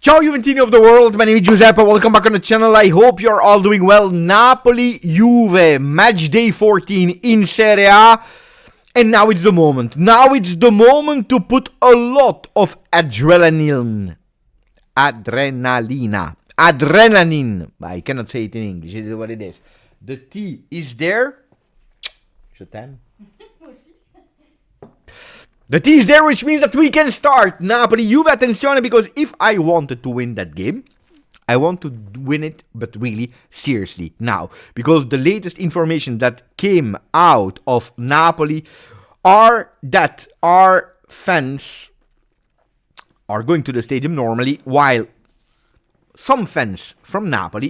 Ciao Juventini of the world, my name is Giuseppe, welcome back on the channel. I hope you're all doing well. Napoli, Juve, match day 14 in Serie A. And now it's the moment. Now it's the moment to put a lot of adrenaline. Adrenaline. I cannot say it in English, it is what it is. The T is there. Je t'aime. The T is there, which means that we can start. Napoli, Juve, attenzione, because if I wanted to win that game, I want to win it, but really seriously now. Because the latest information that came out of Napoli are that our fans are going to the stadium normally, while some fans from Napoli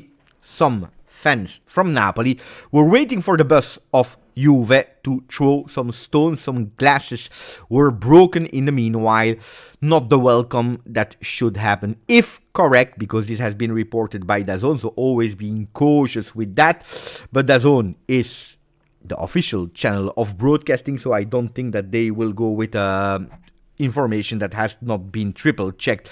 were waiting for the bus of Juve to throw some stones, some glasses were broken in the meanwhile. Not the welcome that should happen, if correct, because this has been reported by DAZN, so always being cautious with that. But DAZN is the official channel of broadcasting, so I don't think that they will go with information that has not been triple checked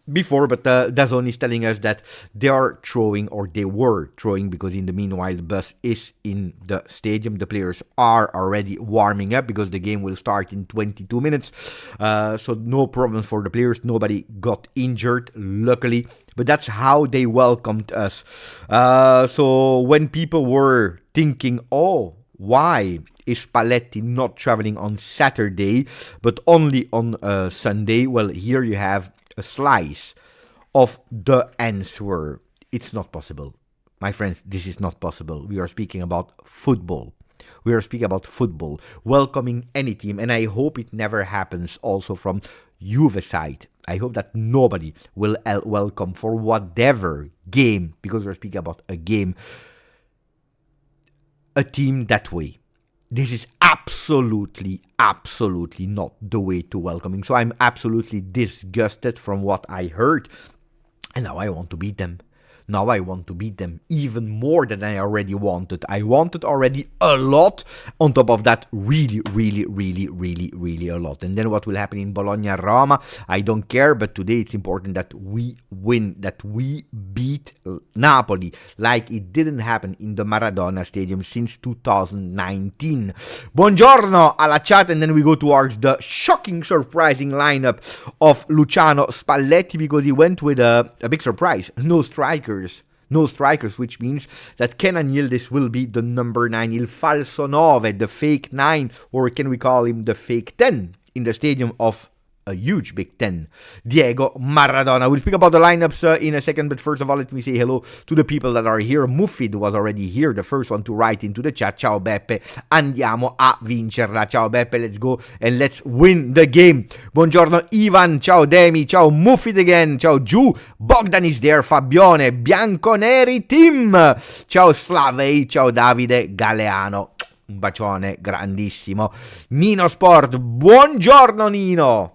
before, but DAZN is telling us that they are throwing, or they were throwing, because in the meanwhile the bus is in the stadium. The players are already warming up because the game will start in 22 minutes. So no problems for the players. Nobody got injured, luckily. But that's how they welcomed us. So when people were thinking, oh, why is Spalletti not traveling on Saturday, but only on Sunday? Well, here you have a slice of the answer. It's not possible. My friends, this is not possible. We are speaking about football. Welcoming any team, and I hope it never happens also from Juve side. I hope that nobody will welcome for whatever game, because we're speaking about a game, a team that way. This is absolutely not the way to welcoming. So I'm absolutely disgusted from what I heard. And now I want to beat them. Now I want to beat them even more than I already wanted. I wanted already a lot. On top of that, really a lot. And then what will happen in Bologna-Roma, I don't care. But today it's important that we win, that we beat Napoli like it didn't happen in the Maradona Stadium since 2019. Buongiorno alla chat, and then we go towards the shocking, surprising lineup of Luciano Spalletti, because he went with a big surprise. No strikers, which means that Kenan Yildiz will be the number 9, il falso 9, the fake 9, or can we call him the fake 10 in the stadium of a huge Big 10, Diego Maradona. We'll speak about the lineups in a second, but first of all, let me say hello to the people that are here. Mufid was already here, the first one to write into the chat. Ciao Beppe, andiamo a vincerla. Ciao Beppe, let's go and let's win the game. Buongiorno Ivan, ciao Demi, ciao Mufid again, ciao Giù, Bogdan is there, Fabione, Bianconeri team, ciao Slavej, ciao Davide, Galeano. Un bacione grandissimo. Nino Sport, buongiorno Nino.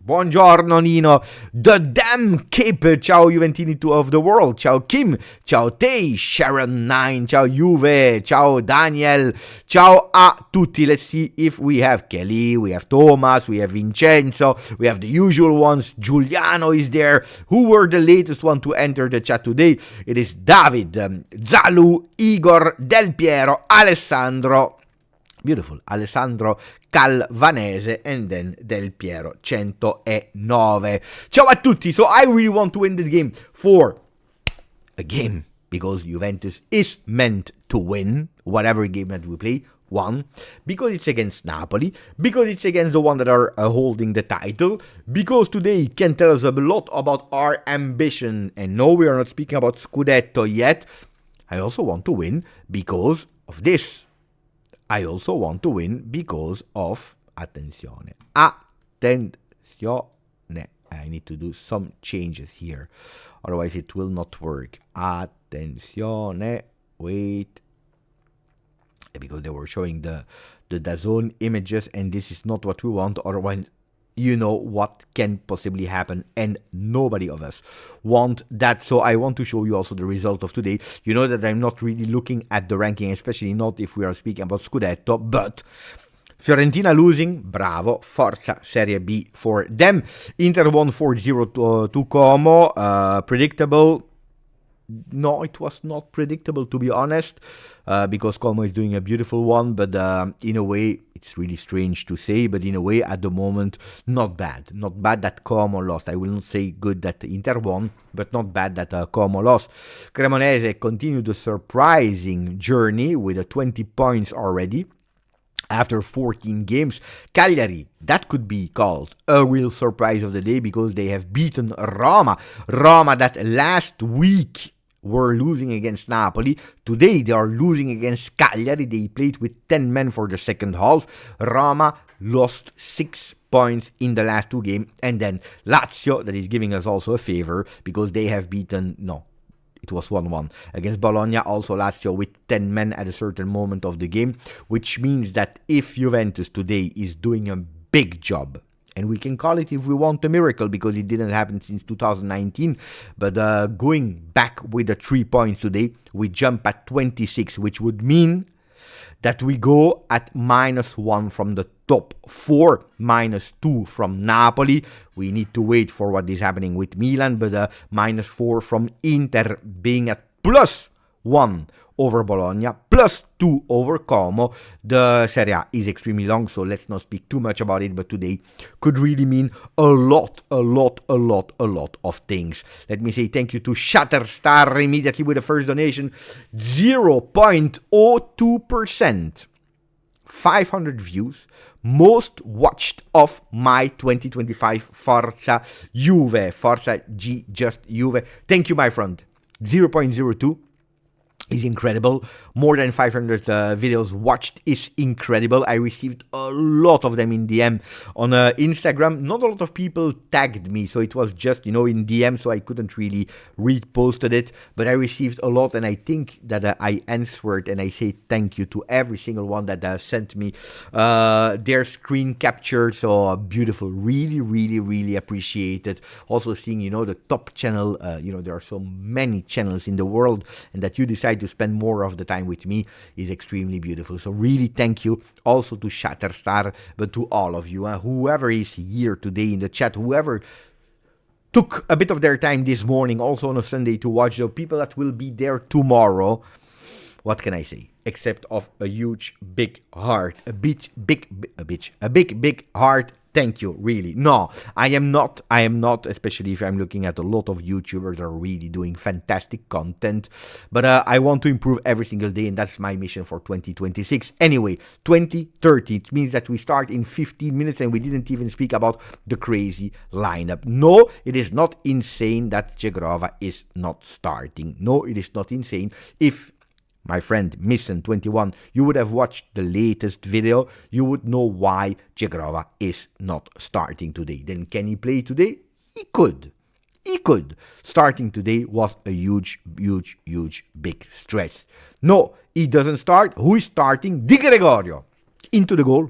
The damn Cape, ciao Juventini 2 of the world, ciao Kim, ciao Tay, Sharon 9, ciao Juve, ciao Daniel, ciao a tutti. Let's see if we have Kelly, we have Thomas, we have Vincenzo, we have the usual ones. Giuliano is there. Who were the latest one to enter the chat today? It is David, Zalu, Igor, Del Piero, Alessandro, beautiful, Alessandro Calvanese, and then Del Piero 109. Ciao a tutti. So I really want to win this game for a game, because Juventus is meant to win whatever game that we play. One, because it's against Napoli, because it's against the one that are holding the title, because today can tell us a lot about our ambition. And no, we are not speaking about Scudetto yet. I also want to win because of this. I also want to win because of, attenzione, I need to do some changes here, otherwise it will not work. Attenzione, wait, because they were showing the DAZN images, and this is not what we want, otherwise you know what can possibly happen, and nobody of us want that. So I want to show you also the result of today. You know that I'm not really looking at the ranking, especially not if we are speaking about Scudetto, but Fiorentina losing, bravo, forza Serie B for them. Inter won 4-0 to Como, predictable. No, it was not predictable, to be honest, because Como is doing a beautiful one, but in a way, it's really strange to say, but in a way, at the moment, not bad. Not bad that Como lost. I will not say good that Inter won, but not bad that Como lost. Cremonese continued the surprising journey with 20 points already. After 14 games, Cagliari, that could be called a real surprise of the day because they have beaten Roma. Roma that last week were losing against Napoli. Today they are losing against Cagliari. They played with 10 men for the second half. Roma lost 6 points in the last 2 games. And then Lazio, that is giving us also a favor because they have beaten, it was 1-1 against Bologna, also Lazio with 10 men at a certain moment of the game, which means that if Juventus today is doing a big job, and we can call it if we want a miracle because it didn't happen since 2019, but going back with the 3 points today, we jump at 26, which would mean that we go at -1 from the top 4, -2 from Napoli. We need to wait for what is happening with Milan, but -4 from Inter being at +1 over Bologna, +2 over Como. The Serie A is extremely long, so let's not speak too much about it, but today could really mean a lot of things. Let me say thank you to Shatterstar immediately with the first donation, 0.02%. 500 views, most watched of my 2025 Forza Juve, Forza GJustjuve. Thank you, my friend. 0.02 is incredible. More than 500 videos watched is incredible. I received a lot of them in DM on Instagram. Not a lot of people tagged me, so it was just, in DM, so I couldn't really reposted it, but I received a lot, and I think that I answered, and I say thank you to every single one that sent me their screen capture. So beautiful, really appreciated. Also seeing, the top channel, there are so many channels in the world, and that you decide to spend more of the time with me is extremely beautiful. So really thank you also to Shatterstar, but to all of you, whoever is here today in the chat, whoever took a bit of their time this morning, also on a Sunday, to watch the people that will be there tomorrow. What can I say? Except of a huge, big heart, a big heart. Thank you, really. No, I am not, especially if I'm looking at a lot of YouTubers that are really doing fantastic content. But I want to improve every single day, and that's my mission for 2026. Anyway, 2030, it means that we start in 15 minutes, and we didn't even speak about the crazy lineup. No, it is not insane that Cegrova is not starting. No, it is not insane. If my friend Missen21, you would have watched the latest video, you would know why Cegrova is not starting today. Then can he play today? He could. Starting today was a huge, big stress. No, he doesn't start. Who is starting? Di Gregorio. Into the goal.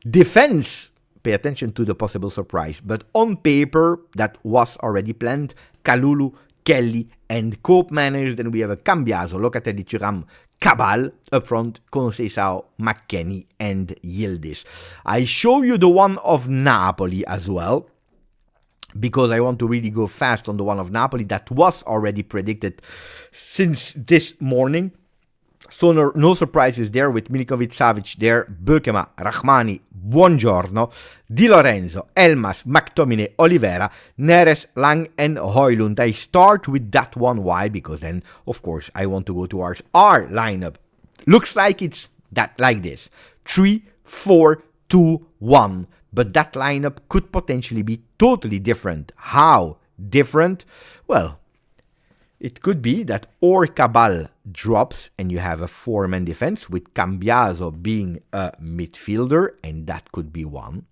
Defense. Pay attention to the possible surprise. But on paper, that was already planned. Kalulu, Kelly, and Cope managed. Then we have a Cambiaso, Locatelli, Thuram, Cabal up front, Conceição, McKennie, and Yildiz. I show you the one of Napoli as well, because I want to really go fast on the one of Napoli that was already predicted since this morning. So no surprises there with Milinkovic-Savic there, Beukema, Rahmani, Buongiorno, Di Lorenzo, Elmas, McTominay, Oliveira, Neres, Lang, and Højlund. I start with that one. Why? Because then, of course, I want to go towards our lineup. Looks like it's like this. 3-4-2-1. But that lineup could potentially be totally different. How different? Well, it could be that or Cabal drops and you have a 4-man defense with Cambiaso being a midfielder, and that could be one.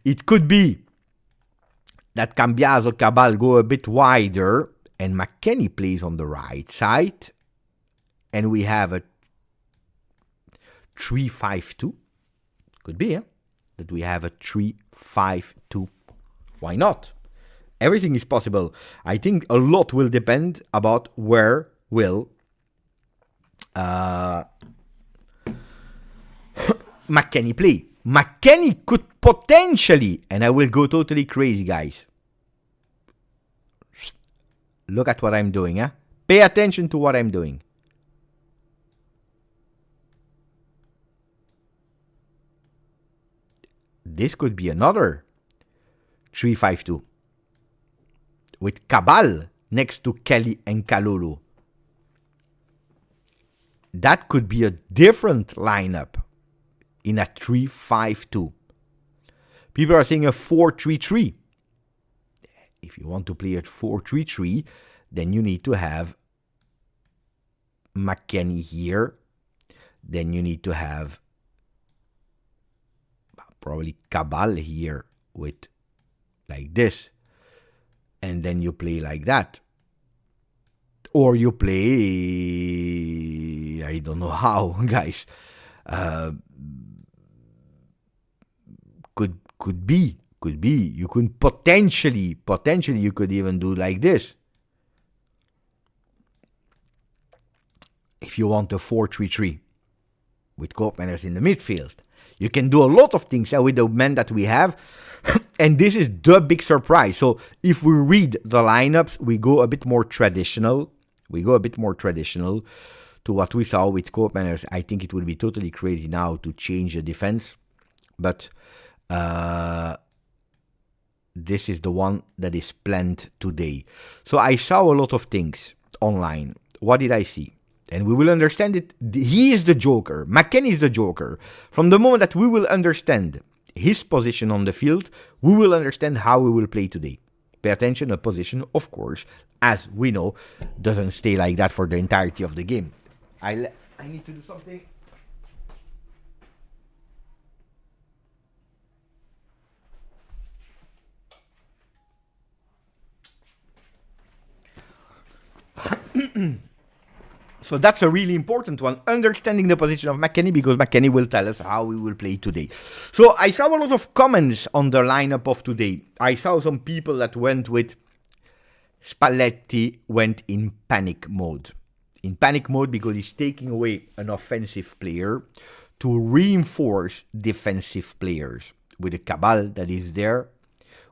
It could be that Cambiaso, Cabal go a bit wider and McKennie plays on the right side, and we have a 3-5-2. Could be, that we have a 3-5-2. Why not? Everything is possible. I think a lot will depend about where will McKennie play? McKennie could potentially, and I will go totally crazy, guys. Look at what I'm doing, eh? Pay attention to what I'm doing. This could be another 3-5-2 with Cabal next to Kelly and Kalulu. That could be a different lineup in a 3-5-2. People are saying a 4-3-3. If you want to play a 4-3-3, then you need to have McKennie here. Then you need to have probably Cabal here with like this. And then you play like that. Or you play, I don't know how, guys. Could be. You could potentially you could even do like this. If you want a 4-3-3 with Koopmeiners in the midfield. You can do a lot of things with the men that we have. And this is the big surprise. So if we read the lineups, we go a bit more traditional. To what we saw with Koopmeiners. I think it would be totally crazy now to change the defense. But this is the one that is planned today. So I saw a lot of things online. What did I see? And we will understand it. He is the joker. McKennie is the joker. From the moment that we will understand his position on the field, we will understand how we will play today. Pay attention, a position, of course, as we know, doesn't stay like that for the entirety of the game. I need to do something. So that's a really important one, understanding the position of McKennie, because McKennie will tell us how we will play today. So I saw a lot of comments on the lineup of today. I saw some people that went with Spalletti went in panic mode. In panic mode because he's taking away an offensive player to reinforce defensive players. With a Cabal that is there,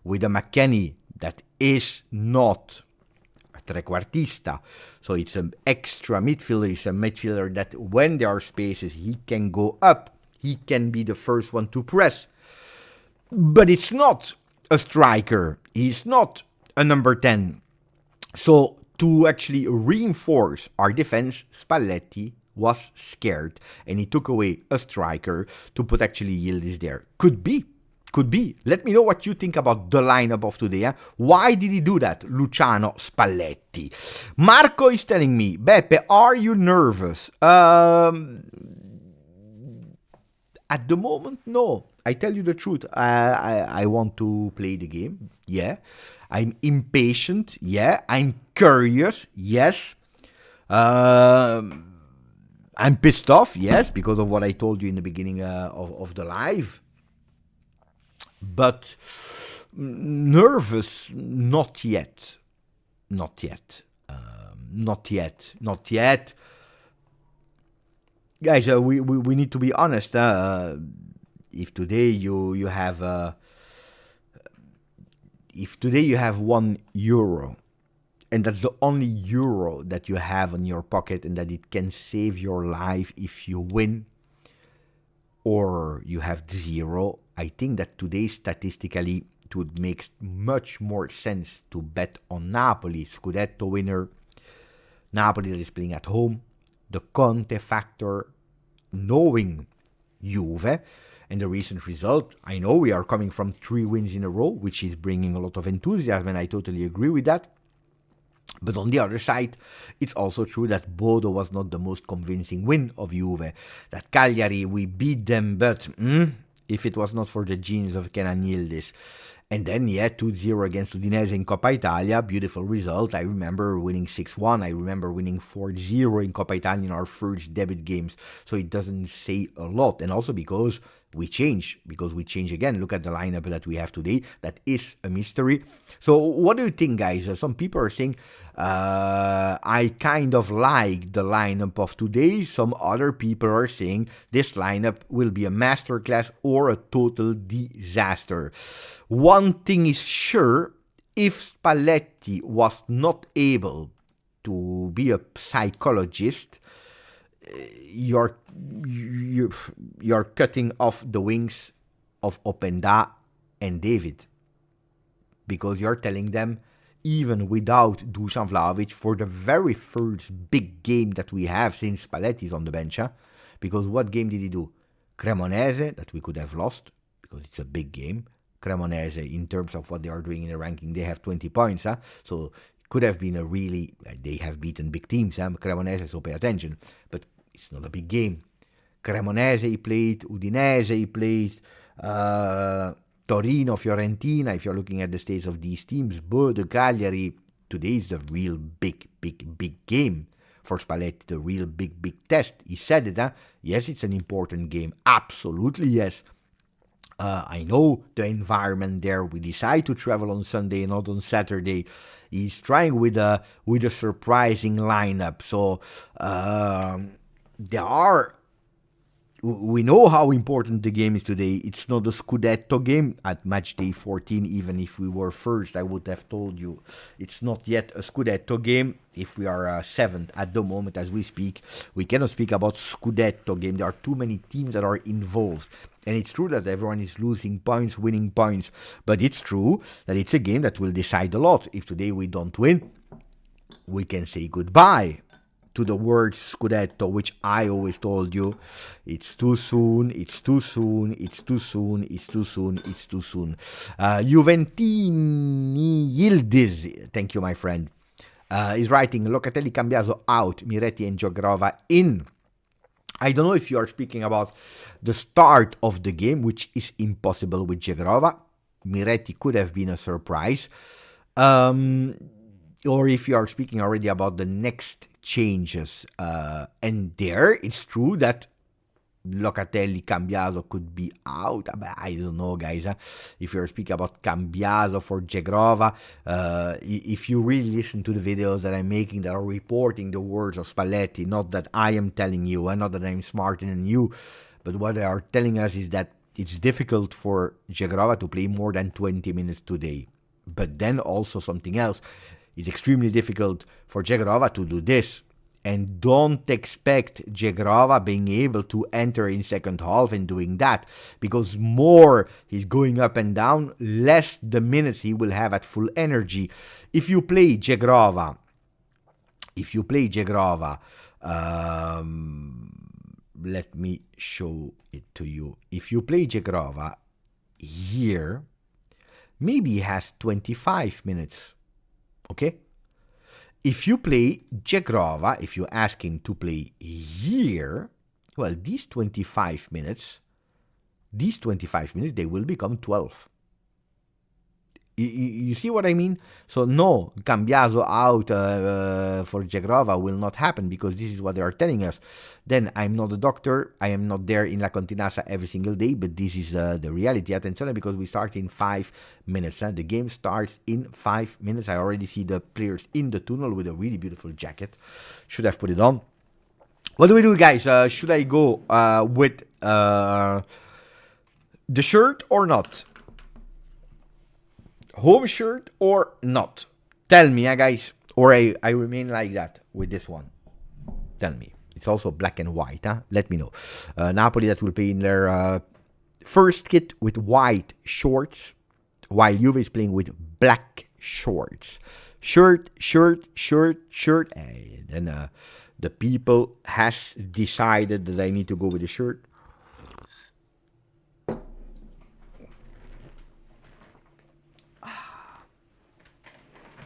with a McKennie that is not trequartista. So it's an extra midfielder. It's a midfielder that when there are spaces, he can go up. He can be the first one to press. But it's not a striker. He's not a number 10. So to actually reinforce our defense, Spalletti was scared. And he took away a striker to put actually Yildiz there. Could be. Let me know what you think about the lineup of today. Eh? Why did he do that, Luciano Spalletti? Marco is telling me, Beppe, are you nervous? At the moment, no. I tell you the truth. I want to play the game. Yeah. I'm impatient. Yeah. I'm curious. Yes. I'm pissed off. Yes, because of what I told you in the beginning of the live. But nervous, not yet. Guys, we need to be honest. If today you have €1, and that's the only euro that you have in your pocket, and that it can save your life if you win, or you have 0. I think that today, statistically, it would make much more sense to bet on Napoli, Scudetto winner. Napoli that is playing at home. The Conte factor, knowing Juve, and the recent result. I know we are coming from 3 wins in a row, which is bringing a lot of enthusiasm, and I totally agree with that. But on the other side, it's also true that Bodo was not the most convincing win of Juve. That Cagliari, we beat them, but if it was not for the genius of Kenan Yildiz. And then, 2-0 against Udinese in Coppa Italia, beautiful result. I remember winning 6-1. I remember winning 4-0 in Coppa Italia in our first debut games. So it doesn't say a lot. And also because we change again. Look at the lineup that we have today. That is a mystery. So what do you think, guys? Some people are saying I kind of like the lineup of today. Some other people are saying this lineup will be a masterclass or a total disaster. One thing is sure, if Spalletti was not able to be a psychologist, you're cutting off the wings of Openda and David, because you're telling them, even without Dusan Vlahovic, for the very first big game that we have since Spalletti's on the bench, because what game did he do? Cremonese, that we could have lost, because it's a big game. Cremonese, in terms of what they are doing in the ranking, they have 20 points, so it could have been a really, they have beaten big teams, Cremonese, so pay attention, but it's not a big game. Cremonese he played, Udinese he played, Torino, Fiorentina, if you're looking at the stage of these teams, Bode, Cagliari, today is the real big game for Spalletti, the real big test. He said it, yes, it's an important game, absolutely yes. I know the environment there. We decide to travel on Sunday and not on Saturday. He's trying with a surprising lineup. So we know how important the game is today. It's not a Scudetto game at match day 14. Even if we were first, I would have told you it's not yet a Scudetto game. If we are seventh at the moment as we speak, we cannot speak about Scudetto game. There are too many teams that are involved. And it's true that everyone is losing points, winning points. But it's true that it's a game that will decide a lot. If today we don't win, we can say goodbye to the word Scudetto, which I always told you, it's too soon, it's too soon, it's too soon, it's too soon, it's too soon. Juventini Yildiz, thank you, my friend, is writing, Locatelli, Cambiaso out, Miretti and Jogrova in. I don't know if you are speaking about the start of the game, which is impossible with Jogrova. Miretti could have been a surprise. Or if you are speaking already about the next changes. And there, it's true that Locatelli, Cambiaso could be out. I don't know, guys. If you're speaking about Cambiaso for Jogrova, if you really listen to the videos that I'm making that are reporting the words of Spalletti, not that I am telling you, and not that I'm smarter than you, but what they are telling us is that it's difficult for Jogrova to play more than 20 minutes today. But then also something else. It's extremely difficult for Jogrova to do this. And don't expect Jogrova being able to enter in second half and doing that. Because more he's going up and down, less the minutes he will have at full energy. If you play Jogrova, let me show it to you. If you play Jogrova here, maybe he has 25 minutes. Okay? If you play Jogrova, if you ask him to play here, well, these 25 minutes, they will become 12. You see what I mean? So no, Cambiaso out for Jogrova will not happen, because this is what they are telling us. Then I'm not a doctor. I am not there in La Continassa every single day, but this is the reality. Attention, because we start in 5 minutes. The game starts in 5 minutes. I already see the players in the tunnel with a really beautiful jacket. Should have put it on. What do we do, guys? Should I go with the shirt or not? Home shirt or not? Tell me, guys. Or I remain like that with this one. Tell me. It's also black and white. Let me know. Napoli that will play in their first kit with white shorts, while Juve is playing with black shorts. Shirt. And then the people has decided that I need to go with the shirt.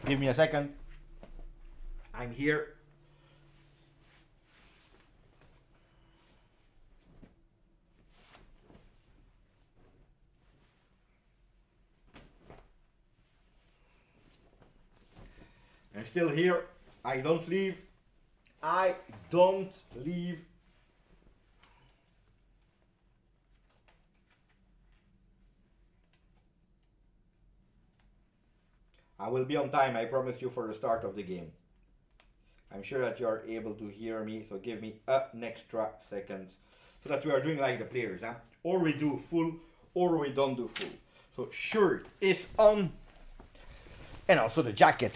Give me a second. I'm here. I'm still here. I don't leave. I will be on time, I promise you, for the start of the game. I'm sure that you are able to hear me, so give me an extra second. So that we are doing like the players, huh? Or we do full, or we don't do full. So shirt is on, and also the jacket.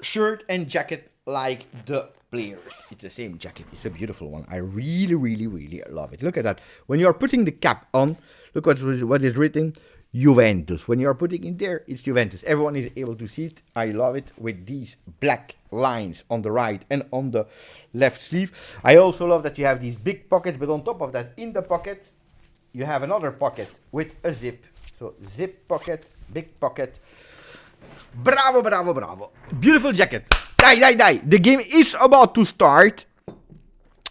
Shirt and jacket like the players. It's the same jacket. It's a beautiful one. I really, really, really love it. Look at that. When you are putting the cap on, look what is written. Juventus. When you are putting it there, it's Juventus. Everyone is able to see it. I love it with these black lines on the right and on the left sleeve. I also love that you have these big pockets, but on top of that, in the pocket, you have another pocket with a zip. So zip pocket, big pocket. Bravo, bravo, bravo. Beautiful jacket. Die. The game is about to start.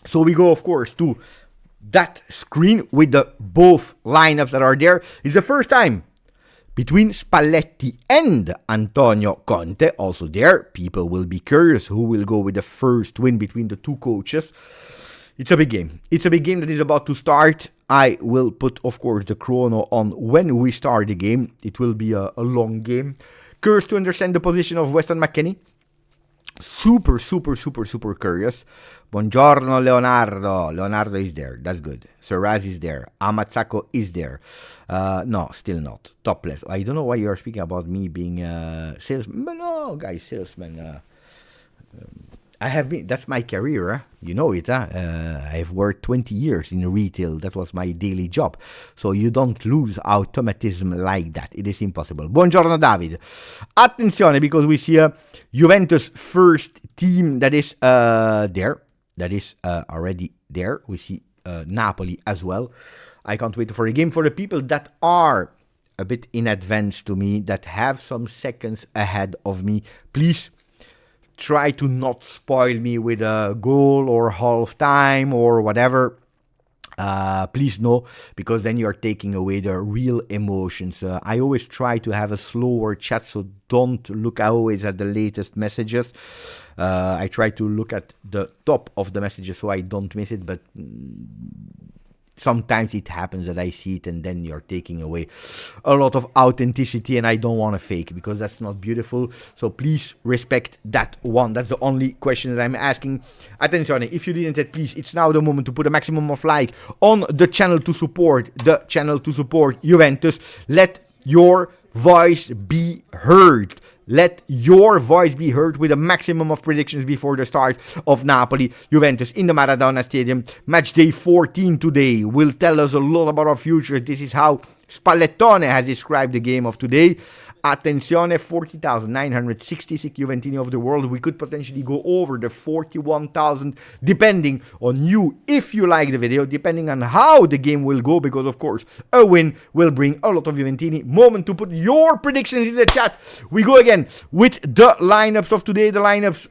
So we go, of course, to that screen with the both lineups that are there. It's the first time between Spalletti and Antonio Conte. Also there, people will be curious who will go with the first win between the two coaches. It's a big game. It's a big game that is about to start. I will put, of course, the chrono on when we start the game. It will be a long game. Curious to understand the position of Weston McKennie. Super curious. Buongiorno, Leonardo. Leonardo is there. That's good. Serraz is there. Amatsako is there. No, still not. Topless. I don't know why you are speaking about me being a salesman. But no, guys, salesman. I have been. That's my career. Huh? You know it. Huh? I've worked 20 years in retail. That was my daily job. So you don't lose automatism like that. It is impossible. Buongiorno, David. Attenzione, because we see a Juventus first team that is there. That is already there. We see Napoli as well. I can't wait for the game. For the people that are a bit in advance to me, that have some seconds ahead of me, please try to not spoil me with a goal or half time or whatever. Please no, because then you're taking away the real emotions. I always try to have a slower chat, so don't look always at the latest messages. I try to look at the top of the messages so I don't miss it, but sometimes it happens that I see it and then you're taking away a lot of authenticity, and I don't want to fake because that's not beautiful. So please respect that one. That's the only question that I'm asking. Attention, if you didn't, please, it's now the moment to put a maximum of like on the channel to support Juventus. Let your voice be heard. Let your voice be heard with a maximum of predictions before the start of Napoli Juventus in the Maradona Stadium. Match day 14 today will tell us a lot about our future. This is how Spallettone has described the game of today. Attenzione, 40,966 Juventini of the world. We could potentially go over the 41,000 depending on you, if you like the video, depending on how the game will go, because of course a win will bring a lot of Juventini. Moment to put your predictions in the chat. We go again with the lineups of today. The lineups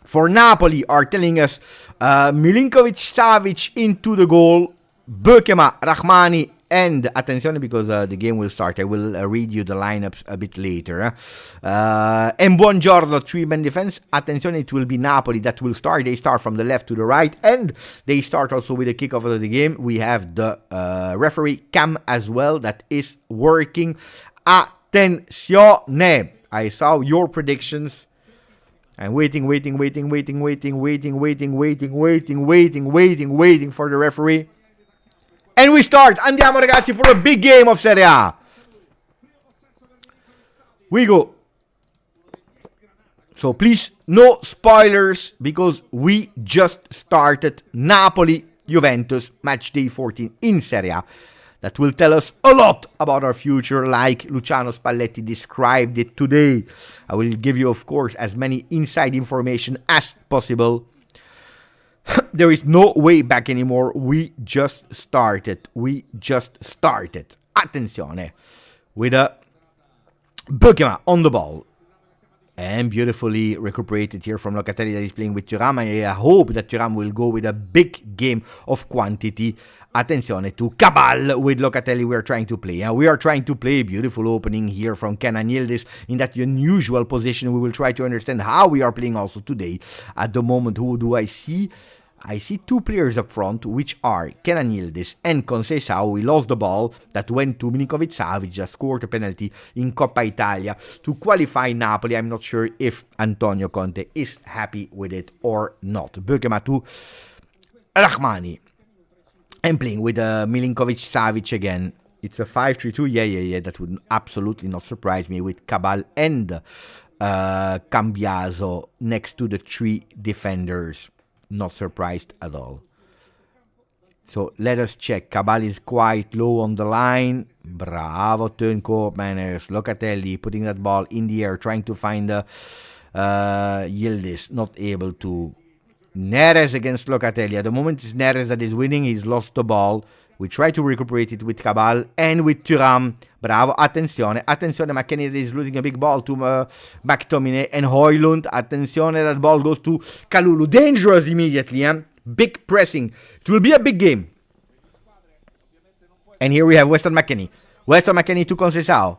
for Napoli are telling us Milinkovic-Savic into the goal, Bökema, Rahmani, and attention, because the game will start. I will read you the lineups a bit later. And Buongiorno, 3-man defense. Attention, it will be Napoli that will start. They start from the left to the right, and they start also with the kickoff of the game. We have the referee Cam as well that is working. Attenzione. I saw your predictions. I'm waiting for the referee. And we start. Andiamo ragazzi for a big game of Serie A. We go. So please, no spoilers, because we just started Napoli Juventus match day 14 in Serie A. That will tell us a lot about our future, like Luciano Spalletti described it today. I will give you, of course, as many inside information as possible. There is no way back anymore. We just started. Attenzione. With a Bökema on the ball. And beautifully recuperated here from Locatelli that is playing with Thuram. I hope that Thuram will go with a big game of quantity. Attenzione to Cabal with Locatelli. We are trying to play. We are trying to play. Beautiful opening here from Kenan Yildiz in that unusual position. We will try to understand how we are playing also today. At the moment, who do I see? I see two players up front, which are Kenan Yildiz and Conceição. We lost the ball that went to Milinkovic-Savic, just scored a penalty in Coppa Italia to qualify Napoli. I'm not sure if Antonio Conte is happy with it or not. Bökematu, Rahmani. I'm playing with Milinkovic-Savic again. It's a 5-3-2. Yeah. That would absolutely not surprise me with Cabal and Cambiaso next to the three defenders. Not surprised at all. So let us check. Cabal is quite low on the line. Bravo, Teun Koopmeiners. Locatelli putting that ball in the air, trying to find Yildiz. Not able to. Neres against Locatelli. At the moment it's Neres that is winning. He's lost the ball. We try to recuperate it with Cabal and with Thuram. Bravo, attenzione, McKennie is losing a big ball to McTominay and Højlund. Attenzione, that ball goes to Kalulu. Dangerous immediately, big pressing. It will be a big game. And here we have Weston McKennie. Weston McKennie to Conceição.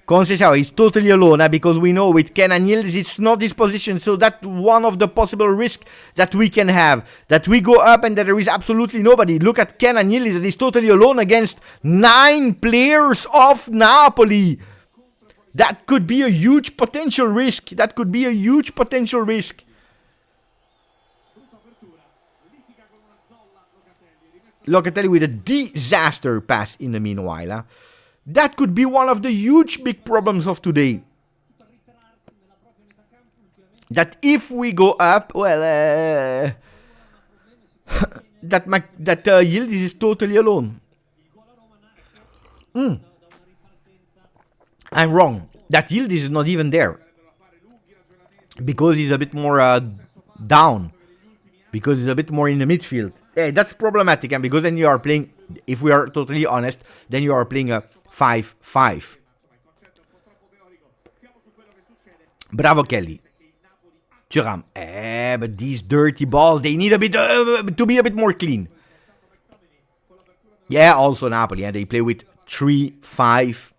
Conceição is totally alone because we know with Kenan Yildiz it's not his position, so that's one of the possible risks that we can have. That we go up and that there is absolutely nobody. Look at Kenan Yildiz that is totally alone against 9 players of Napoli. That could be a huge potential risk. Locatelli with a disaster pass in the meanwhile. That could be one of the huge big problems of today. That if we go up, well, that Yildiz is totally alone. I'm wrong. That Yildiz is not even there. Because he's a bit more down. Because he's a bit more in the midfield. Hey, that's problematic. And because then you are playing, if we are totally honest, then you are playing a 5-5. Bravo, Kelly. Thuram. But these dirty balls, they need a bit to be a bit more clean. Yeah, also Napoli. They play with 3-5,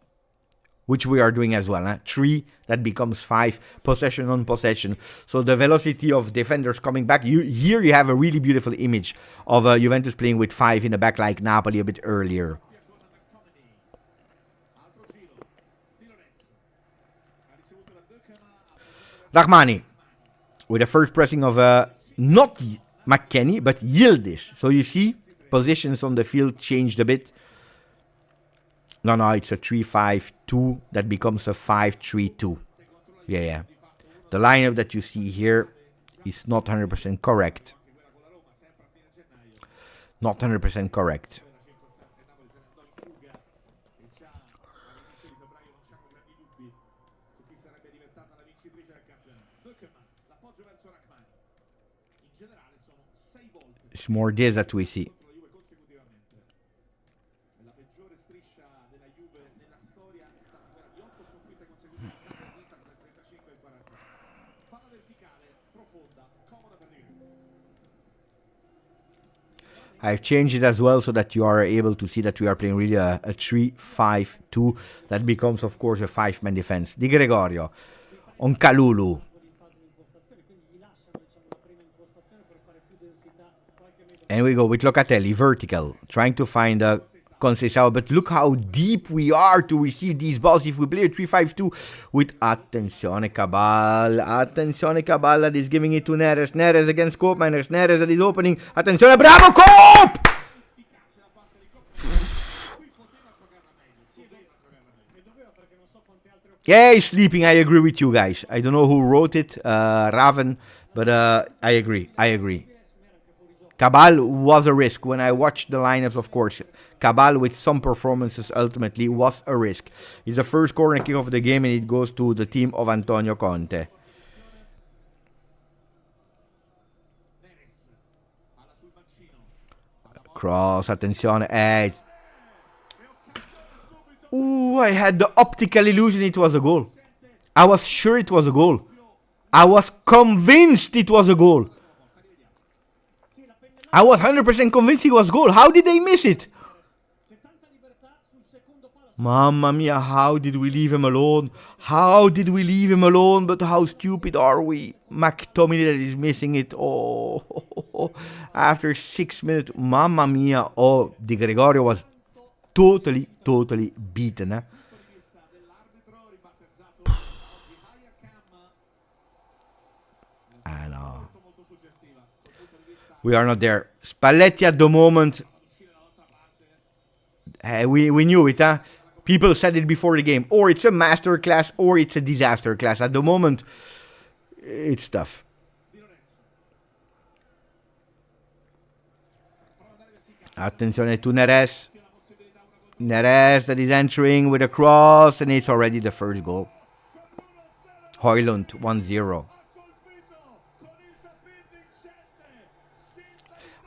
which we are doing as well. 3, that becomes 5, possession on possession. So the velocity of defenders coming back. Here you have a really beautiful image of Juventus playing with 5 in the back like Napoli a bit earlier. Rahmani with the first pressing of not McKennie but Yildiz. So you see positions on the field changed a bit. No, it's a 3-5-2 that becomes a 5-3-2. Yeah. The lineup that you see here is not 100% correct. Not 100% correct. It's more this that we see. I've changed it as well so that you are able to see that we are playing really a 3-5-2. That becomes, of course, a 5-man defense. Di Gregorio on Kalulu. And we go with Locatelli, vertical, trying to find a Conceição. But look how deep we are to receive these balls if we play a 3-5-2 with Attenzione Cabal. Attenzione Cabal that is giving it to Neres. Neres against Koopmeiners. Neres that is opening. Attenzione, bravo Koop! Yeah, he's sleeping. I agree with you guys. I don't know who wrote it, Raven, but I agree. Cabal was a risk. When I watched the lineups, of course, Cabal with some performances ultimately was a risk. It's the first corner kick of the game and it goes to the team of Antonio Conte. Cross, attenzione. Ooh, I had the optical illusion it was a goal. I was sure it was a goal. I was convinced it was a goal. I was 100% convinced it was goal. How did they miss it? Mamma mia, how did we leave him alone? But how stupid are we? McTominay is missing it. Oh, After 6 minutes, mamma mia, oh, Di Gregorio was totally beaten. I know. We are not there. Spalletti at the moment. We knew it, huh? People said it before the game. Or it's a master class, or it's a disaster class. At the moment, it's tough. Attenzione to Neres. Neres that is entering with a cross, and it's already the first goal. Højlund, 1-0.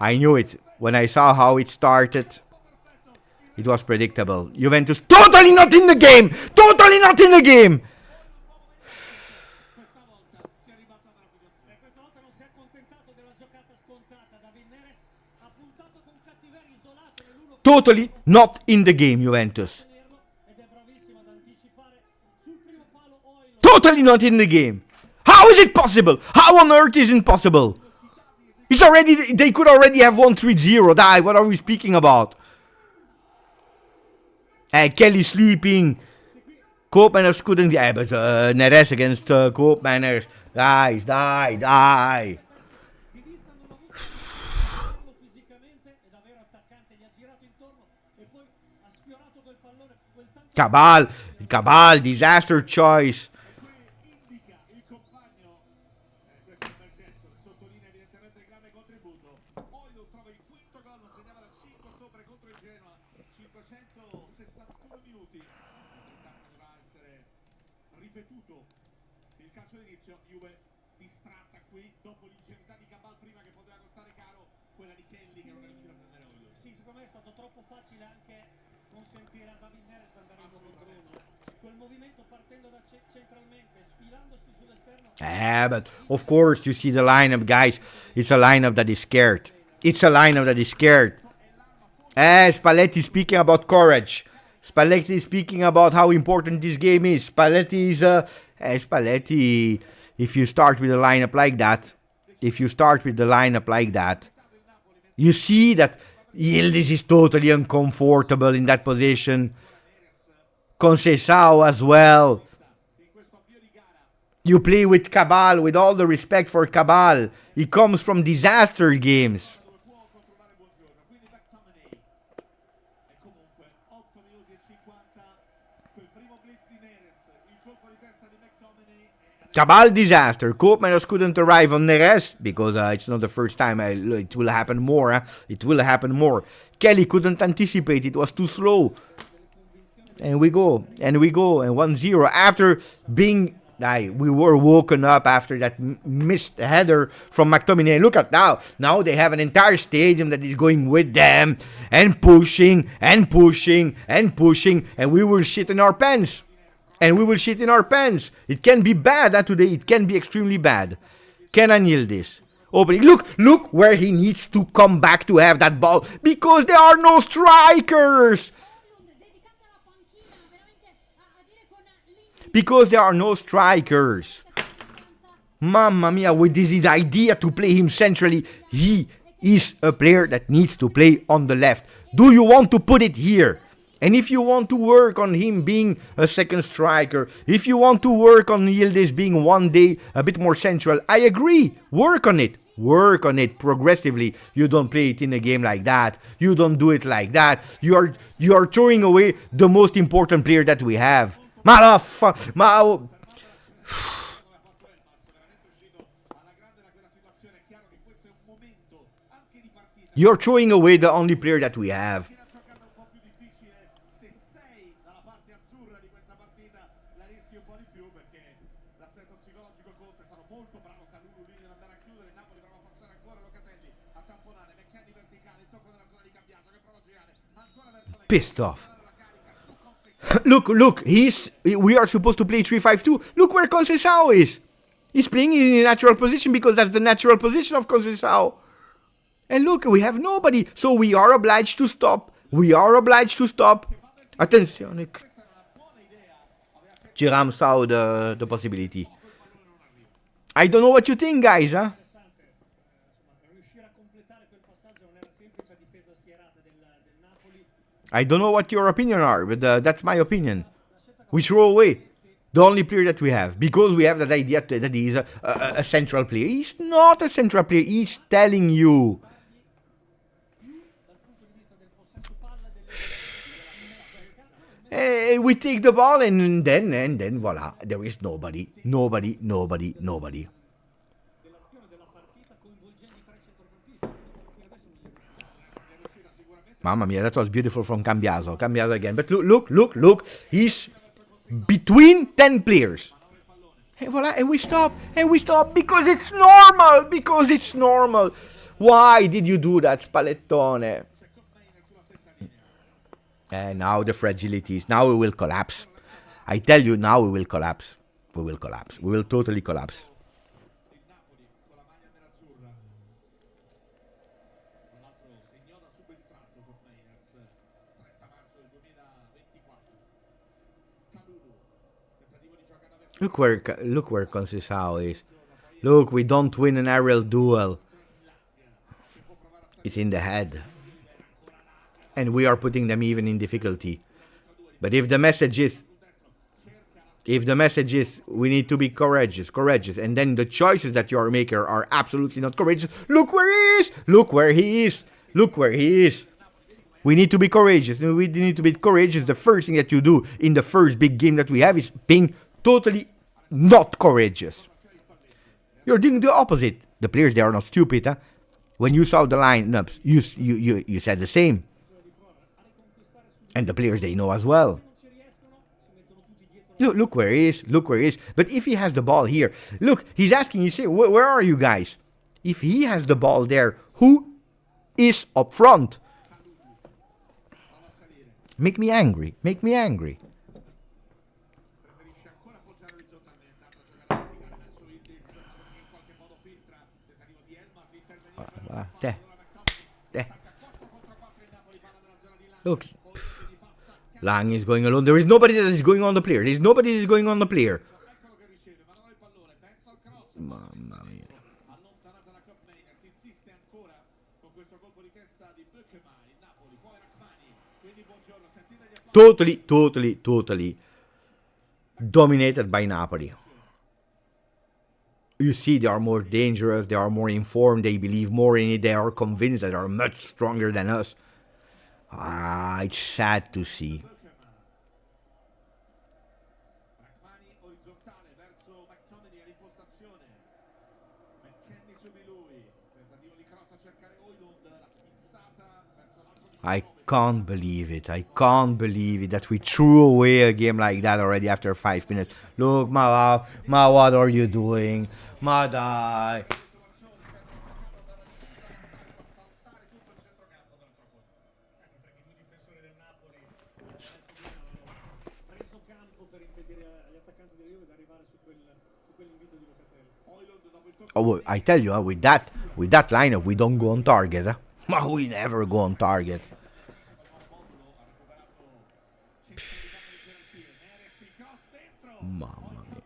I knew it. When I saw how it started, it was predictable. Juventus totally not in the game! Totally not in the game! Totally not in the game, Juventus. Totally not in the game. How is it possible? How on earth is it possible? It's already, they could already have won 3-0. Die, what are we speaking about? Kelly sleeping. Koopmeiners couldn't, but Neres against Koopmeiners. Guys, die. Cabal, disaster choice. But of course you see the lineup, guys. It's a lineup that is scared. Spalletti speaking about courage. Spalletti speaking about how important this game is. Spalletti is Spalletti. If you start with a lineup like that, you see that Yildiz is totally uncomfortable in that position. Conceição as well. You play with Cabal, with all the respect for Cabal. He comes from disaster games. Cabal disaster. Koopmeiners couldn't arrive on Neres because it's not the first time. It will happen more. It will happen more. Kelly couldn't anticipate. It was too slow. And we go. And 1-0. After being... we were woken up after that missed header from McTominay. Look at now. Now they have an entire stadium that is going with them. And pushing. And we will shit in our pants. It can be bad today. It can be extremely bad. Kenan Yildiz. Opening. Look where he needs to come back to have that ball. Because there are no strikers. Mamma mia, with this idea to play him centrally, he is a player that needs to play on the left. Do you want to put it here? And if you want to work on him being a second striker, if you want to work on Yildiz being one day a bit more central, I agree. Work on it progressively. You don't play it in a game like that. You don't do it like that. You are throwing away the most important player that we have. You're throwing away the only player that we have. Pissed off. Look, we are supposed to play 3-5-2. Look where Conceição is. He's playing in a natural position because that's the natural position of Conceição. And look, we have nobody. So we are obliged to stop. Attenzione. Thuram saw the possibility. I don't know what you think, guys, huh? I don't know what your opinion are, but that's my opinion. We throw away the only player that we have because we have that idea that he's a central player. He's not a central player. He's telling you. We take the ball and then voila, there is nobody. Mamma mia, that was beautiful from Cambiaso. Cambiaso again. But look. He's between 10 players. And voila, and we stop. Because it's normal. Why did you do that, Spallettone? And now the fragilities. Now we will collapse. I tell you, now we will collapse. We will totally collapse. Look where Conceição is. Look, we don't win an aerial duel. It's in the head. And we are putting them even in difficulty. But if the message is we need to be courageous, and then the choices that you are making are absolutely not courageous. Look where he is. We need to be courageous. The first thing that you do in the first big game that we have is being totally not courageous. You're doing the opposite. The players, they are not stupid, huh? When you saw the lineups, you said the same. And the players, they know as well. Look where he is. But if he has the ball here, look, he's asking, you say, where are you guys? If he has the ball there, who is up front? Make me angry. There. Look. Lang is going alone. There is nobody that is going on the player. Mamma mia. Totally dominated by Napoli. You see, they are more dangerous, they are more informed, they believe more in it, they are convinced that they are much stronger than us. It's sad to see. I can't believe it that we threw away a game like that already after 5 minutes. Look, Ma, what are you doing? Ma, dai. Oh, I tell you, with that lineup, we don't go on target. Huh? We never go on target. Mamma mia.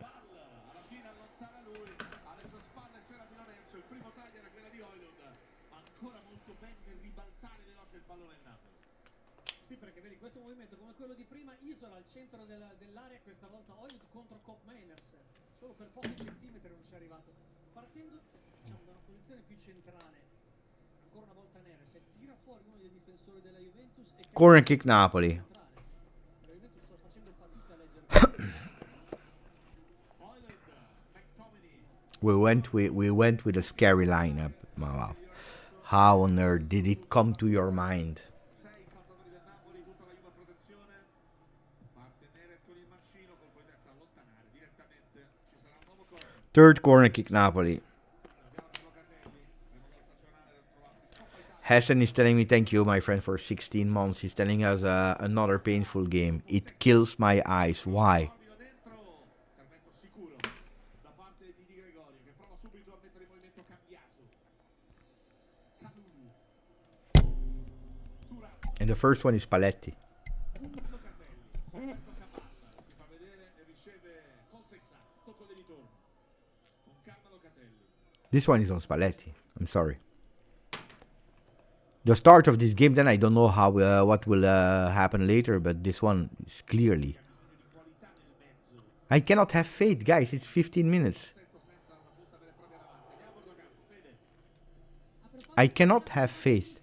Sì, perché vedi questo movimento come quello di prima isola al centro dell'area, questa volta Oil contro Cop Mainers, solo per pochi centimetri non ci è arrivato. Partendo diciamo da una posizione più centrale, ancora una volta Neres tira fuori uno dei difensori della Juventus e corner kick Napoli. La Juventus sta facendo fatica a leggere. We went with a scary lineup. Wow. How on earth did it come to your mind? Third corner kick Napoli. Hessen is telling me thank you, my friend, for 16 months. He's telling us another painful game. It kills my eyes. Why? And the first one is Spalletti. This one is on Spalletti. I'm sorry. The start of this game, then I don't know how what will happen later, but this one is clearly. I cannot have faith, guys. It's 15 minutes. I cannot have faith.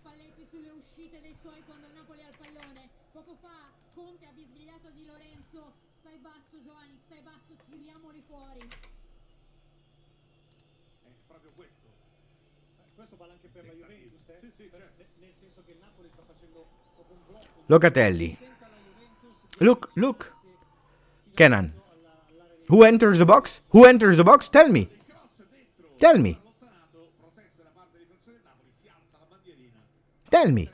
Questo vale anche per la Juventus, nel senso che il Napoli sta facendo proprio un blocco. Locatelli. Look. Kenan. Who enters the box? Who enters the box? Tell me. Tell me. Tell me.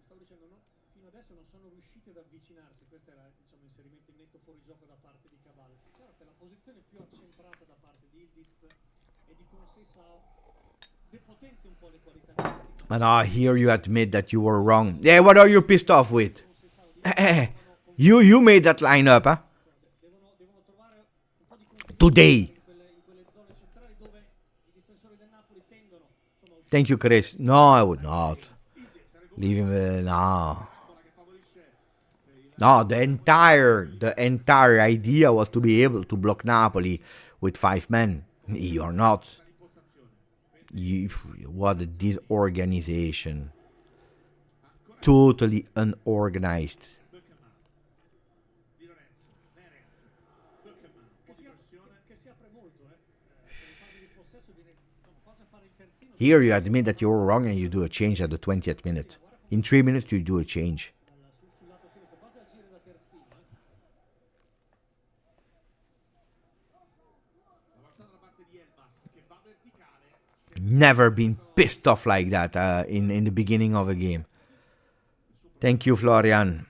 Stavo dicendo, no, fino adesso non sono riusciti ad avvicinarsi. Questo era, diciamo, l'inserimento in netto fuori gioco da parte di Cabal. Chiaro che la posizione più accentrata da parte di Ildiz e di Conceição depotenzia un po' le qualità tecniche. But here you admit that you were wrong. Yeah, what are you pissed off with? You made that lineup, huh? Devono trovare un po' di confidenza Today. in quelle zone centrali dove i difensori del Napoli tendono, insomma, a uscire. Thank you, Chris. No, I would not. Leave him. No. No, the entire idea was to be able to block Napoli with 5 men. You're not. What a disorganization. Totally unorganized. Here you admit that you were wrong and you do a change at the 20th minute. In 3 minutes you do a change. Never been pissed off like that in the beginning of a game. Thank you, Florian.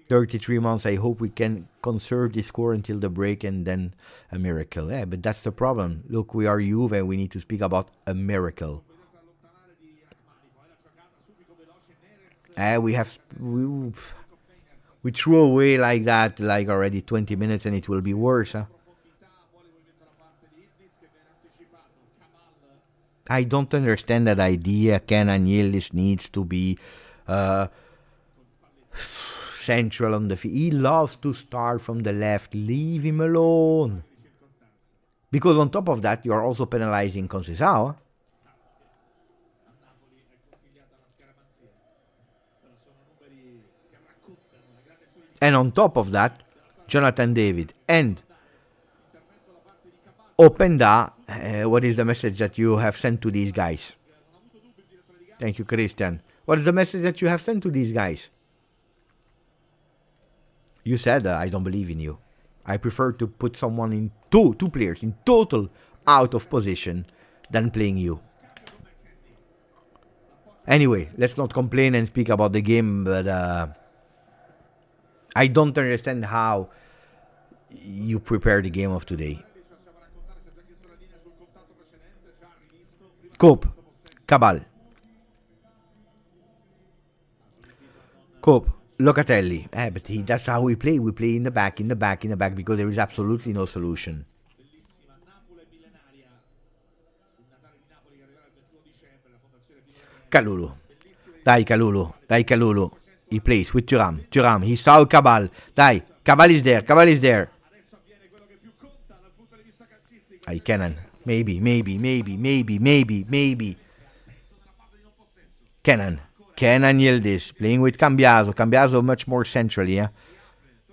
33 months. I hope we can conserve this score until the break and then a miracle. Yeah, but that's the problem. Look, we are Juve and we need to speak about a miracle. We threw away like that, like already 20 minutes, and it will be worse. Huh? I don't understand that idea. Kenan Yildiz needs to be central on the field. He loves to start from the left. Leave him alone. Because on top of that, you are also penalizing Conceição. And on top of that, Jonathan David and Openda, what is the message that you have sent to these guys? Thank you, Christian. What is the message that you have sent to these guys? You said, I don't believe in you. I prefer to put someone in two players in total out of position than playing you. Anyway, let's not complain and speak about the game, but I don't understand how you prepare the game of today. Cope, Cabal, Cope, Locatelli. But that's how we play. We play in the back, because there is absolutely no solution. Kalulu. Dai, Kalulu. He plays with Thuram. He saw Cabal. Dai, Cabal is there. I Kenan. Maybe. Kenan Yildiz playing with Cambiaso much more centrally, yeah?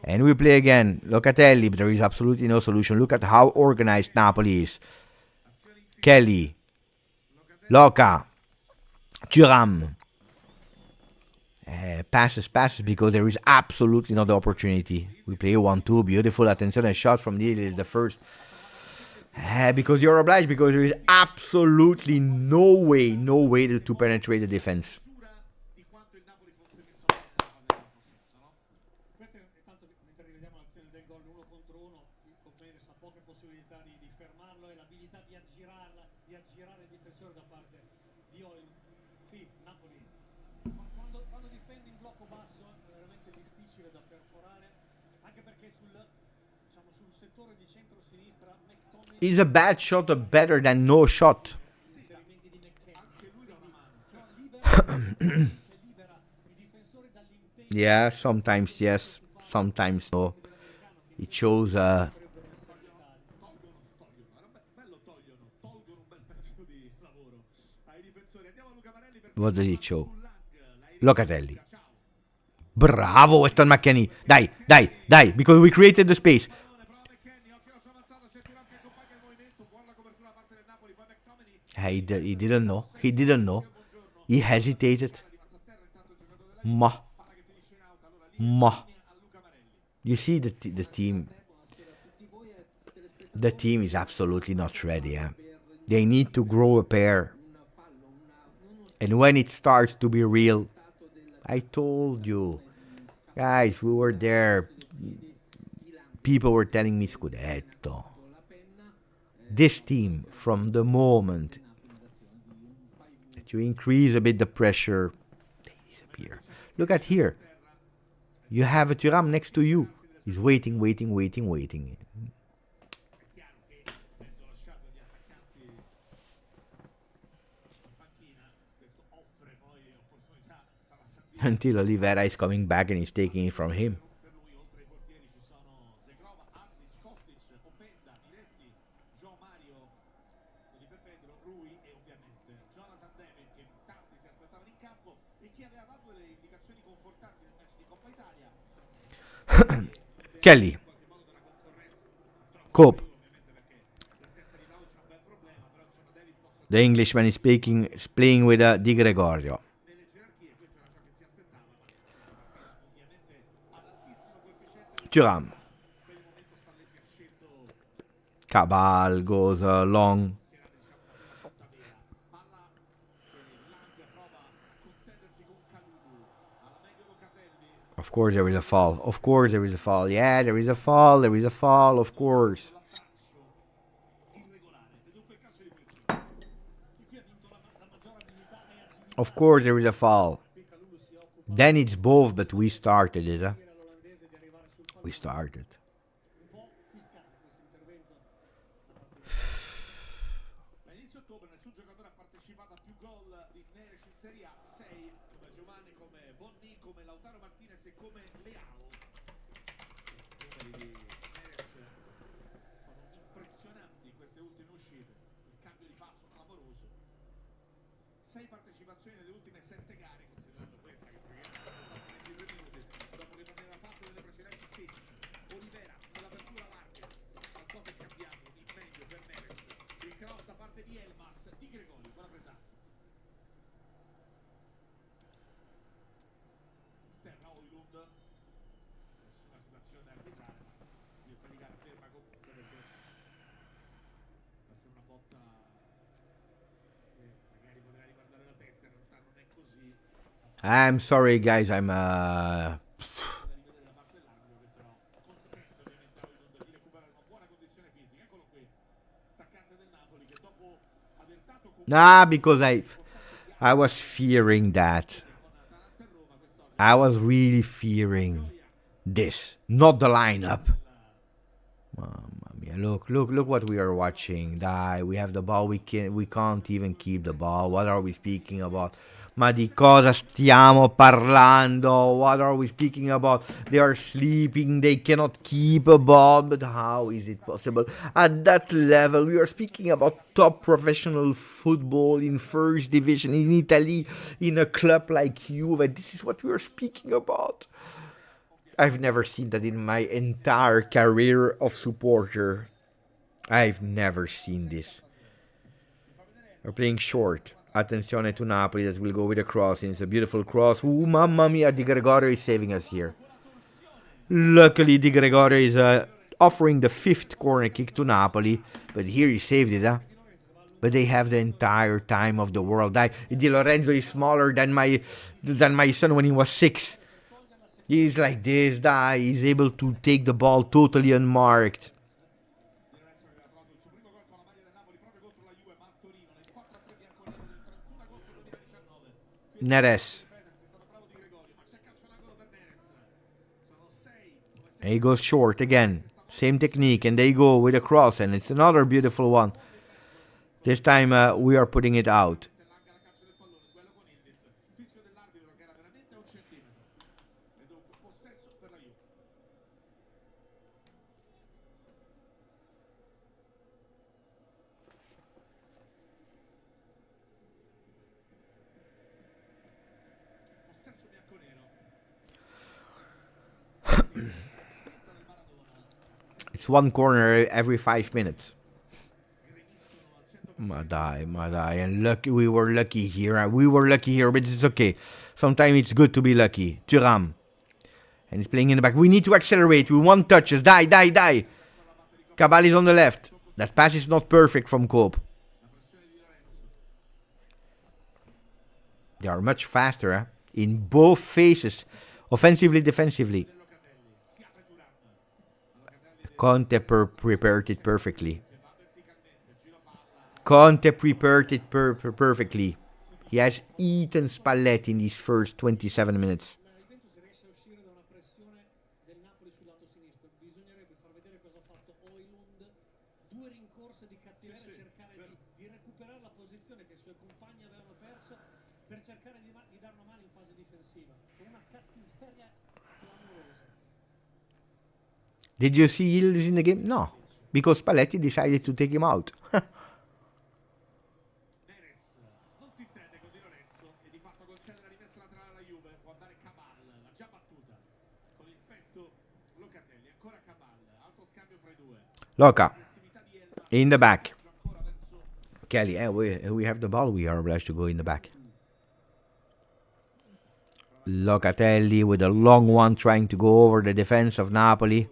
And we play again. Locatelli, but there is absolutely no solution. Look at how organized Napoli is. Kelly. Loca. Thuram. Passes because there is absolutely no opportunity. We play 1-2, beautiful attention and shot from Neil is the first. Because you're obliged, because there is absolutely no way to penetrate the defense. Is a bad shot better than no shot? libera i difensori dall'impegno Yeah, sometimes yes, sometimes no. It shows potrebbero essere letali. what does it show? Locatelli. Bravo Weston McKennie. Dai, dai, dai, because we created the space. He didn't know. He didn't know. He hesitated. Ma. You see the team. The team is absolutely not ready. They need to grow a pair. And when it starts to be real, I told you, guys, we were there. People were telling me Scudetto. This team, from the moment that you increase a bit the pressure, they disappear. Look at here. You have a Thuram next to you. He's waiting. Until Oliveira is coming back and he's taking it from him. Kelly. Cope. The Englishman is playing with Di Gregorio. Thuram. Cabal goes long. Of course there is a foul. Of course there is a foul. Yeah, there is a foul. There is a foul, of course. Of course there is a foul. Then it's both, but we started it. We started. Inizio ottobre nessun giocatore ha partecipato a più gol di Neres in Serie A, 6 come Giovane, come Bonni, come Lautaro Martinez e come Leao. I numeri di Neres sono impressionanti in queste ultime uscite, il cambio di passo clamoroso. 6 partecipazioni nelle ultime 7 gare, considerando questa che praticamente è stata 23 minuti, dopo che non aveva fatto nelle precedenti 16. Olivera, nell'apertura larga, qualcosa è cambiato in meglio per Neres. Il cross da parte di Elmas, Di Gregorio, buona presa. Terra Oilund, nessuna situazione arbitrale, il Pellegrini ferma comunque perché può essere una botta che magari poteva riguardare la testa, in realtà non è così. I'm sorry guys, I'm because I was fearing that. I was really fearing this, not the lineup. Mamma mia, look what we are watching. We have the ball, we can't even keep the ball. What are we speaking about? Ma di cosa stiamo parlando? What are we speaking about? They are sleeping, they cannot keep a ball, but how is it possible? At that level, we are speaking about top professional football in first division in Italy, in a club like Juve. This is what we are speaking about. I've never seen that in my entire career of supporter. I've never seen this. We're playing short. Attenzione to Napoli that will go with a cross. And it's a beautiful cross. Ooh, mamma mia, Di Gregorio is saving us here. Luckily, Di Gregorio is offering the 5th corner kick to Napoli. But here he saved it, huh? But they have the entire time of the world. Di Lorenzo is smaller than my son when he was 6. He's like this, he's able to take the ball totally unmarked. Neres. And he goes short again. Same technique, and they go with a cross, and it's another beautiful one. This time we are putting it out. It's one corner every 5 minutes. Madai, and lucky, we were lucky here. But it's okay. Sometimes it's good to be lucky. Thuram. And he's playing in the back. We need to accelerate. We want touches. Die. Cabal is on the left. That pass is not perfect from Cope. They are much faster in both phases. Offensively, defensively. Conte prepared it perfectly. Perfectly. He has eaten Spalletti in these first 27 minutes. La Juventus riesce a uscire da una pressione del Napoli sul lato sinistro. Bisognerebbe far vedere cosa ha fatto Højlund. 2 rincorse di cattiveria, cercare di recuperare la posizione che i suoi compagni avevano perso per cercare di dare una mano in fase difensiva. Con una cattiveria clamorosa. Did you see Yildiz in the game? No, because Spalletti decided to take him out. Non si intende con Di Lorenzo e di fatto concede la rimessa laterale alla Juve. Può andare Cabal, l'ha già battuta. Con il petto Locatelli, ancora Cabal, altro scambio fra i due. Loca in the back. Kelly, we have the ball. We are obliged to go in the back. Locatelli with a long one trying to go over the defense of Napoli.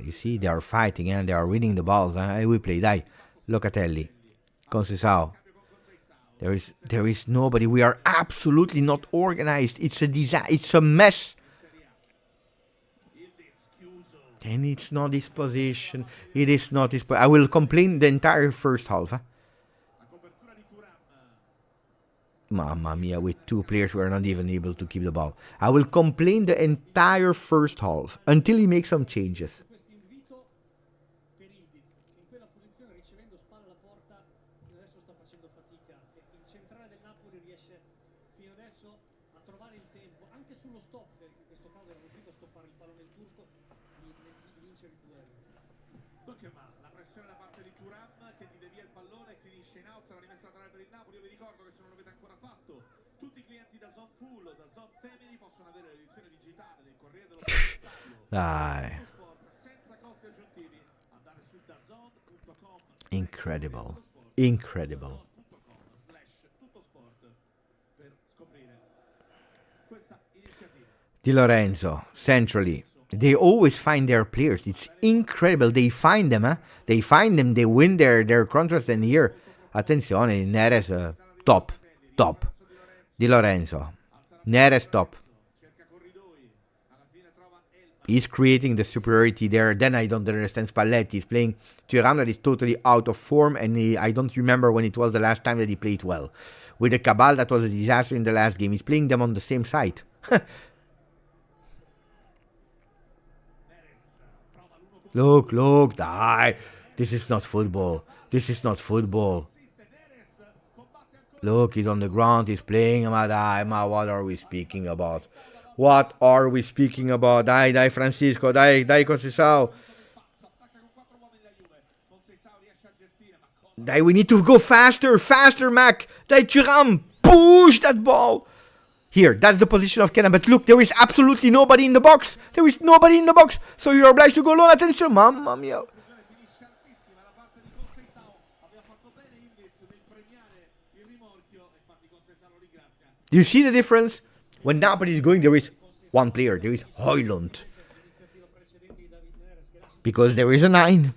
You see, they are fighting and they are winning the balls. We play. Dai. Locatelli. Conceição. There is nobody. We are absolutely not organized. It's a disaster. It's a mess. And it's not his position. It is not his position. I will complain the entire first half. Mamma mia, with 2 players, we are not even able to keep the ball. I will complain the entire first half until he makes some changes. Questo invito per Ildiz, che in quella posizione ricevendo spalla alla porta adesso sta facendo fatica. Il centrale del Napoli riesce fino adesso a trovare il tempo, anche sullo stop, in questo caso era riuscito a stoppare il pallone turco, di vincere il duello. Ma la pressione da parte di Thuram che gli devia il pallone, finisce in alza, la rimessa laterale per il Napoli. Io vi ricordo che se non l'avete ancora fatto, tutti i clienti da Zone Full, da Zone Family possono avere l'edizione digitale del Corriere dello Stadio. Dai. Senza costi aggiuntivi. Andare su dazone.com. Incredible. Per scoprire questa iniziativa. Di Lorenzo, centrally. They always find their players. It's incredible. They find them, They find them, they win their contrast. And here, attenzione, Neres, top. Di Lorenzo. Neres, top. He's creating the superiority there. Then I don't understand Spalletti. He's playing Thuram that is totally out of form. And I don't remember when it was the last time that he played well. With the Cabal, that was a disaster in the last game. He's playing them on the same side. Look, die. This is not football. Look, he's on the ground, he's playing. What are we speaking about? Dai, Francisco, dai, Conceição. Dai, we need to go faster, Mac. Dai, Thuram, push that ball. Here, that's the position of Kenan. But look, there is absolutely nobody in the box. So you're obliged to go alone. Attention, mamma mia. Do you see the difference? When Napoli is going, there is one player. There is Højlund. Because there is a 9.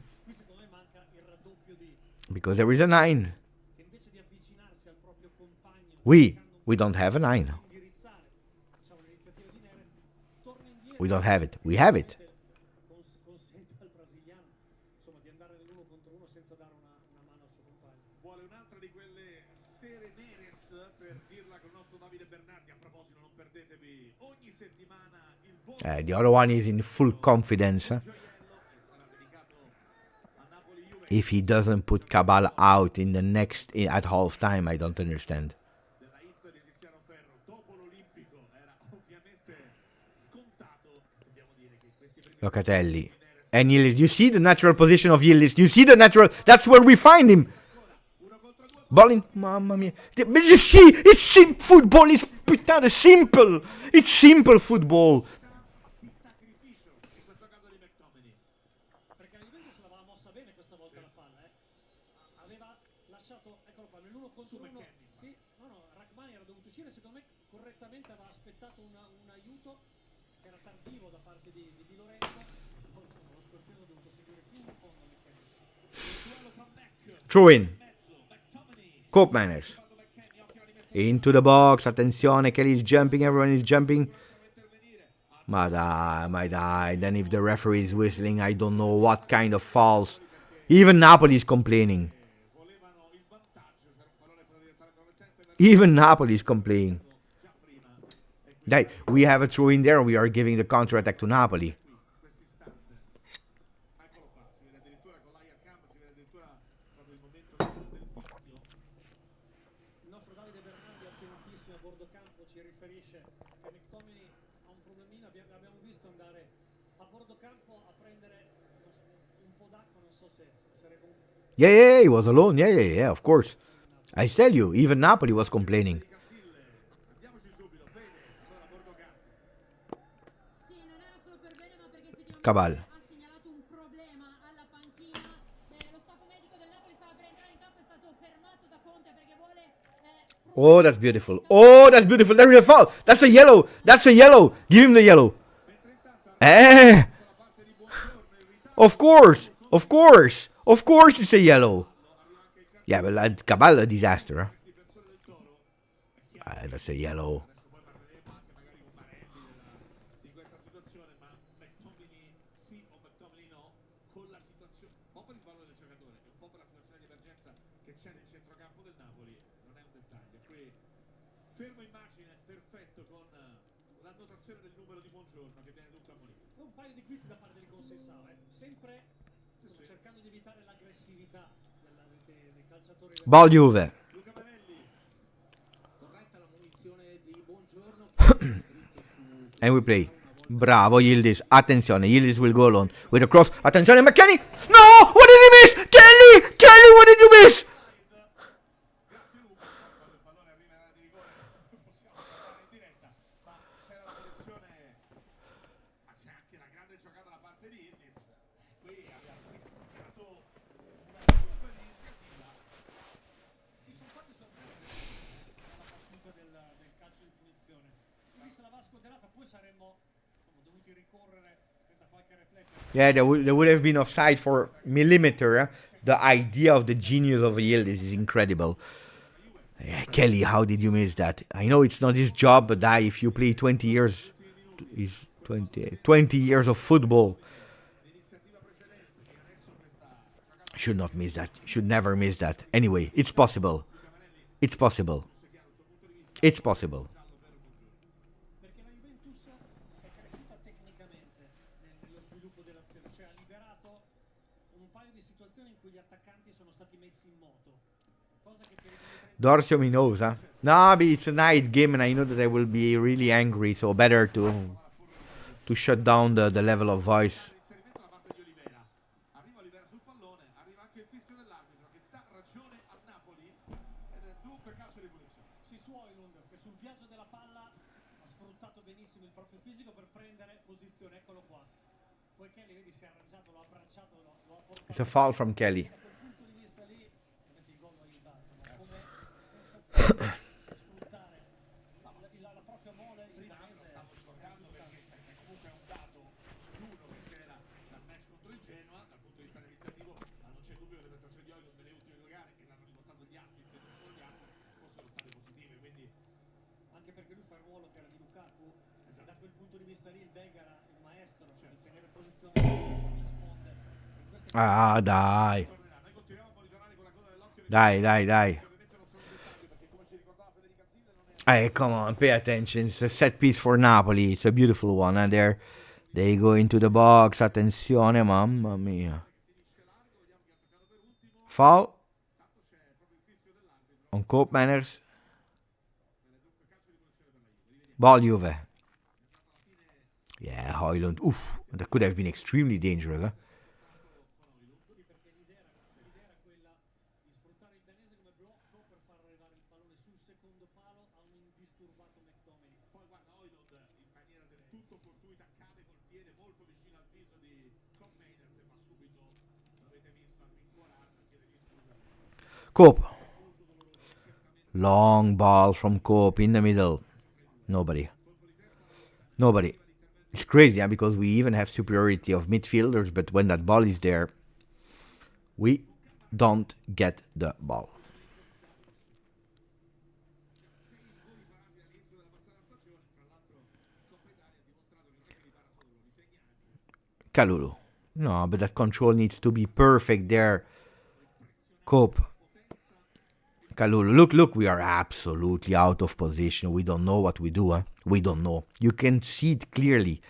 We don't have a 9. We don't have it. We have it. Vuole un'altra di quelle sere neres, per dirla con il nostro Davide Bernardi. A proposito, non perdetevi ogni settimana il buon The other one is in full confidence. If he doesn't put Cabal out in the next at half time, I don't understand. Locatelli. And Yildiz, you see the natural position of Yildiz. That's where we find him. Ball in, mamma mia. It's football is puttana simple. It's simple football. Di sacrificio, in questo caso di McTominay. Perché la Juventus l'aveva mossa bene questa volta la palla, aveva lasciato, eccolo qua, nell'1 contro 1. Sì, no, Rachmani era dovuto uscire, secondo me correttamente aveva aspettato un aiuto che era tardivo da parte di Lorenzo. Poi insomma lo scozzese ha dovuto seguire fino in fondo Throw in. Cope Manners. Into the box. Attenzione, Kelly is jumping. Everyone is jumping. Ma dai. Then if the referee is whistling, I don't know what kind of fouls. Even Napoli is complaining. Even Napoli is complaining. Dai, we have a throw in there. We are giving the counter attack to Napoli. Yeah, he was alone. Yeah, of course. I tell you, even Napoli was complaining. Cabal. Oh, that's beautiful. There is a foul. That's a yellow. Give him the yellow. Of course, it's a yellow. Yeah, but Cabal a disaster. Huh? That's a yellow. Fermo immagine, perfetto, con l'annotazione del numero di buongiorno che viene dunque ammonito. Un paio di quiz da parte di Conceição, sempre cercando di evitare l'aggressività dei calciatori. Ball Juve. Luca Manelli. Corretta la munizione di buongiorno. And we play. Bravo, Yildiz. Attenzione, Yildiz will go alone with a cross. Attenzione, McKennie. No! What did he miss? Kelly, what did you miss? Yeah, there would have been offside for millimeter. The idea of the genius of Yildiz is incredible. Yeah, Kelly, how did you miss that? I know it's not his job, but if you play 20 years, 20 years of football, should not miss that. Should never miss that. Anyway, it's possible. It's possible. It's possible. Perché la Juventus è cresciuta tecnicamente nello sviluppo dell'azione, cioè ha liberato un paio di situazioni in cui gli attaccanti sono stati messi in moto. Cosa che per i Dorsio mi knows, huh? Nah, but it's a night game and I know that I will be really angry, so better to shut down the level of voice. It's a foul from Kelly. Ah, dai. Hey, come on, pay attention. It's a set piece for Napoli. It's a beautiful one. And there they go into the box. Attenzione, mamma mia. Foul on Cope Manners. Ball Juve. Yeah, Højlund. Oof, that could have been extremely dangerous, huh? secondo palo a un indisturbato McTominay. Poi guarda Oilund in maniera del tutto fortuita cade col piede molto vicino al viso di Commanders, ma subito l'avete visto a rincuorarlo, chiede di scusa. Cope. Long ball from Cope in the middle. Nobody. Nobody. It's crazy, yeah, because we even have superiority of midfielders, but when that ball is there, we don't get the ball. Kalulu. No, but that control needs to be perfect there. Cope. Kalulu. Look, we are absolutely out of position. We don't know what we do, huh? We don't know. You can see it clearly.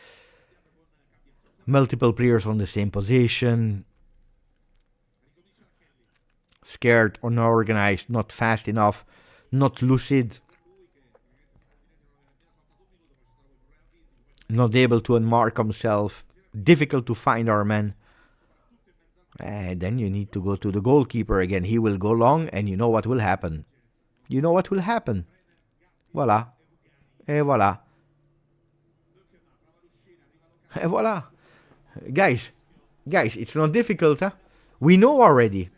Multiple players on the same position. Scared, unorganized, not fast enough, not lucid. Not able to unmark himself. Difficult to find our man. And then you need to go to the goalkeeper again. He will go long, and you know what will happen. You know what will happen. Voila. Et voila. Et voila. Guys, it's not difficult, huh? We know already.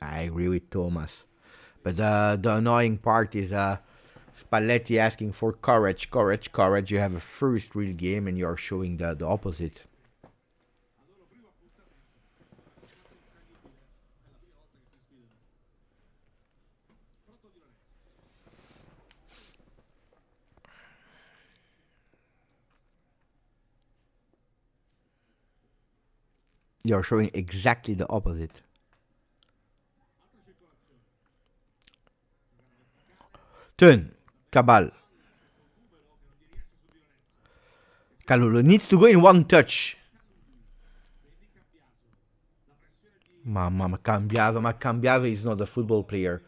I agree with Thomas. But the annoying part is Spalletti asking for courage. You have a first real game and you're showing the opposite. You're showing exactly the opposite. Turn. Cabal. Kalulu needs to go in one touch. Ma Cambiaso is not a football player.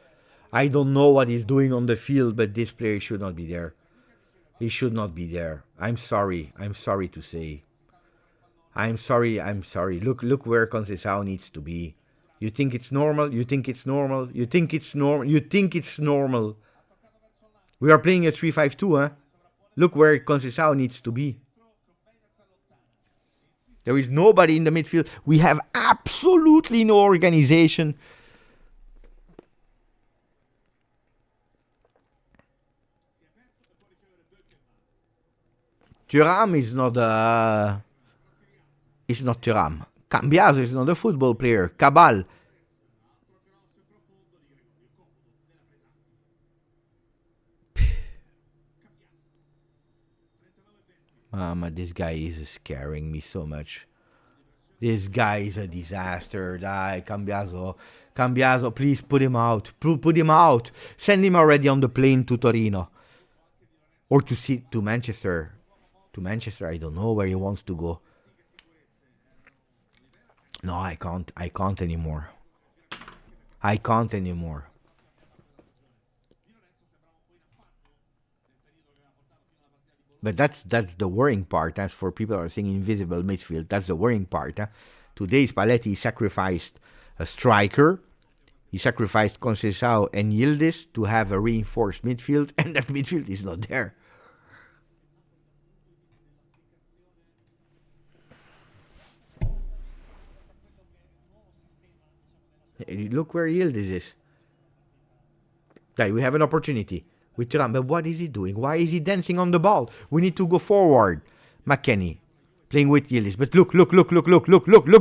I don't know what he's doing on the field, but this player should not be there. He should not be there. I'm sorry to say. I'm sorry. Look where Conceição needs to be. You think it's normal? We are playing a 3-5-2, huh? Look where Conceição needs to be. There is nobody in the midfield. We have absolutely no organization. Thuram is not Thuram. Cambiaso is not a football player. Cabal. Mama, this guy is scaring me so much. This guy is a disaster. Cambiaso, please put him out. Put him out. Send him already on the plane to Torino. Or to Manchester. To Manchester, I don't know where he wants to go. No, I can't anymore. But that's the worrying part. As for people who are saying invisible midfield, that's the worrying part. Huh? Today, Spalletti sacrificed a striker. He sacrificed Conceição and Yildiz to have a reinforced midfield, and that midfield is not there. Look where Yildiz is. We have an opportunity with Thuram, but what is he doing? Why is he dancing on the ball? We need to go forward. McKennie playing with Yildiz, but look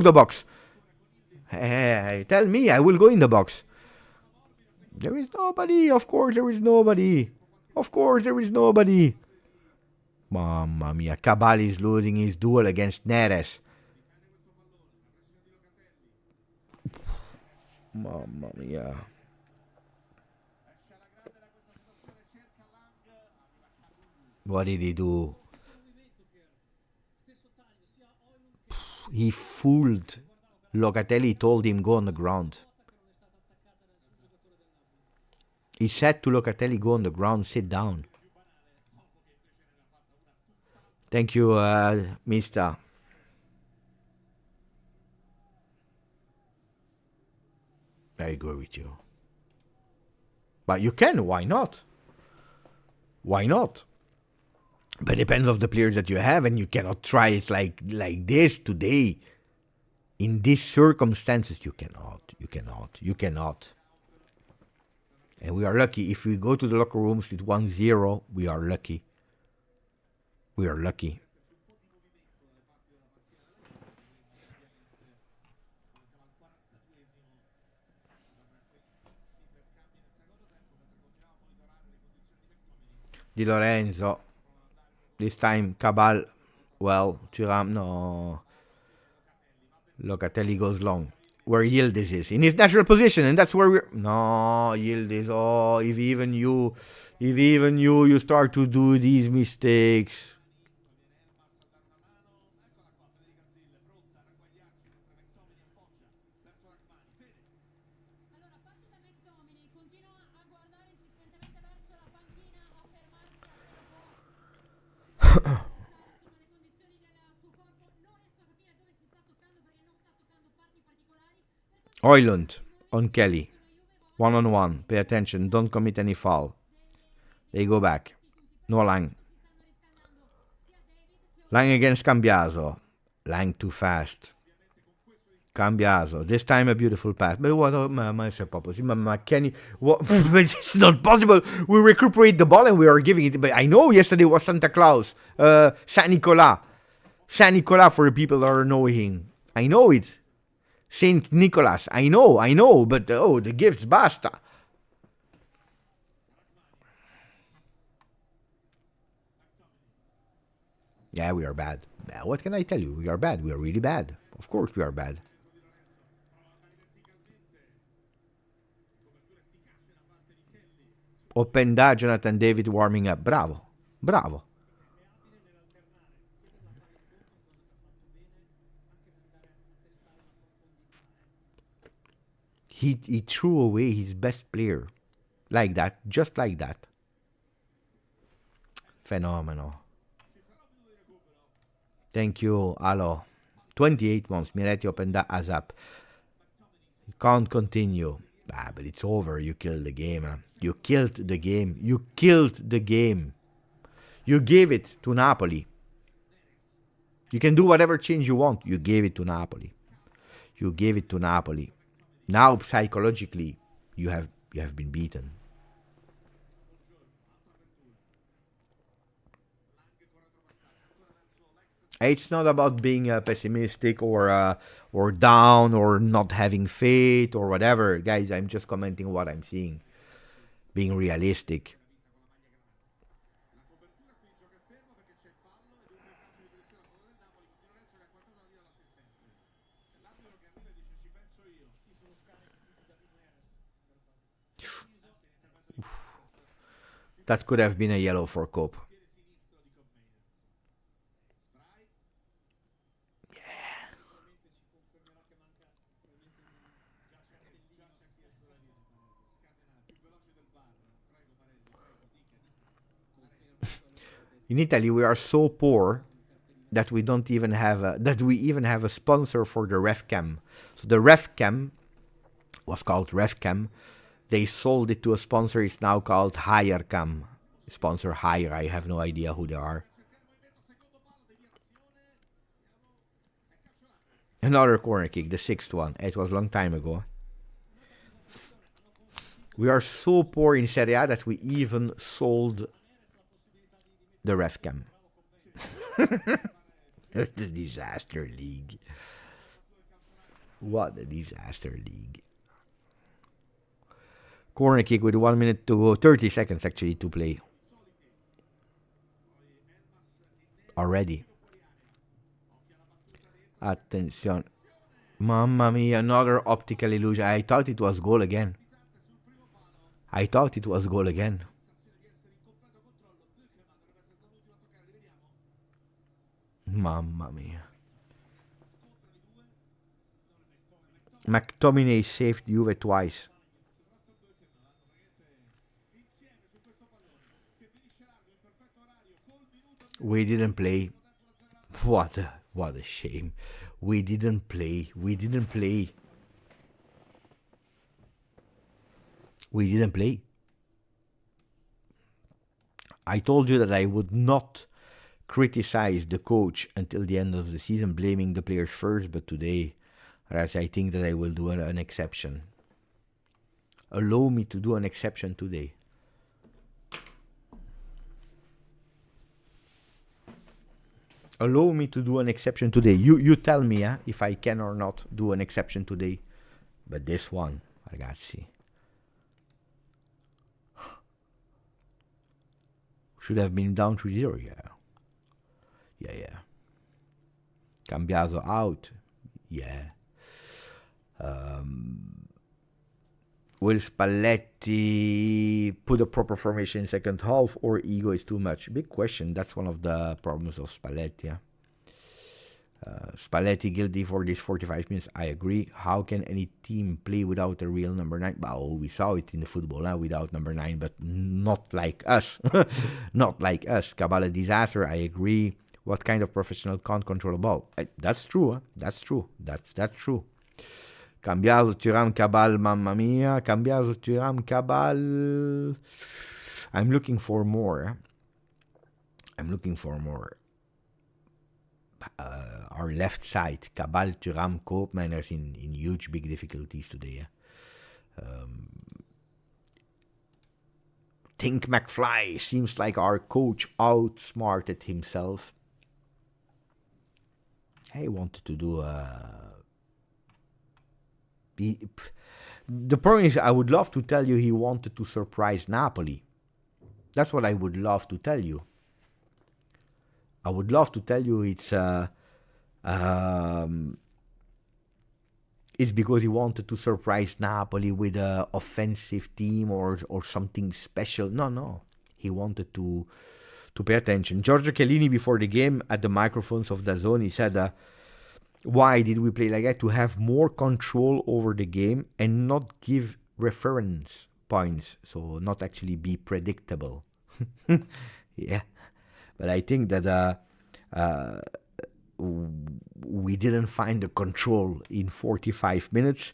the box. Hey, tell me, I will go in the box. There is nobody. Of course there is nobody. Mamma mia, Cabal is losing his duel against Neres. Mamma mia. What did he do? He fooled Locatelli, told him go on the ground. He said to Locatelli, go on the ground, sit down. Thank you, Mister. I agree with you. But you can, why not? Why not? But it depends on the players that you have, and you cannot try it like this today. In these circumstances, you cannot. And we are lucky. If we go to the locker rooms with 1-0, we are lucky. We are lucky. Di Lorenzo. This time, Cabal. Well, Thuram, no. Locatelli goes long. Where Yildiz is. In his natural position, and that's where we're... No, Yildiz. Oh, if even you start to do these mistakes. Oiland on Kelly. 1-on-1. Pay attention. Don't commit any foul. They go back. No Lang. Lang against Cambiaso. Lang too fast. Cambiaso. This time a beautiful pass. But what? McKenny. What? It's not possible. We recuperate the ball and we are giving it. But I know yesterday was Santa Claus. Saint Nicolas. Saint Nicolas for the people that are knowing. I know it. Saint Nicholas, I know, but the gifts, basta. Yeah, we are bad. What can I tell you? We are bad. We are really bad. Of course we are bad. Openda, Jonathan David warming up. Bravo. Bravo. He threw away his best player. Like that. Just like that. Phenomenal. Thank you, Alo. 28 months. Miretti opened that as up. Can't continue. But it's over. You killed the game. Huh? You killed the game. You killed the game. You gave it to Napoli. You can do whatever change you want. You gave it to Napoli. You gave it to Napoli. Now psychologically, you have been beaten. It's not about being pessimistic or down or not having faith or whatever, guys. I'm just commenting what I'm seeing, being realistic. That could have been a yellow for Cope. In Italy, we are so poor that we don't even have a sponsor for the RefCam. So the RefCam was called RefCam. They sold it to a sponsor. It's now called HireCam. Sponsor Hire. I have no idea who they are. Another corner kick, the sixth one. It was a long time ago. We are so poor in Serie A that we even sold the RefCam. The disaster league. What a disaster league. Corner kick with 1 minute to go. 30 seconds actually to play. Already. Attention. Mamma mia, another optical illusion. I thought it was goal again. Mamma mia. McTominay saved Juve twice. We didn't play. What a shame. We didn't play. We didn't play. I told you that I would not criticize the coach until the end of the season, blaming the players first, but today, I think that I will do an exception. Allow me to do an exception today. Allow me to do an exception today. You tell me if I can or not do an exception today. But this one, ragazzi, should have been down 3-0, yeah. Cambiaso out, yeah. Will Spalletti put a proper formation in second half, or ego is too much? Big question. That's one of the problems of Spalletti. Spalletti guilty for these 45 minutes. I agree. How can any team play without a real number 9? Well, we saw it in the football without number 9, but not like us. Not like us. Cabal a disaster. I agree. What kind of professional can't control a ball? That's true. That's true. That's true. Cambiaso, Thuram, Cabal, mamma mia. Cambiaso, Thuram, Cabal. I'm looking for more. Our left side, Cabal, Thuram, Koopman is in huge, big difficulties today. Think McFly. Seems like our coach outsmarted himself. I wanted to do the problem is, I would love to tell you he wanted to surprise Napoli. That's what I would love to tell you. I would love to tell you it's because he wanted to surprise Napoli with an offensive team or something special. No. He wanted to pay attention. Giorgio Chiellini, before the game, at the microphones of DAZN, he said, why did we play like that? To have more control over the game and not give reference points. So not actually be predictable. Yeah. But I think that we didn't find the control in 45 minutes.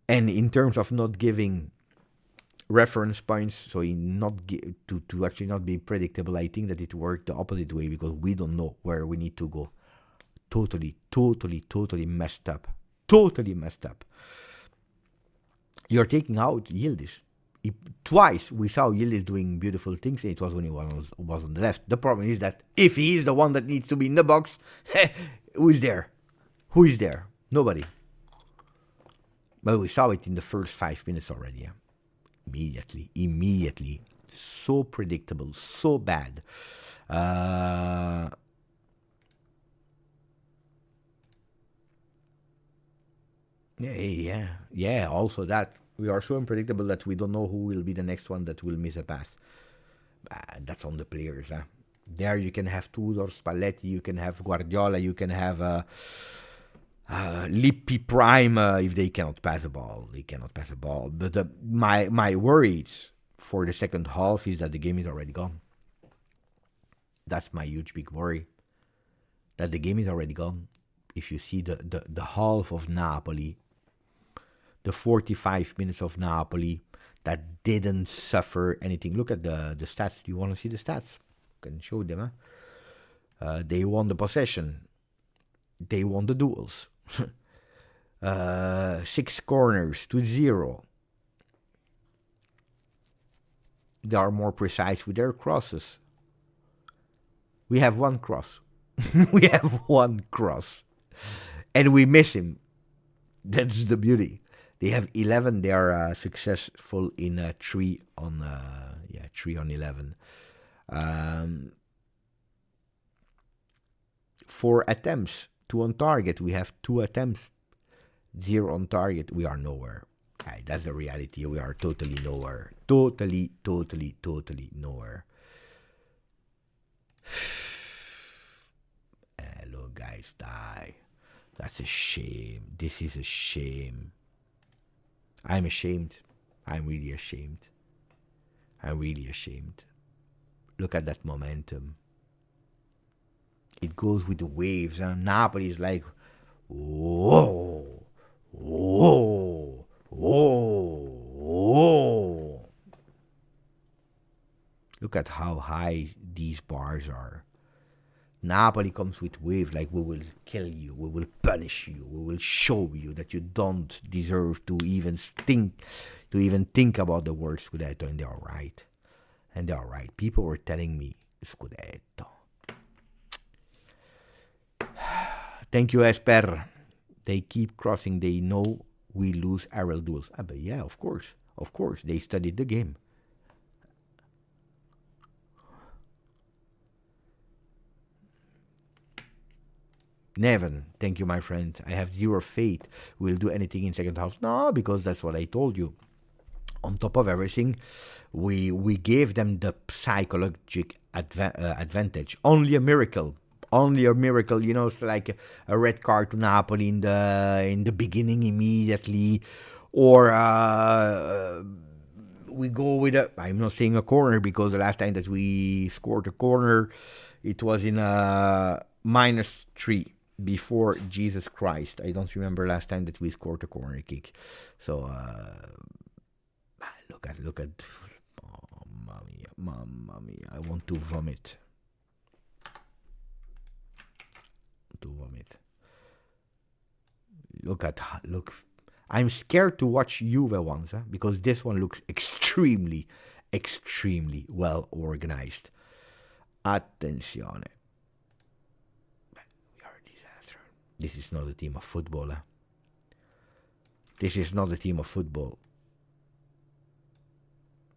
And in terms of not giving reference points, so in not to actually not be predictable, I think that it worked the opposite way because we don't know where we need to go. Totally messed up. Totally messed up. You're taking out Yildiz. Twice we saw Yildiz doing beautiful things, and it was when he was on the left. The problem is that if he is the one that needs to be in the box, who is there? Who is there? Nobody. But we saw it in the first 5 minutes already. Immediately. So predictable, so bad. Yeah. Also that we are so unpredictable that we don't know who will be the next one that will miss a pass. That's on the players. There you can have Tudor, Spalletti, you can have Guardiola, you can have Lippi Prime if they cannot pass a ball. But my worries for the second half is that the game is already gone. That's my huge big worry. That the game is already gone. If you see the half of Napoli, the 45 minutes of Napoli that didn't suffer anything. Look at the stats. Do you want to see the stats? I can show them. They won the possession. They won the duels. 6 corners to 0. They are more precise with their crosses. We have one cross. We have one cross. And we miss him. That's the beauty. They have 11. They are successful in 3 on 11. 4 attempts, 2 on target. We have 2 attempts, 0 on target. We are nowhere. That's the reality. We are totally nowhere. Totally nowhere. Look, guys, die. That's a shame. This is a shame. I'm ashamed. I'm really ashamed. Look at that momentum. It goes with the waves. And Napoli is like, whoa. Look at how high these bars are. Napoli comes with waves like we will kill you, we will punish you, we will show you that you don't deserve to even think about the word Scudetto, and they are right. And they are right. People were telling me Scudetto. Thank you, Esper. They keep crossing. They know we lose aerial duels. But yeah, of course. Of course. They studied the game. Nevin, thank you, my friend. I have zero faith we'll do anything in second half. No, because that's what I told you. On top of everything, we gave them the psychological advantage. Only a miracle. It's like a red card to Napoli in the beginning immediately, or we go with I'm not saying a corner, because the last time that we scored a corner, it was in a -3 before Jesus Christ. I don't remember last time that we scored a corner kick. So look at, oh, mamma mia, I want to vomit. Look. I'm scared to watch Juve ones, because this one looks extremely well organized. Attenzione. We are a disaster. This is not a team of football. This is not a team of football.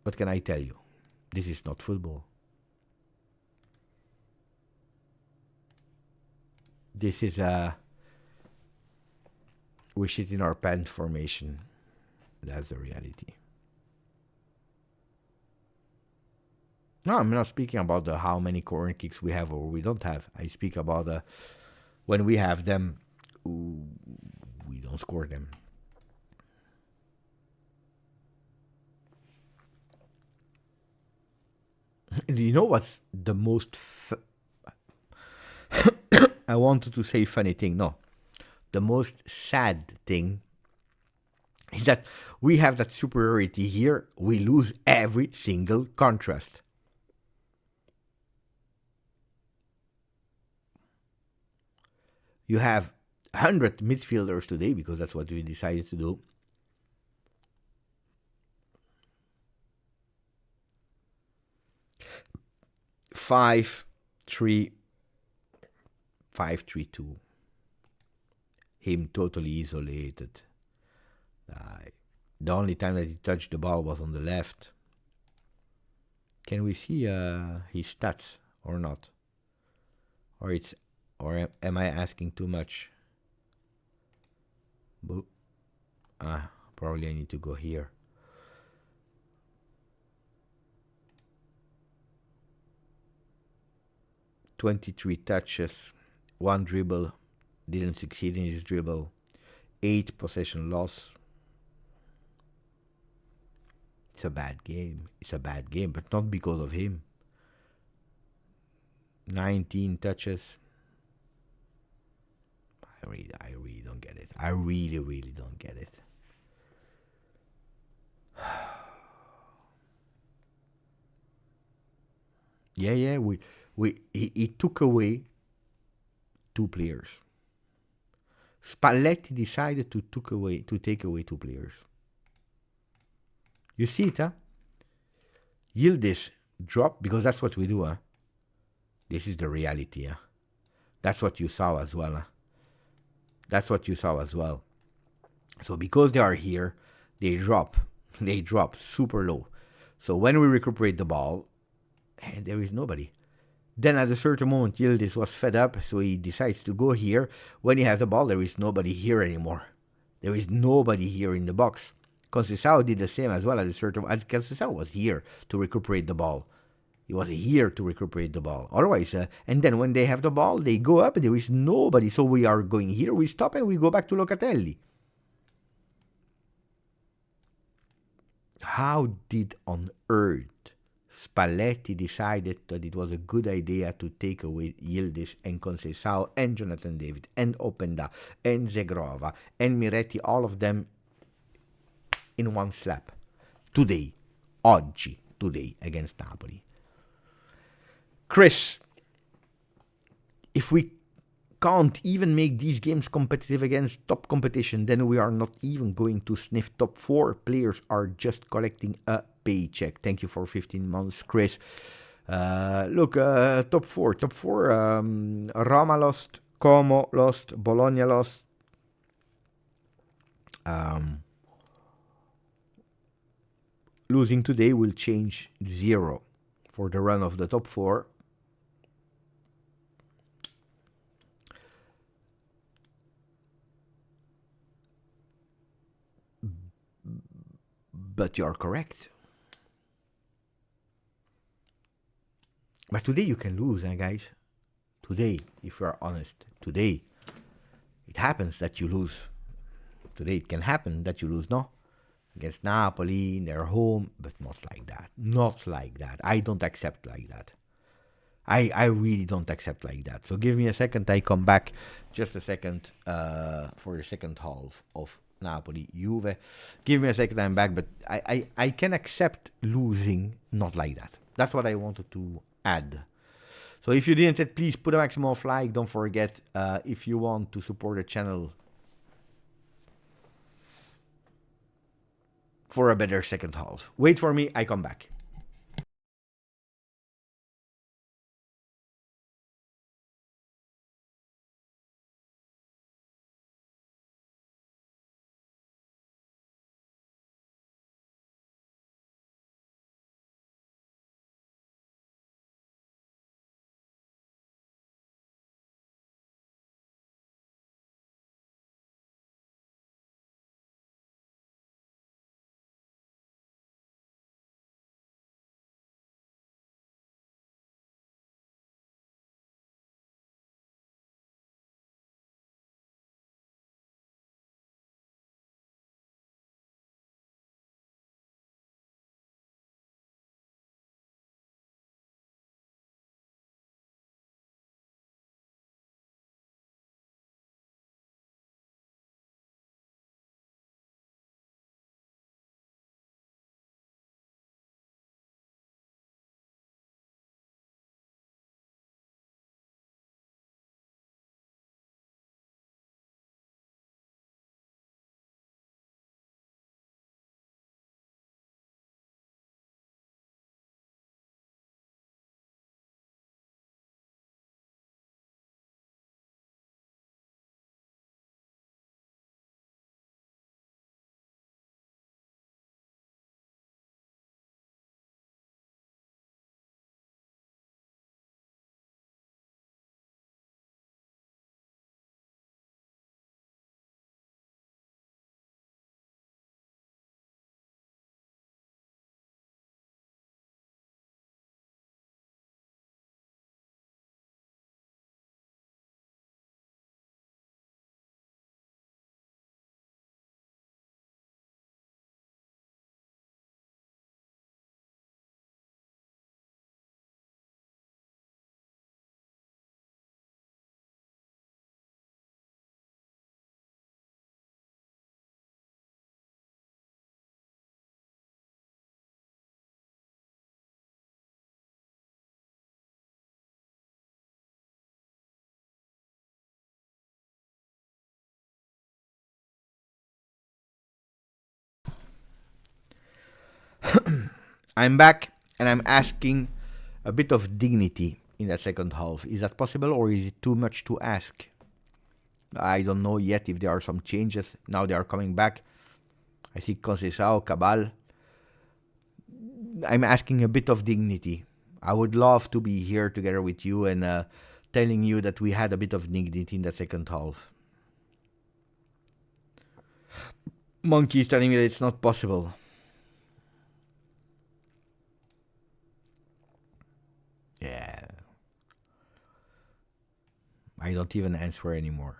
What can I tell you? This is not football. This is we shit in our pants formation. That's the reality. No, I'm not speaking about how many corner kicks we have or we don't have. I speak about when we have them, we don't score them. Do you know what's the most... I wanted to say funny thing. No. The most sad thing is that we have that superiority here. We lose every single contrast. You have 100 midfielders today, because that's what we decided to do. Five, 3, 5-3-2. Him totally isolated. The only time that he touched the ball was on the left. Can we see his stats or not? Or am I asking too much? Probably I need to go here. "23 touches, 1 dribble, didn't succeed in his dribble, 8 possession loss." It's a bad game. But not because of him. 19 touches. I really don't get it. I really don't get it. Yeah. He took away 2 players. Spalletti decided to take away 2 players. You see it, huh? Yildiz drop, because that's what we do, huh? This is the reality, huh? That's what you saw as well, huh? So because they are here, they drop super low. So when we recuperate the ball, and there is nobody. Then at a certain moment, Yildiz was fed up, so he decides to go here. When he has the ball, there is nobody here anymore. There is nobody here in the box. Conceição did the same as well at a certain moment. Conceição was here to recuperate the ball. He was here to recuperate the ball. Otherwise, and then when they have the ball, they go up, there is nobody. So we are going here, we stop, and we go back to Locatelli. How did on earth Spalletti decided that it was a good idea to take away Yildiz and Conceição and Jonathan David and Openda and Zegrova and Miretti, all of them in one slap? Today, oggi, against Napoli. Chris, if we can't even make these games competitive against top competition, then we are not even going to sniff top 4. Players are just collecting a paycheck. Thank you for 15 months, Chris. Look, top 4. Roma lost, Como lost, Bologna lost. Losing today will change 0 for the run of the top 4. But you're correct. But today you can lose, guys. Today, if you are honest, today it happens that you lose. Today it can happen that you lose, no? Against Napoli in their home, but not like that. Not like that. I don't accept like that. I really don't accept like that. So give me a second, I come back just a second for the second half of Napoli, Juve. Give me a second, I'm back, but I can accept losing not like that. That's what I wanted to add. So if you didn't yet, please put a maximum of like. Don't forget, if you want to support the channel for a better second half. Wait for me, I come back. I'm back and I'm asking a bit of dignity in that second half. Is that possible or is it too much to ask? I don't know yet if there are some changes. Now they are coming back. I see Conceição, Cabal. I'm asking a bit of dignity. I would love to be here together with you and telling you that we had a bit of dignity in the second half. Monkey is telling me that it's not possible. Yeah. I don't even answer anymore.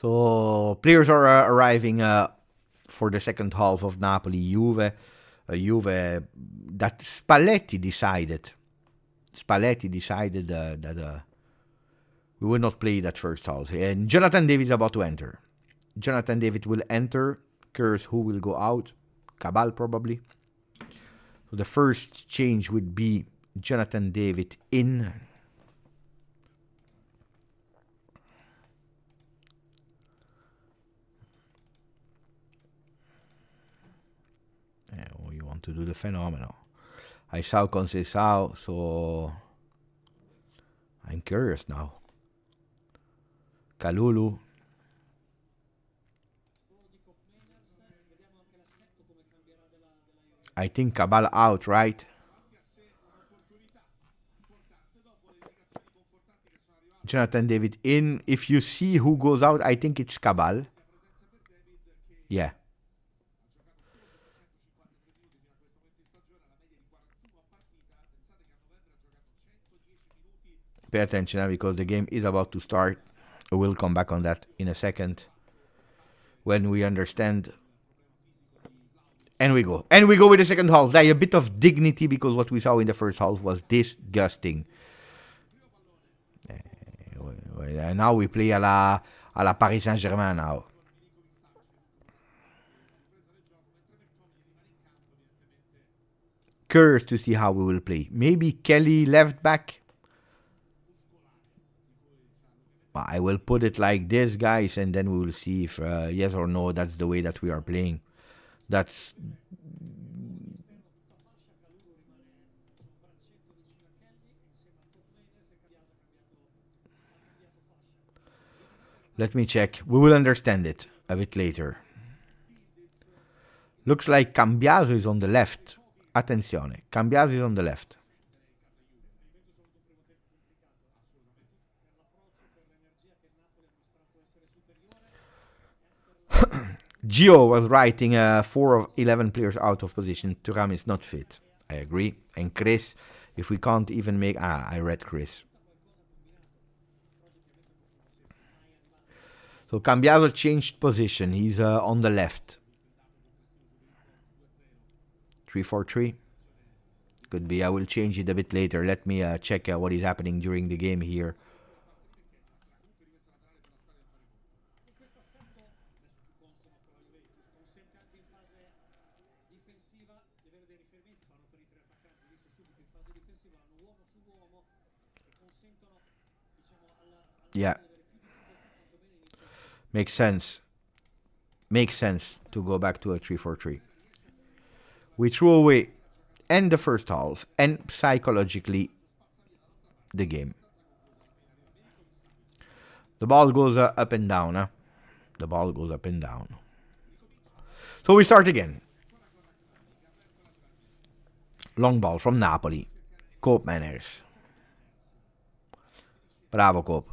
So players are arriving for the second half of Napoli, Juve. Juve that Spalletti decided that we will not play that first half. And Jonathan David is about to enter. Jonathan David will enter. Curse who will go out. Cabal probably. So the first change would be Jonathan David in. Oh, you want to do the phenomenal. I saw Conceição, so I'm curious now. Kalulu. I think Cabal out, right? Jonathan David in. If you see who goes out, I think it's Cabal. Yeah. Pay attention because the game is about to start. We'll come back on that in a second when we understand. And we go. And we go with the second half. Like a bit of dignity because what we saw in the first half was disgusting. Now we play a la Paris Saint-Germain now. Curious to see how we will play. Maybe Kelly left back. I will put it like this, guys, and then we will see if yes or no, that's the way that we are playing. That's... Let me check. We will understand it a bit later. Looks like Cambiaso is on the left. Attenzione. Cambiaso is on the left. Gio was writing 4 of 11 players out of position. Thuram is not fit. I agree. And Chris, if we can't even make... I read Chris. So Cambiaso changed position. He's on the left. 3-4-3. Could be. I will change it a bit later. Let me check what is happening during the game here. Yeah. Makes sense. Makes sense to go back to a 3-4-3. We threw away and the first half and psychologically the game. The ball goes up and down. Huh? The ball goes up and down. So we start again. Long ball from Napoli. Cope manners. Bravo, Cope.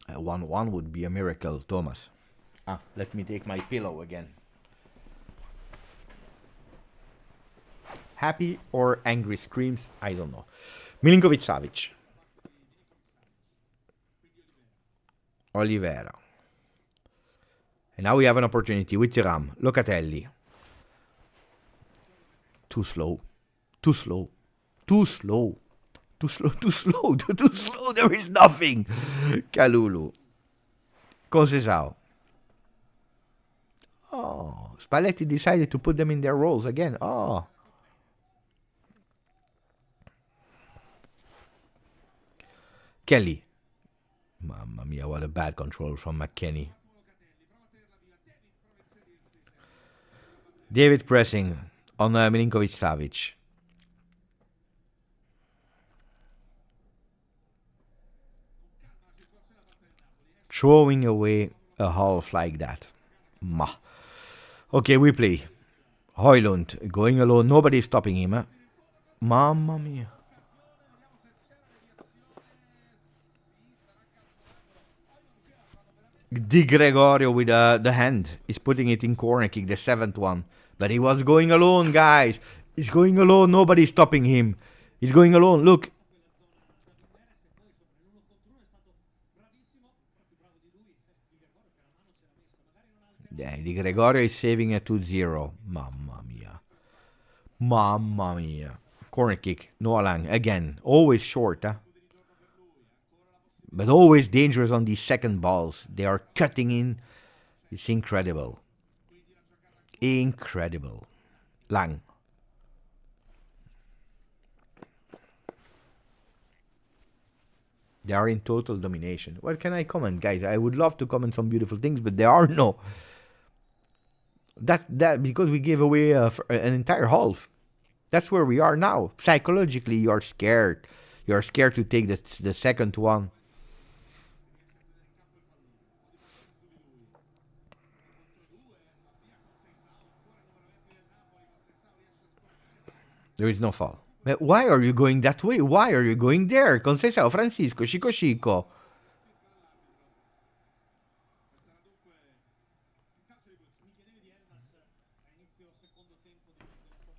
1-1 would be a miracle, Thomas. Let me take my pillow again. Happy or angry screams? I don't know. Milinkovic-Savic. Oliveira. And now we have an opportunity with Thuram. Locatelli. Too slow. Too slow. Too slow. Too slow, too slow, too slow, there is nothing. Kalulu. Conceição. Oh, Spalletti decided to put them in their roles again. Oh. Kelly. Mamma mia, what a bad control from McKennie. David pressing on Milinkovic-Savic. Throwing away a half like that. Okay, we play. Højlund going alone. Nobody stopping him. Mamma mia. Di Gregorio with the hand. He's putting it in corner kick, the 7th one. But he was going alone, guys. He's going alone. Nobody's stopping him. He's going alone. Look. Yeah, Di Gregorio is saving a 2-0. Mamma mia. Mamma mia. Corner kick. Noah Lang. Again. Always short, huh? But always dangerous on these second balls. They are cutting in. It's incredible. Incredible. Lang. They are in total domination. What can I comment, guys? I would love to comment some beautiful things, but there are no. That because we gave away an entire half. That's where we are now. Psychologically, you're scared. You're scared to take the second one. There is no foul. But why are you going that way? Why are you going there? Concesao, Francisco, Chico.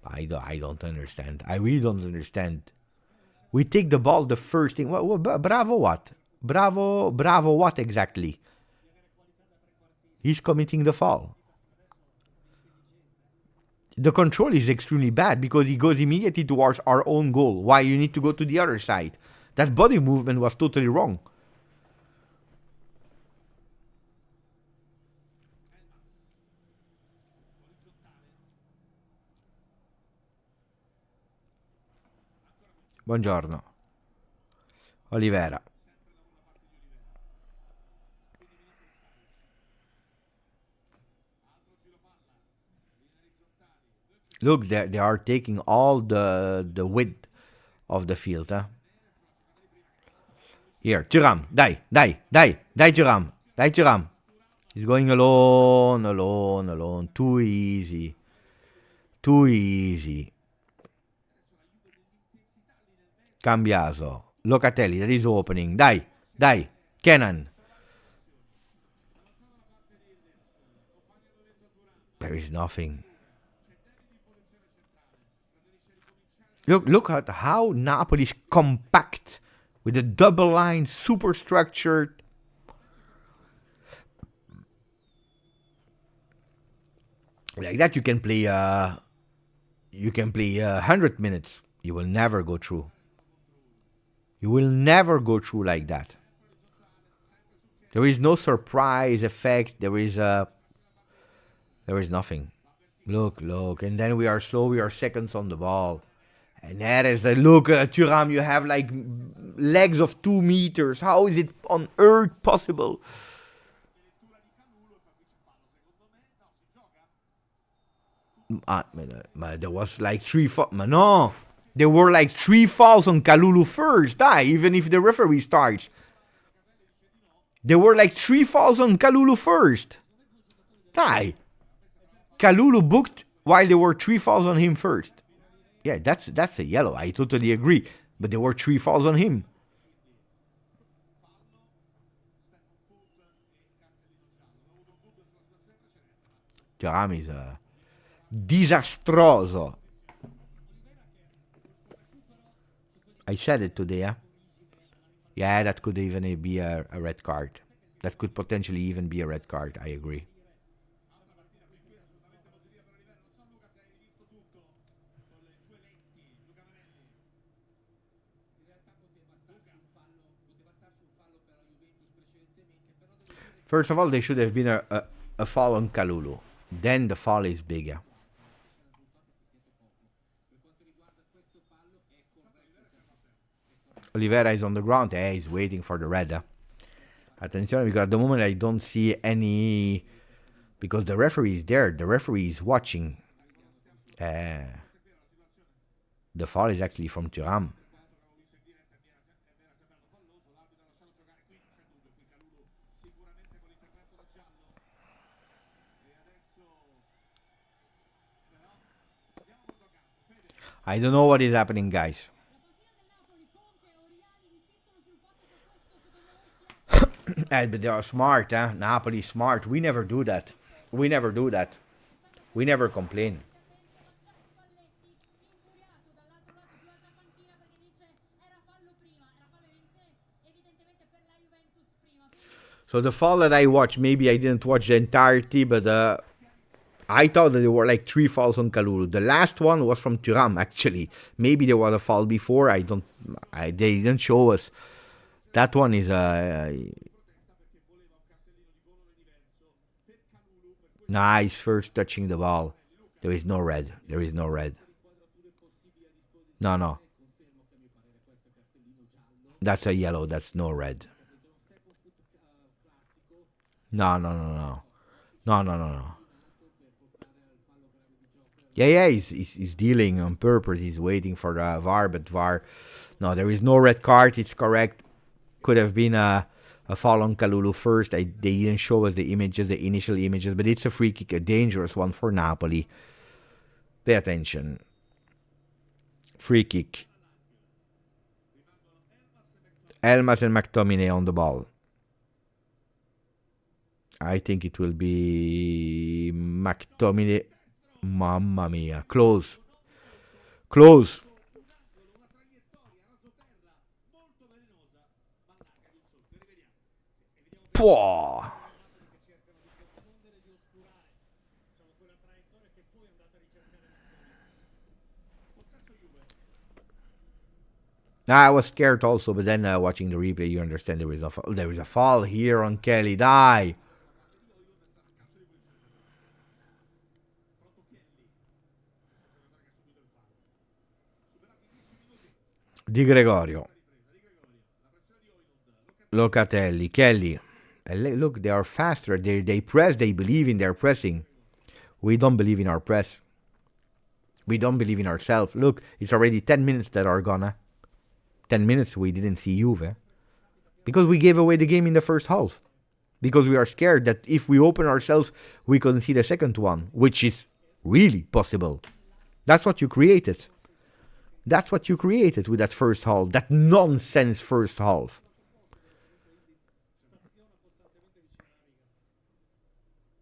I don't understand. I really don't understand. We take the ball the first thing. Bravo what? Bravo what exactly? He's committing the foul. The control is extremely bad because he goes immediately towards our own goal. Why you need to go to the other side? That body movement was totally wrong. Buongiorno. Oliveira. Look, they are taking all the width of the field. Huh? Here, Thuram. Die, Thuram. He's going alone. Too easy. Cambiaso. Locatelli, that is opening. Die. Kenan. There is nothing. Look at how Napoli is compact with a double line, super structured. Like that, you can play 100 minutes. You will never go through. You will never go through like that. There is no surprise effect. There is nothing. Look, and then we are slow. We are seconds on the ball. And that is look at Thuram, you have like legs of 2 meters. How is it on earth possible? There was like 3 fouls. No, there were like 3 fouls on Kalulu first. Even if the referee starts. There were like 3 fouls on Kalulu first. Kalulu booked while there were 3 fouls on him first. Yeah, that's a yellow. I totally agree. But there were 3 fouls on him. Thuram is disastroso. I said it today, huh? Yeah, that could even be a red card. That could potentially even be a red card. I agree. First of all, there should have been a foul on Kalulu. Then the foul is bigger. Oliveira is on the ground. He's waiting for the red. Attention, because at the moment I don't see any... Because the referee is there. The referee is watching. The foul is actually from Thuram. I don't know what is happening, guys. But they are smart, huh? Napoli smart. We never do that. We never complain. So the foul that I watched, maybe I didn't watch the entirety, but I thought that there were like 3 fouls on Kalulu. The last one was from Thuram, actually. Maybe there was a foul before. They didn't show us That one is nice first touching the ball. There is no red. There is no red. No. That's a yellow. That's no red. No. Yeah, he's dealing on purpose. He's waiting for the VAR, but VAR... No, there is no red card. It's correct. Could have been a foul on Kalulu first. They didn't show us the images, the initial images, but it's a free kick, a dangerous one for Napoli. Pay attention. Free kick. Elmas and McTominay on the ball. I think it will be McTominay. Mamma mia. Close. Pwah. I was scared also, but then watching the replay, you understand there is a foul here on Kelly. Die. Di Gregorio. Locatelli. Kelly. Look, they are faster. They press. They believe in their pressing. We don't believe in our press. We don't believe in ourselves. Look, it's already 10 minutes that are gone. 10 minutes we didn't see Juve. Because we gave away the game in the first half. Because we are scared that if we open ourselves, we couldn't see the second one. Which is really possible. That's what you created. That's what you created with that first half. That nonsense first half.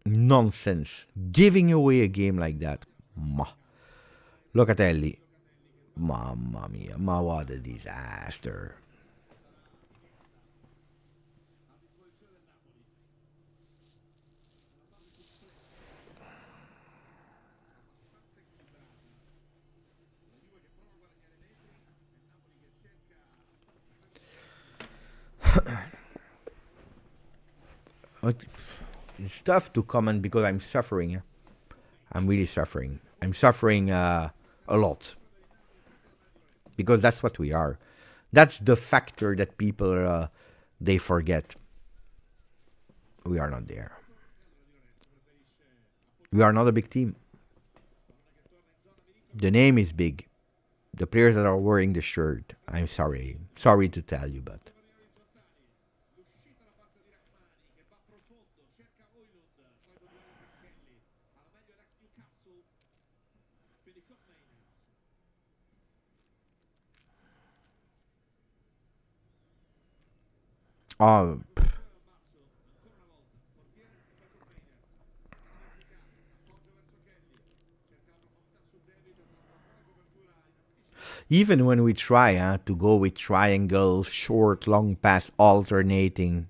Nonsense. Giving away a game like that. Locatelli. Mamma mia. Ma what a disaster. It's tough to comment because I'm suffering. I'm really suffering. I'm suffering a lot. Because that's what we are. That's the factor that people, they forget. We are not there. We are not a big team. The name is big. The players that are wearing the shirt, I'm sorry. Sorry to tell you, but... Oh, even when we try to go with triangles, short, long pass, alternating,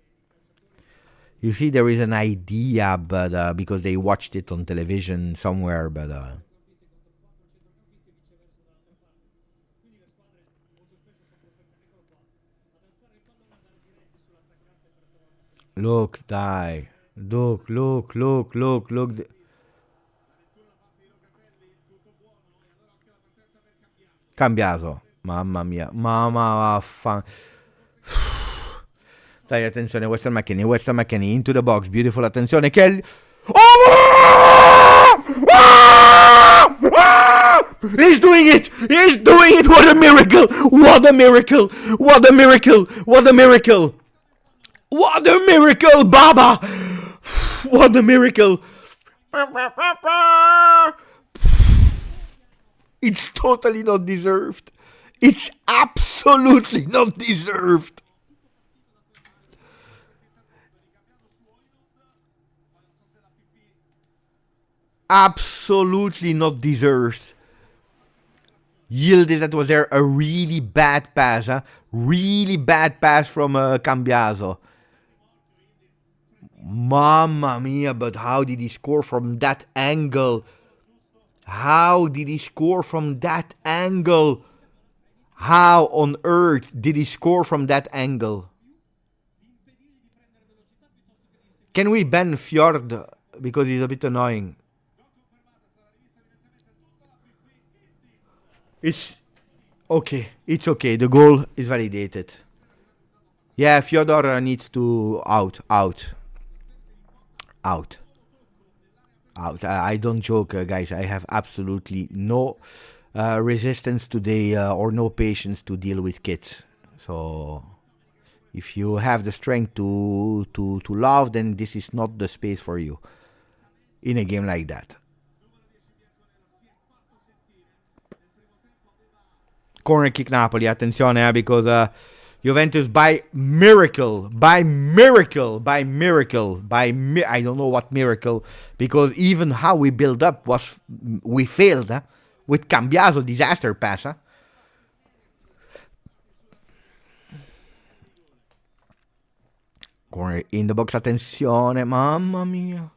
you see there is an idea, but because they watched it on television somewhere, but look, dai. Look. Cambiato. Mamma mia. Mamma Dai, attenzione, Western McKennie into the box. Beautiful, attenzione, Kelly. Oh! He's doing it! What a miracle! What a miracle, Baba! What a miracle! It's totally not deserved. It's absolutely not deserved. Absolutely not deserved. Yildiz, that was there a really bad pass, Really bad pass from Cambiaso. Mamma mia, but how did he score from that angle? How on earth did he score from that angle? Can we ban Fjord because he's a bit annoying? It's okay. It's okay. The goal is validated. Yeah, Fyodor needs to out. I don't joke, guys. I have absolutely no resistance today or no patience to deal with kids. So if you have the strength to love, then this is not the space for you in a game like that. Corner kick Napoli, attenzione, because Juventus by miracle, I don't know what miracle, because even how we build up we failed with Cambiaso disaster pass. Corner in the box, attenzione, mamma mia.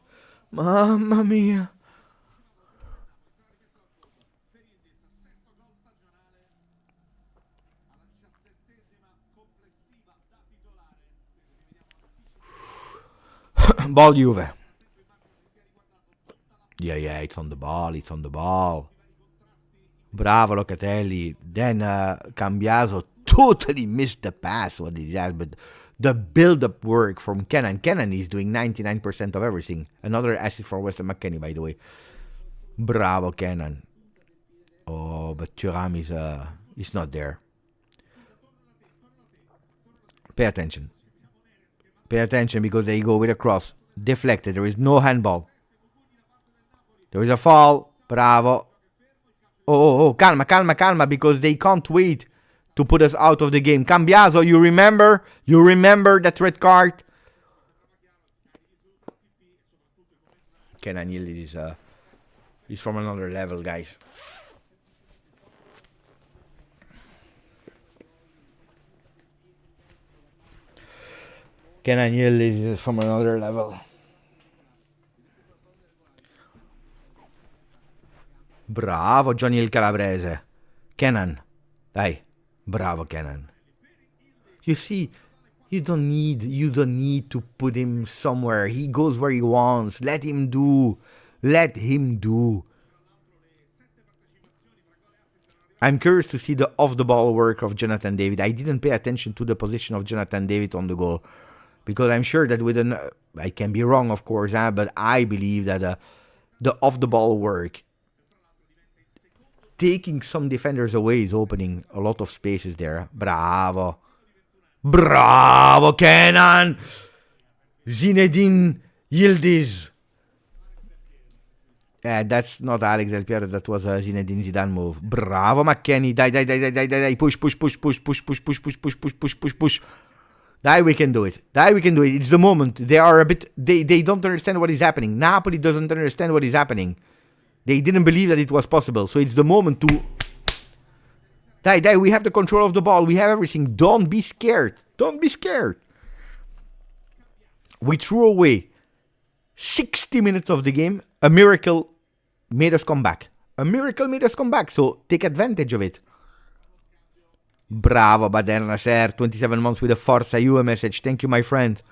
Ball Juve. Yeah, it's on the ball. Bravo Locatelli. Then Cambiaso totally missed the pass. What is that? But the build-up work from Kenan. Kenan is doing 99% of everything. Another assist for Weston McKennie, by the way. Bravo Kenan. Oh, but Thuram is not there. Pay attention. Because they go with a cross. Deflected. There is no handball. There is a foul. Bravo. Oh, calma, because they can't wait to put us out of the game. Cambiaso, you remember? That red card? Kenan Yildiz is from another level, guys. Kenan Yildiz is from another level. Bravo Johnny il Calabrese. Kenan. Dai. Bravo Kenan. You see, you don't need to put him somewhere. He goes where he wants. Let him do. I'm curious to see the off-the-ball work of Jonathan David. I didn't pay attention to the position of Jonathan David on the goal, because I'm sure that I can be wrong, of course, but I believe that the off-the-ball work, taking some defenders away, is opening a lot of spaces there. Bravo Kenan. Zinedine Yildiz. That's not Alex Del Piero, that was a Zinedine Zidane move. Bravo McKennie. Die. Push. Die, we can do it. It's the moment. They don't understand what is happening. Napoli doesn't understand what is happening. They didn't believe that it was possible. So it's the moment to... Die. We have the control of the ball. We have everything. Don't be scared. We threw away 60 minutes of the game. A miracle made us come back. So take advantage of it. Bravo, Bader Nasser. 27 months with a Forza Juve message. Thank you, my friend.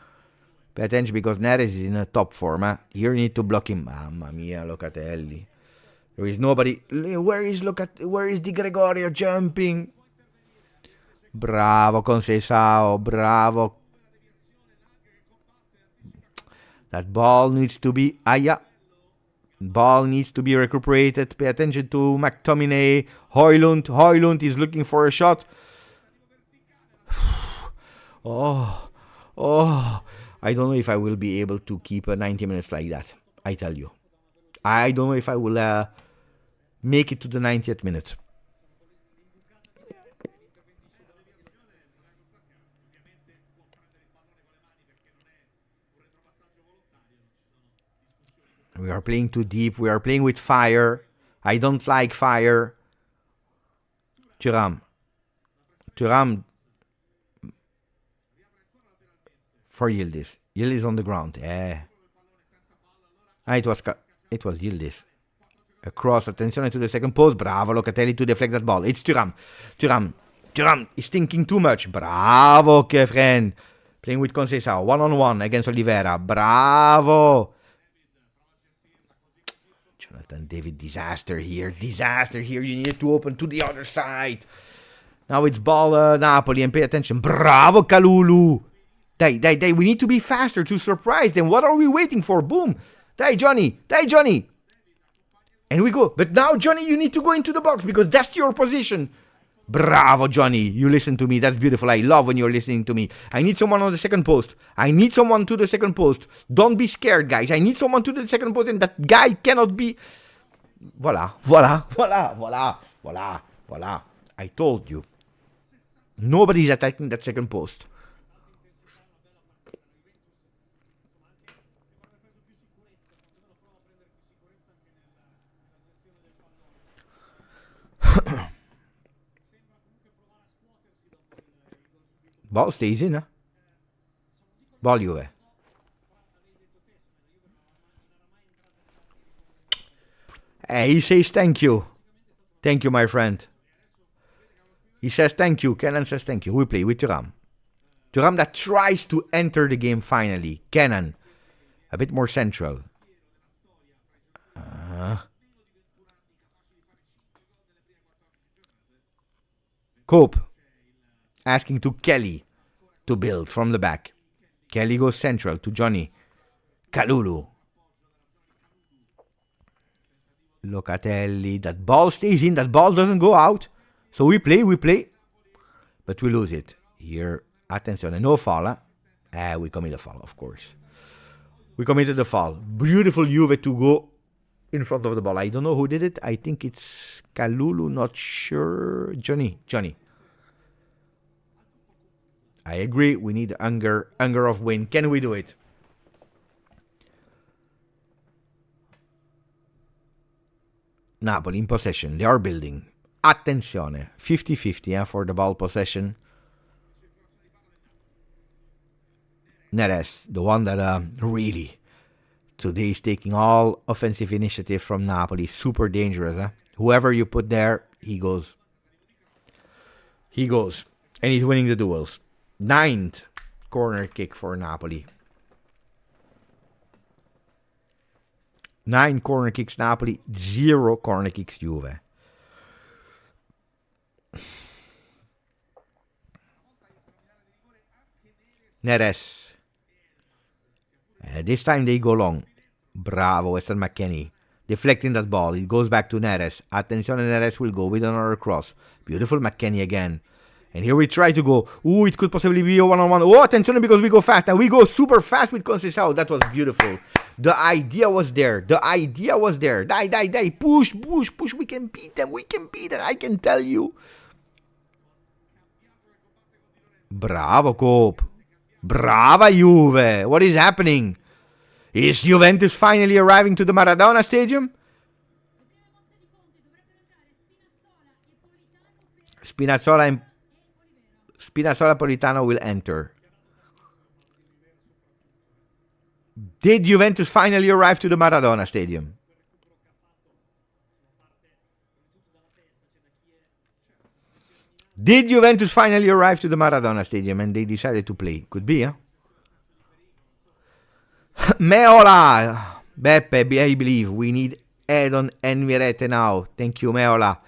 Pay attention, because Neres is in a top form. Here you need to block him. Mamma mia, Locatelli. There is nobody. Where is Di Gregorio jumping? Bravo, Conceição. Bravo. That ball needs to be... Ball needs to be recuperated. Pay attention to McTominay. Højlund is looking for a shot. Oh. I don't know if I will be able to keep 90 minutes like that. I tell you. I don't know if I will make it to the 90th minute. We are playing too deep. We are playing with fire. I don't like fire. Thuram. For Yildiz. Yildiz on the ground. It was Yildiz. A cross. Attenzione to the second post. Bravo Locatelli to deflect that ball. It's Thuram is thinking too much. Bravo Kefren. Playing with Conceição. 1-on-1 against Oliveira. Bravo. Jonathan David, disaster here. Disaster here. You need to open to the other side. Now it's ball Napoli and pay attention. Bravo, Kalulu. Dai. We need to be faster to surprise them. What are we waiting for? Boom. Dai, Johnny. And we go. But now, Johnny, you need to go into the box because that's your position. Bravo, Johnny. You listen to me. That's beautiful. I love when you're listening to me. I need someone on the second post. I need someone to the second post. Don't be scared, guys. I need someone to the second post, and that guy cannot be... Voila. I told you. Nobody's attacking that second post. Ball stays in, huh? Ball Juve. Hey, he says thank you. Thank you, my friend. He says thank you. Kenan says thank you. We play with Thuram. Thuram that tries to enter the game finally. Kenan. A bit more central. Cope. Asking to Kelly to build from the back. Kelly goes central to Johnny. Kalulu. Locatelli. That ball stays in. That ball doesn't go out. So we play. But we lose it. Here, attention. No foul. We commit a foul, of course. We committed a foul. Beautiful Juve to go in front of the ball. I don't know who did it. I think it's Kalulu. Not sure. Johnny. I agree. We need hunger of win. Can we do it? Napoli in possession. They are building. Attenzione. 50-50 for the ball possession. Neres, the one that really today is taking all offensive initiative from Napoli. Super dangerous. Whoever you put there, he goes. And he's winning the duels. 9th corner kick for Napoli. 9 corner kicks Napoli, 0 corner kicks Juve. Neres. This time they go long. Bravo, Weston McKennie. Deflecting that ball. It goes back to Neres. Attenzione, Neres will go with another cross. Beautiful McKennie again. And here we try to go. Ooh, it could possibly be a one-on-one. Oh, attention, because we go fast. And we go super fast with Conceição. That was beautiful. The idea was there. Die. Push. We can beat them. I can tell you. Bravo, Cope. Brava, Juve. What is happening? Is Juventus finally arriving to the Maradona Stadium? Spinazzola Politano will enter. Did Juventus finally arrive to the Maradona Stadium? Did Juventus finally arrive to the Maradona Stadium and they decided to play? Could be, huh? Meola! Beppe, I believe we need Edon and Mirete now. Thank you, Meola.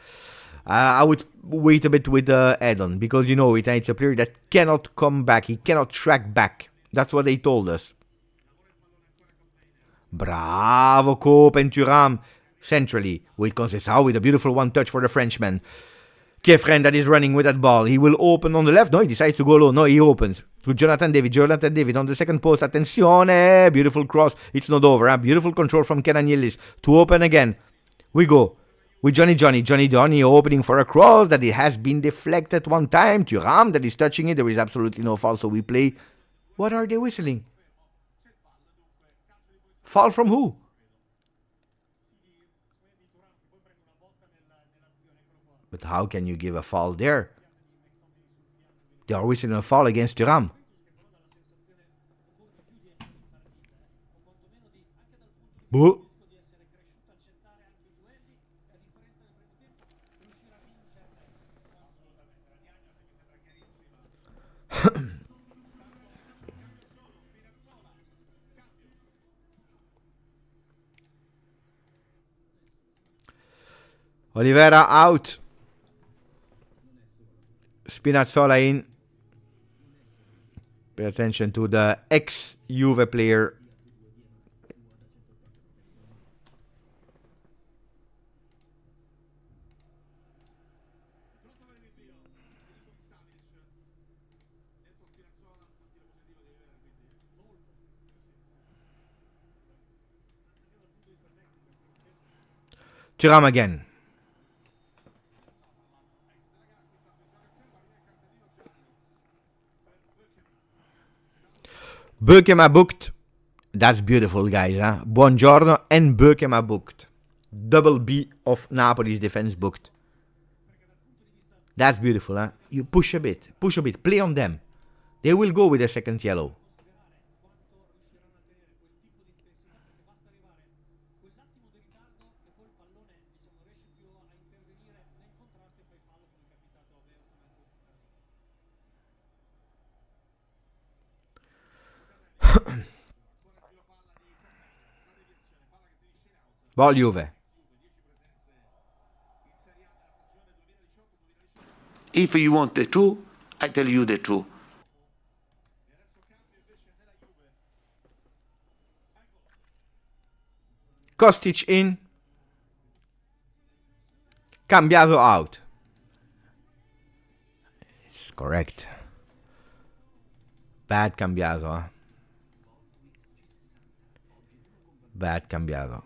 I would wait a bit with Edon because you know it's a player that cannot come back. He cannot track back. That's what they told us. Bravo, Cope and Thuram. Centrally with Conceição with a beautiful one touch for the Frenchman. Kefren that is running with that ball. He will open on the left. No, he decides to go low. No, he opens. To Jonathan David on the second post. Attenzione. Beautiful cross. It's not over. Beautiful control from Kenan Yildiz. To open again. We go. With Johnny opening for a cross that it has been deflected one time. Thuram that is touching it. There is absolutely no foul. So we play. What are they whistling? Foul from who? But how can you give a foul there? They are whistling a foul against Thuram. Boo. Oliveira out. Spinazzola in. Pay attention to the ex-Juve player. Thuram again. Beukema booked. That's beautiful, guys. Huh? Buongiorno and Beukema booked. Double B of Napoli's defense booked. That's beautiful, huh? You push a bit, play on them. They will go with the second yellow. Ball Juve. If you want the truth, I tell you the truth. Kostic in. Cambiaso out. It's correct. Bad Cambiaso, huh? Bad Cambiaso.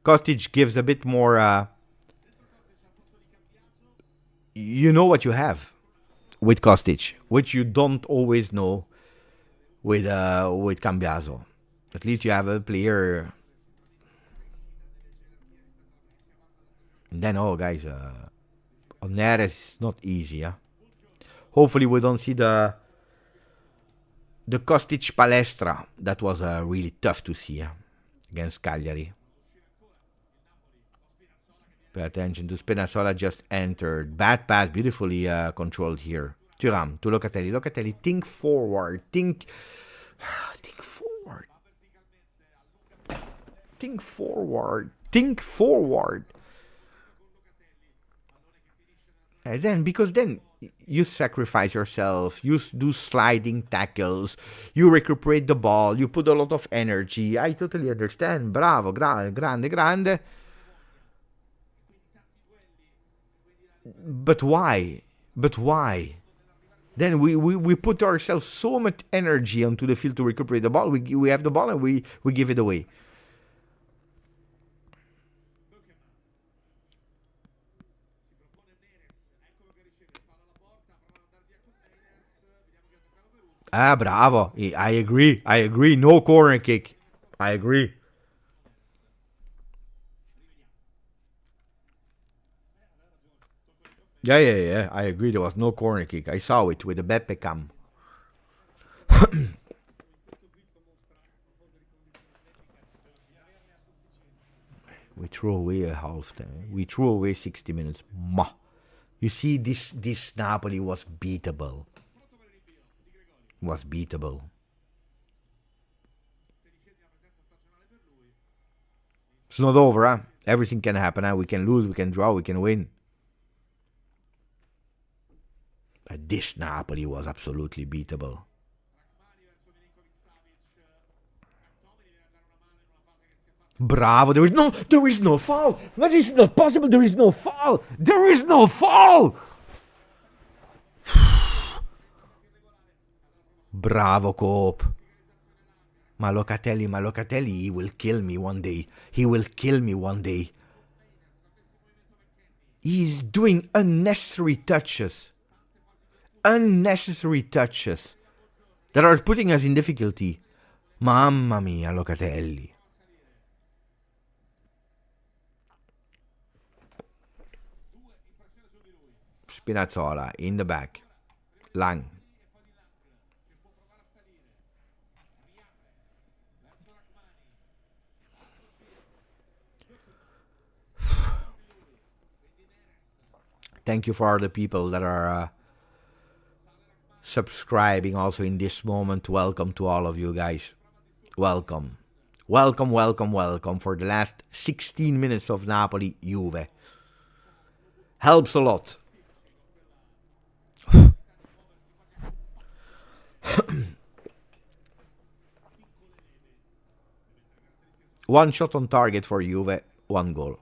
Kostic gives a bit more... you know what you have with Kostic, which you don't always know with Cambiaso. At least you have a player... And then, oh, guys, on there is not easy, huh? Hopefully we don't see the Kostic palestra. That was really tough to see against Cagliari. Pay attention to Spinazzola, just entered. Bad pass, beautifully controlled here. Thuram to Locatelli. Locatelli, think forward. Think forward. Think forward. Think forward. And then, because then you sacrifice yourself, you do sliding tackles, you recuperate the ball, you put a lot of energy. I totally understand. Bravo, grande. But why? Then we put ourselves so much energy onto the field to recuperate the ball. We have the ball and we give it away. Bravo. I agree. No corner kick. I agree. Yeah. I agree. There was no corner kick. I saw it with the Beppe cam. We threw away a half time. We threw away 60 minutes. You see, this Napoli was beatable. It's not over, huh? Everything can happen, huh? We can lose, we can draw, we can win. But this Napoli was absolutely beatable. Bravo, there is no foul. That is not possible, there is no foul. Bravo, Coop. Ma Locatelli, he will kill me one day. He's doing unnecessary touches. That are putting us in difficulty. Mamma mia, Locatelli. Spinazzola in the back. Lang. Thank you for all the people that are subscribing also in this moment. Welcome to all of you guys. Welcome. Welcome, welcome, welcome for the last 16 minutes of Napoli Juve. Helps a lot. One shot on target for Juve, one goal.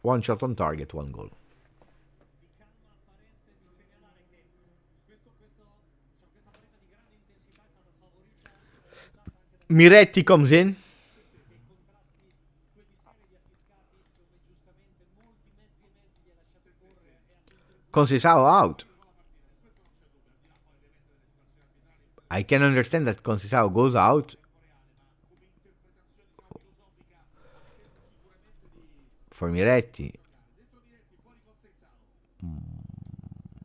One shot on target, one goal. Miretti comes in. Concesao out. I can understand that Concesao goes out for Miretti.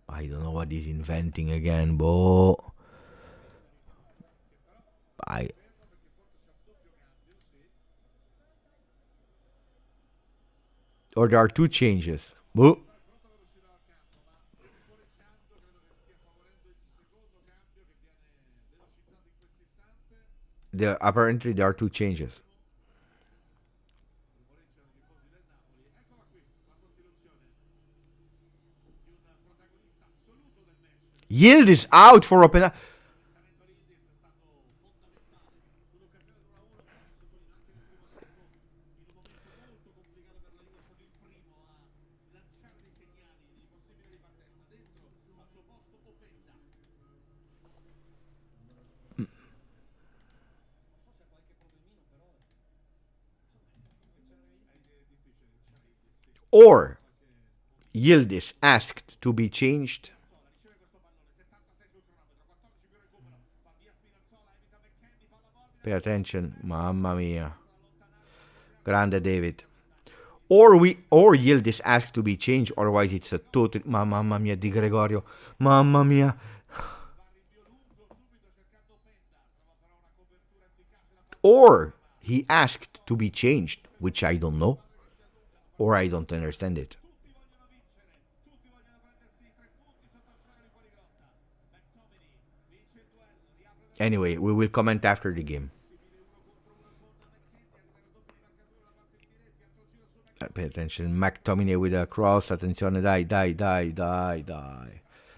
I don't know what he's inventing again, but or there are two changes. Boo. Apparently there are two changes. Yield is out for a penalty. Or Yield is asked to be changed. Pay attention, mamma mia. Grande David. Or Yield is asked to be changed, otherwise it's a total mamma mia Di Gregorio. Mamma mia. Or he asked to be changed, which I don't know. Or I don't understand it. Anyway, we will comment after the game. Pay attention. McTominay with a cross. Attenzione, dai.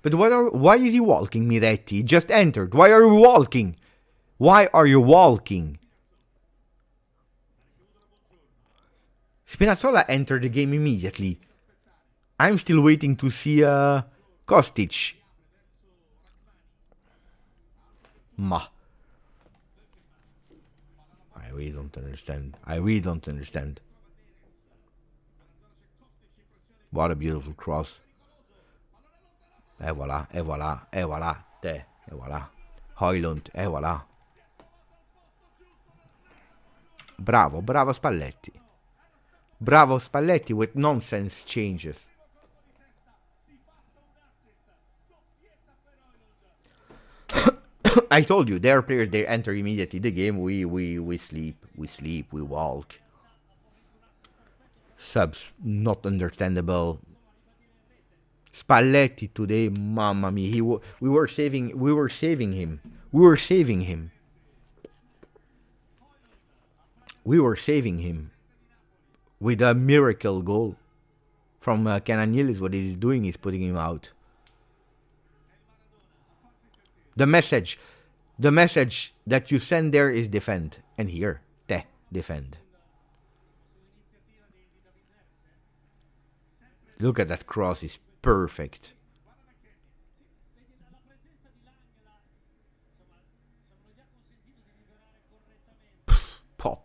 But why is he walking, Miretti? He just entered. Why are you walking? Why are you walking? Spinazzola entered the game immediately. I'm still waiting to see Kostic. Ma. I really don't understand. What a beautiful cross. Et voilà. Et voilà. Højlund, et voilà. Bravo Spalletti. Bravo Spalletti with nonsense changes. I told you, their players, they enter immediately the game. We sleep, we walk. Subs, not understandable. Spalletti today, mamma mia, we were saving him. With a miracle goal from Cananilis. What he's doing is putting him out. The message that you send there is defend. And here, defend. Look at that cross, it's perfect. Pa.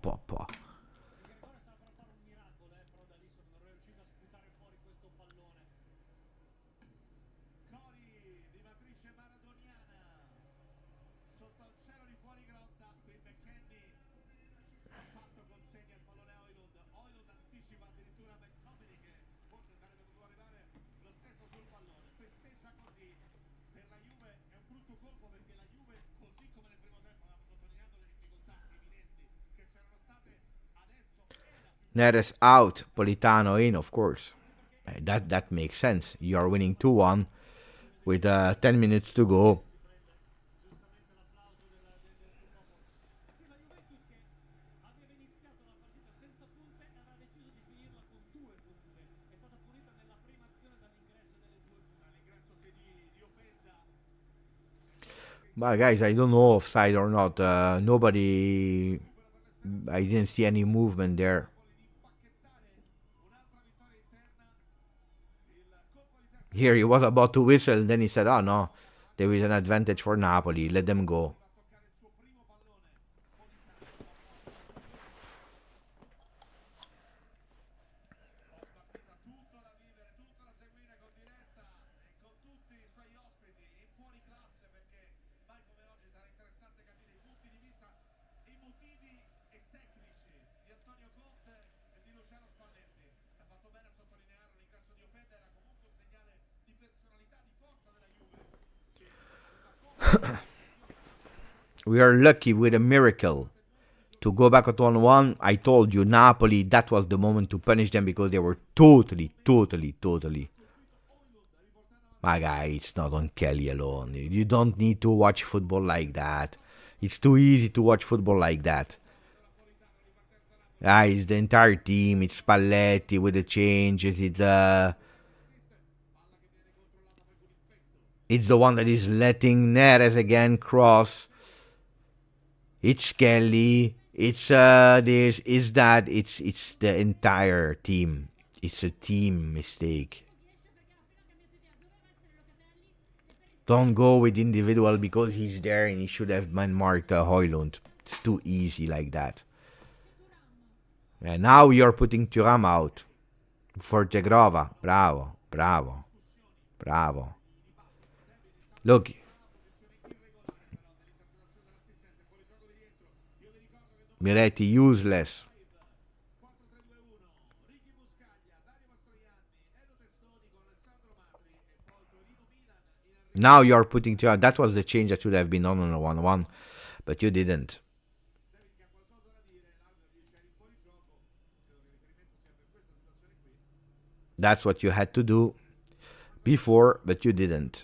Neres out, Politano in, of course. That makes sense. You are winning 2-1 with 10 minutes to go. But guys, I don't know offside or not. Nobody. I didn't see any movement there. Here he was about to whistle, then he said, "Oh no, there is an advantage for Napoli. Let them go." We are lucky with a miracle to go back at 1-1. I told you, Napoli, that was the moment to punish them because they were totally. My guy, it's not on Kelly alone. You don't need to watch football like that. It's too easy to watch football like that. It's the entire team. It's Spalletti with the changes. It's the one that is letting Neres again cross. It's Kelly. It's this. It's that. It's the entire team. It's a team mistake. Don't go with individual because he's there and he should have been marked Højlund. It's too easy like that. And now you're putting Thuram out for Jagrova. Bravo. Look. Miretti useless. Now you're putting Thuram. That was the change that should have been on a 1-1, but you didn't. That's what you had to do before, but you didn't.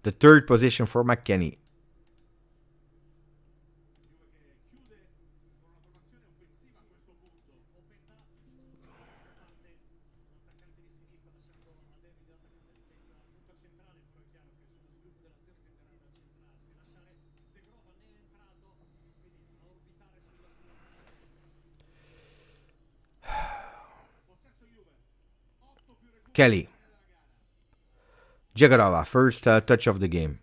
The third position for McKennie. Kelly. Jagrova, first touch of the game.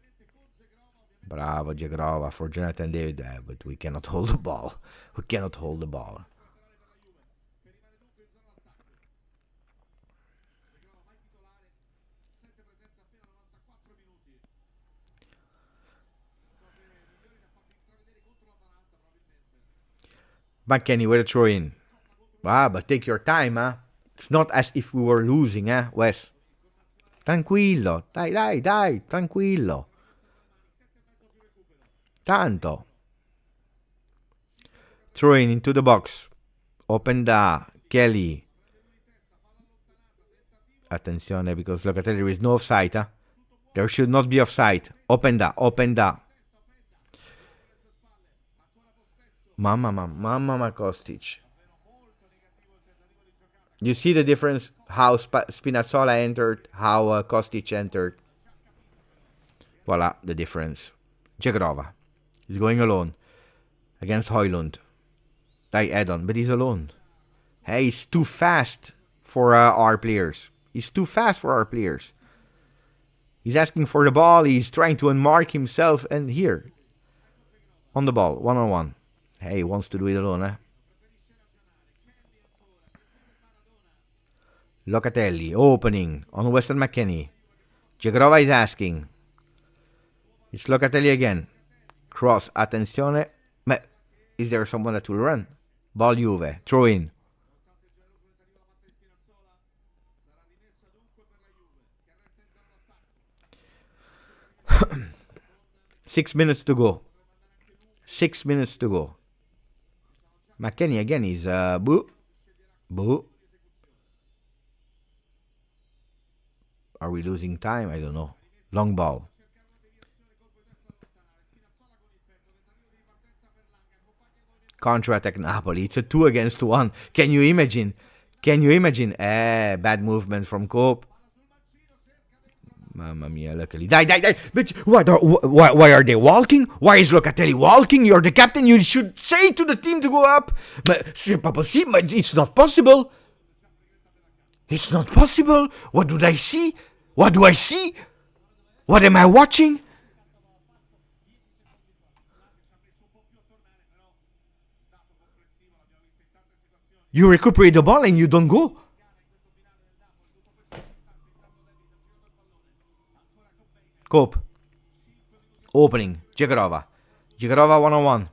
Bravo, Jagrova for Jonathan David. But we cannot hold the ball. McKennie with a throw in. But take your time, huh? It's not as if we were losing, Wes? Tranquillo, dai, tranquillo. Tanto. Throwing into the box. Open da. Kelly. Attenzione, because look at that, there is no offside, huh? There should not be offside. Open da. Mamma Kostic. You see the difference? How Spinazzola entered, how Kostic entered. Voila, the difference. Jagrova. He's going alone against Højlund. Add-on, but he's alone. Hey, he's too fast for our players. He's asking for the ball. He's trying to unmark himself. And here, on the ball, one-on-one. Hey, he wants to do it alone, Locatelli, opening on Weston McKennie. Jagrova is asking. It's Locatelli again. Cross, attenzione. Is there someone that will run? Ball Juve, throw in. Six minutes to go. McKennie again is boo. Are we losing time? I don't know. Long ball. Counter-attack Napoli. It's a 2 against 1. Can you imagine? Bad movement from Cope. Mamma mia, luckily. Die. But why are they walking? Why is Locatelli walking? You're the captain. You should say to the team to go up. But it's not possible. It's not possible. What do I see? What do I see? What am I watching? You recuperate the ball and you don't go. Cope. Opening. Jigarova. Jigarova one-on-one.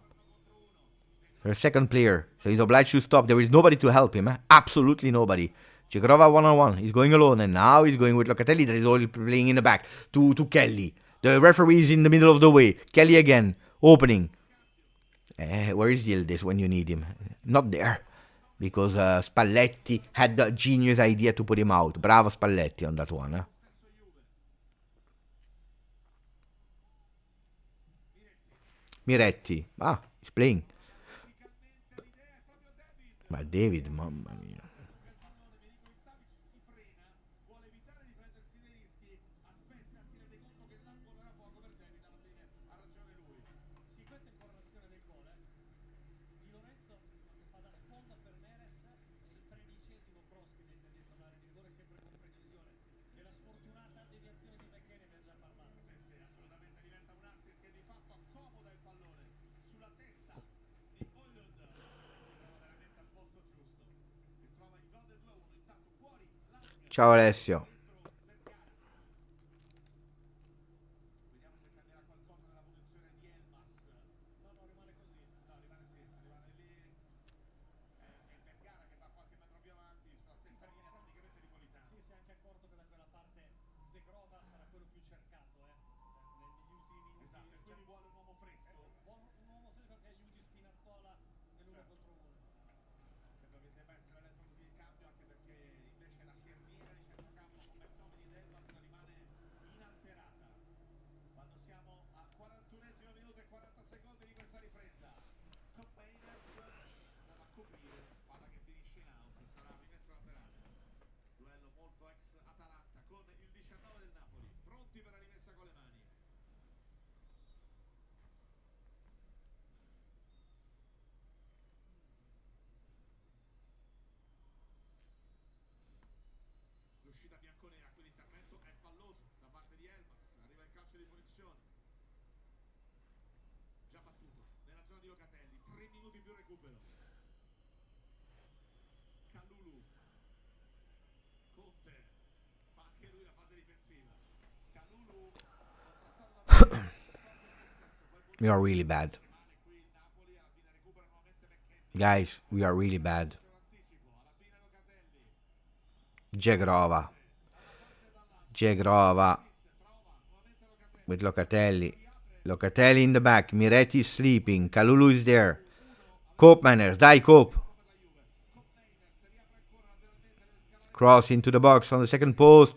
Their second player. So he's obliged to stop. There is nobody to help him. Absolutely nobody. Jigarova one-on-one. He's going alone. And now he's going with Locatelli that is only playing in the back. To Kelly. The referee is in the middle of the way. Kelly again. Opening. Where is Yildiz when you need him? Not there. Because Spalletti had the genius idea to put him out. Bravo Spalletti on that one. Miretti. He's playing. Ma David, mamma mia. Ciao Alessio. We are really bad. Guys, we are really bad. Jagrova. With Locatelli. Locatelli in the back. Miretti is sleeping. Kalulu is there. Cope manners. Die Cope. Cross into the box on the second post.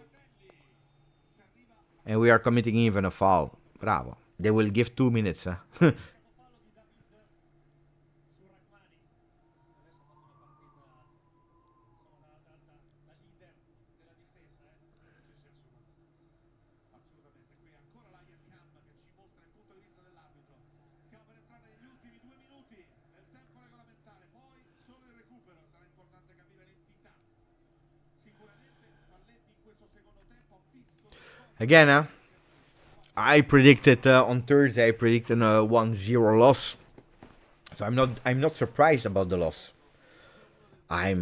And we are committing even a foul. Bravo. They will give 2 minutes. Huh? Again, I predicted on Thursday. I predicted a 1-0 loss, so I'm not surprised about the loss. I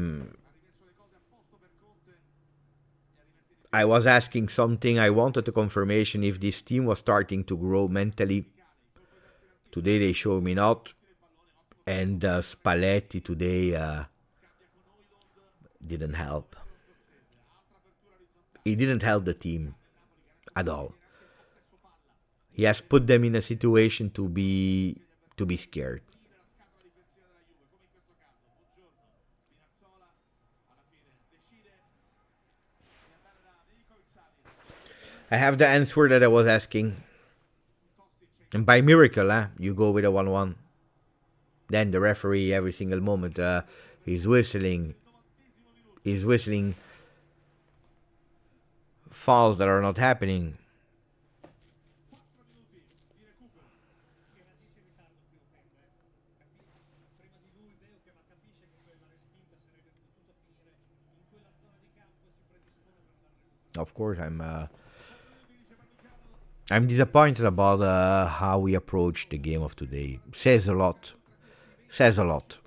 was asking something. I wanted a confirmation if this team was starting to grow mentally. Today they show me not, and Spalletti today didn't help. He didn't help the team at all. He has put them in a situation to be scared. I have the answer that I was asking. And by miracle, you go with a 1-1. Then the referee every single moment is whistling fouls that are not happening. Reagisce in ritardo qui Openda, prima di lui Veo che ma capisce che quella respinta sarebbe potuta finire in quella zona di campo e si predispone per andare a recuperare. Of course, I'm disappointed about how we approached the game of today. Says a lot. Says a lot.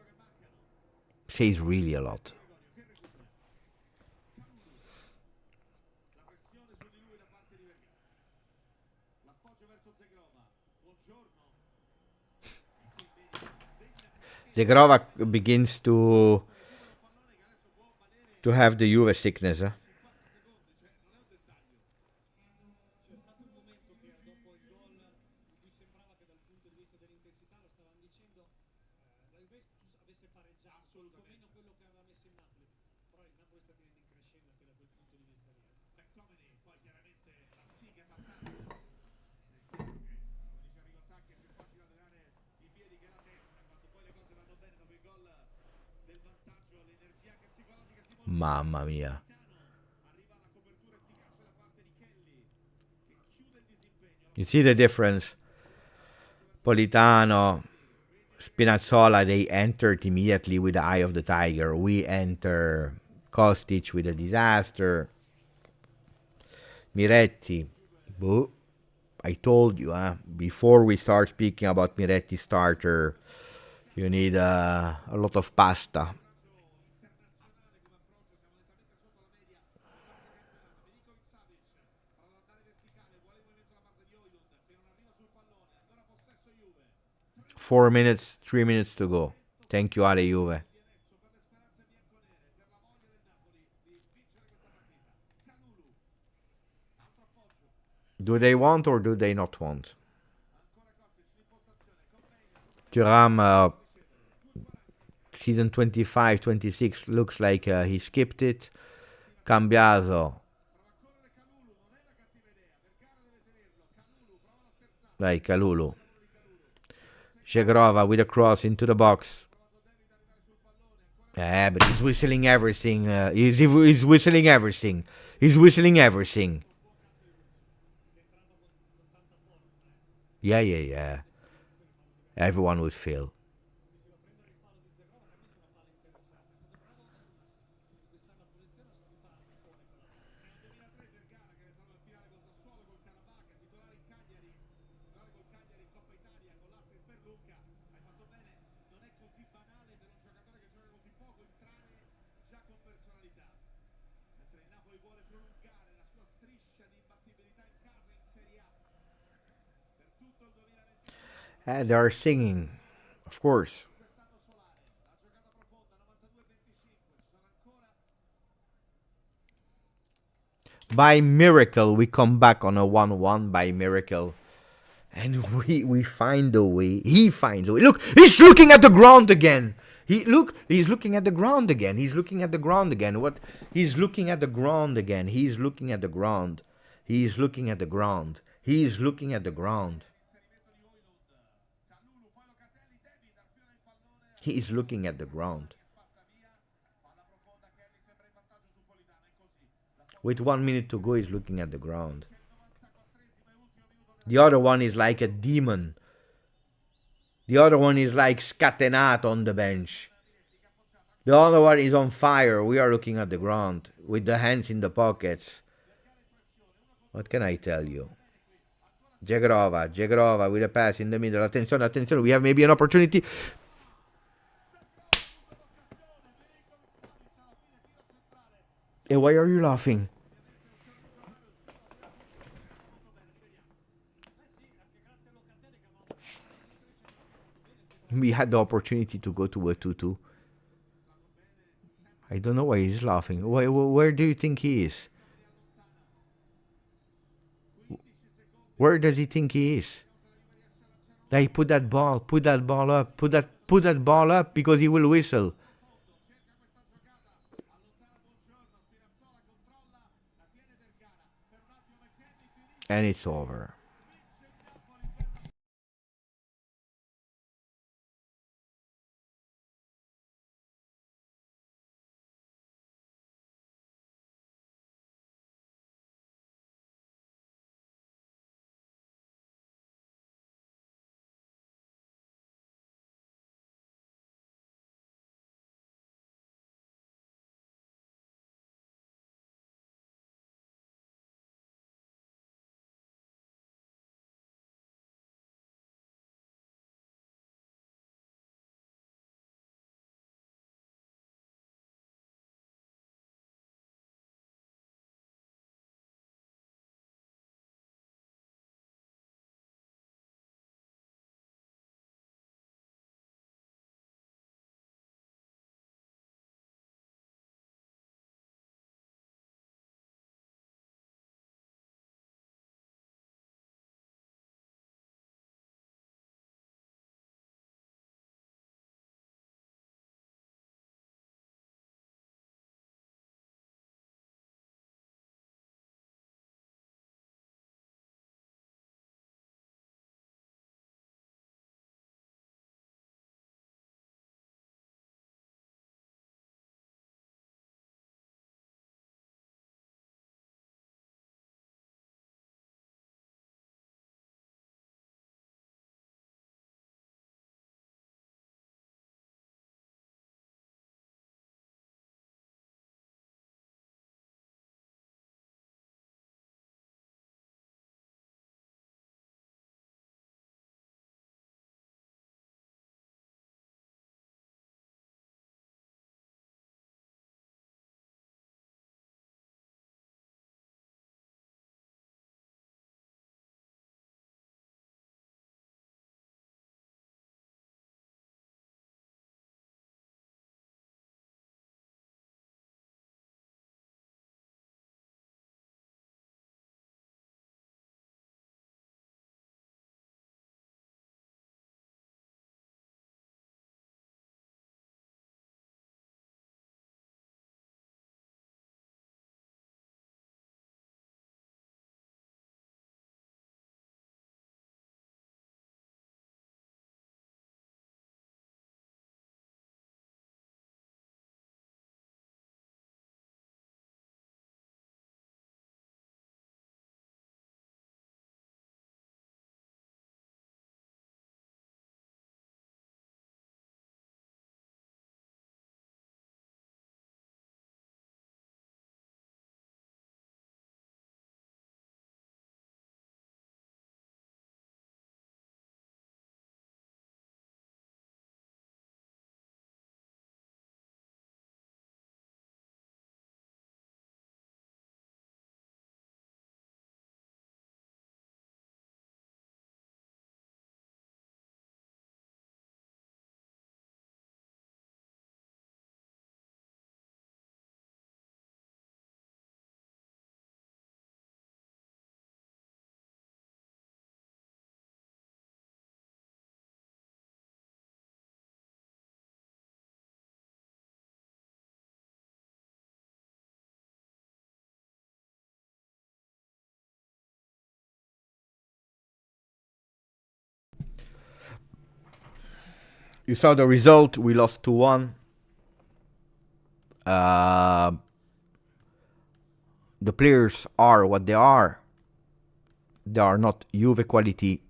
Says really a lot. La pressione su di lui da parte di Vergara. L'appoggio verso Zegrova. Buongiorno. Zegrova begins to have the Juve sickness. 50 secondi, cioè non è un dettaglio. C'è stato un momento che dopo il gol in cui sembrava che dal punto di vista dell'intensità, lo stavamo dicendo, la Juventus avesse pareggiato quantomeno quello che aveva messo in Napoli, però il Napoli sta venendo in crescendo anche da quel punto di vista lì. McTominay, poi chiaramente la Ziga fa tanto. Come dice Arrigo Sacchi, è più facile allenare i piedi che la testa. Quando poi le cose vanno bene dopo il gol del vantaggio, l'energia anche psicologica si moltiplica. Mamma mia. Arriva la copertura efficace da parte di Kelly, che chiude il disimpegno. You see the difference? Politano, Spinazzola, they entered immediately with the eye of the tiger. We enter Kostic with a disaster. Miretti, boo. I told you, before we start speaking about Miretti's starter, you need a lot of pasta. Four minutes, 3 minutes to go. Thank you, Ale Juve. Do they want or do they not want? Thuram, season 25, 26, looks like he skipped it. Cambiaso. Like Kalulu. Shegrova with a cross into the box. Yeah, but he's whistling everything. He's whistling everything. He's whistling everything. Yeah. Everyone would feel. Mentre il Napoli vuole prolungare la sua striscia di imbattibilità in casa in Serie A per tutto il 2020. They are singing, of course. Quest'anno solare, la giocata profonda 92-25, ci sono ancora. By miracle, we come back on a 1-1 by miracle. And we find a way. He finds a way. Look, he's looking at the ground again. He's looking at the ground again. He's looking at the ground again. What? He's looking at the ground again. He's looking at the ground. He's looking at the ground. He's looking at the ground. He's looking at the ground. With 1 minute to go, he's looking at the ground. The other one is like a demon. The other one is like scatenato on the bench. The other one is on fire. We are looking at the ground with the hands in the pockets. What can I tell you? Jegrova with a pass in the middle. Attention. We have maybe an opportunity. Hey, why are you laughing? We had the opportunity to go to a 2-2. I don't know why he's laughing. Where do you think he is? Where does he think he is? Like, put that ball up. Put that ball up because he will whistle. And it's over. You saw the result. We lost 2-1. The players are what they are. They are not Juve quality.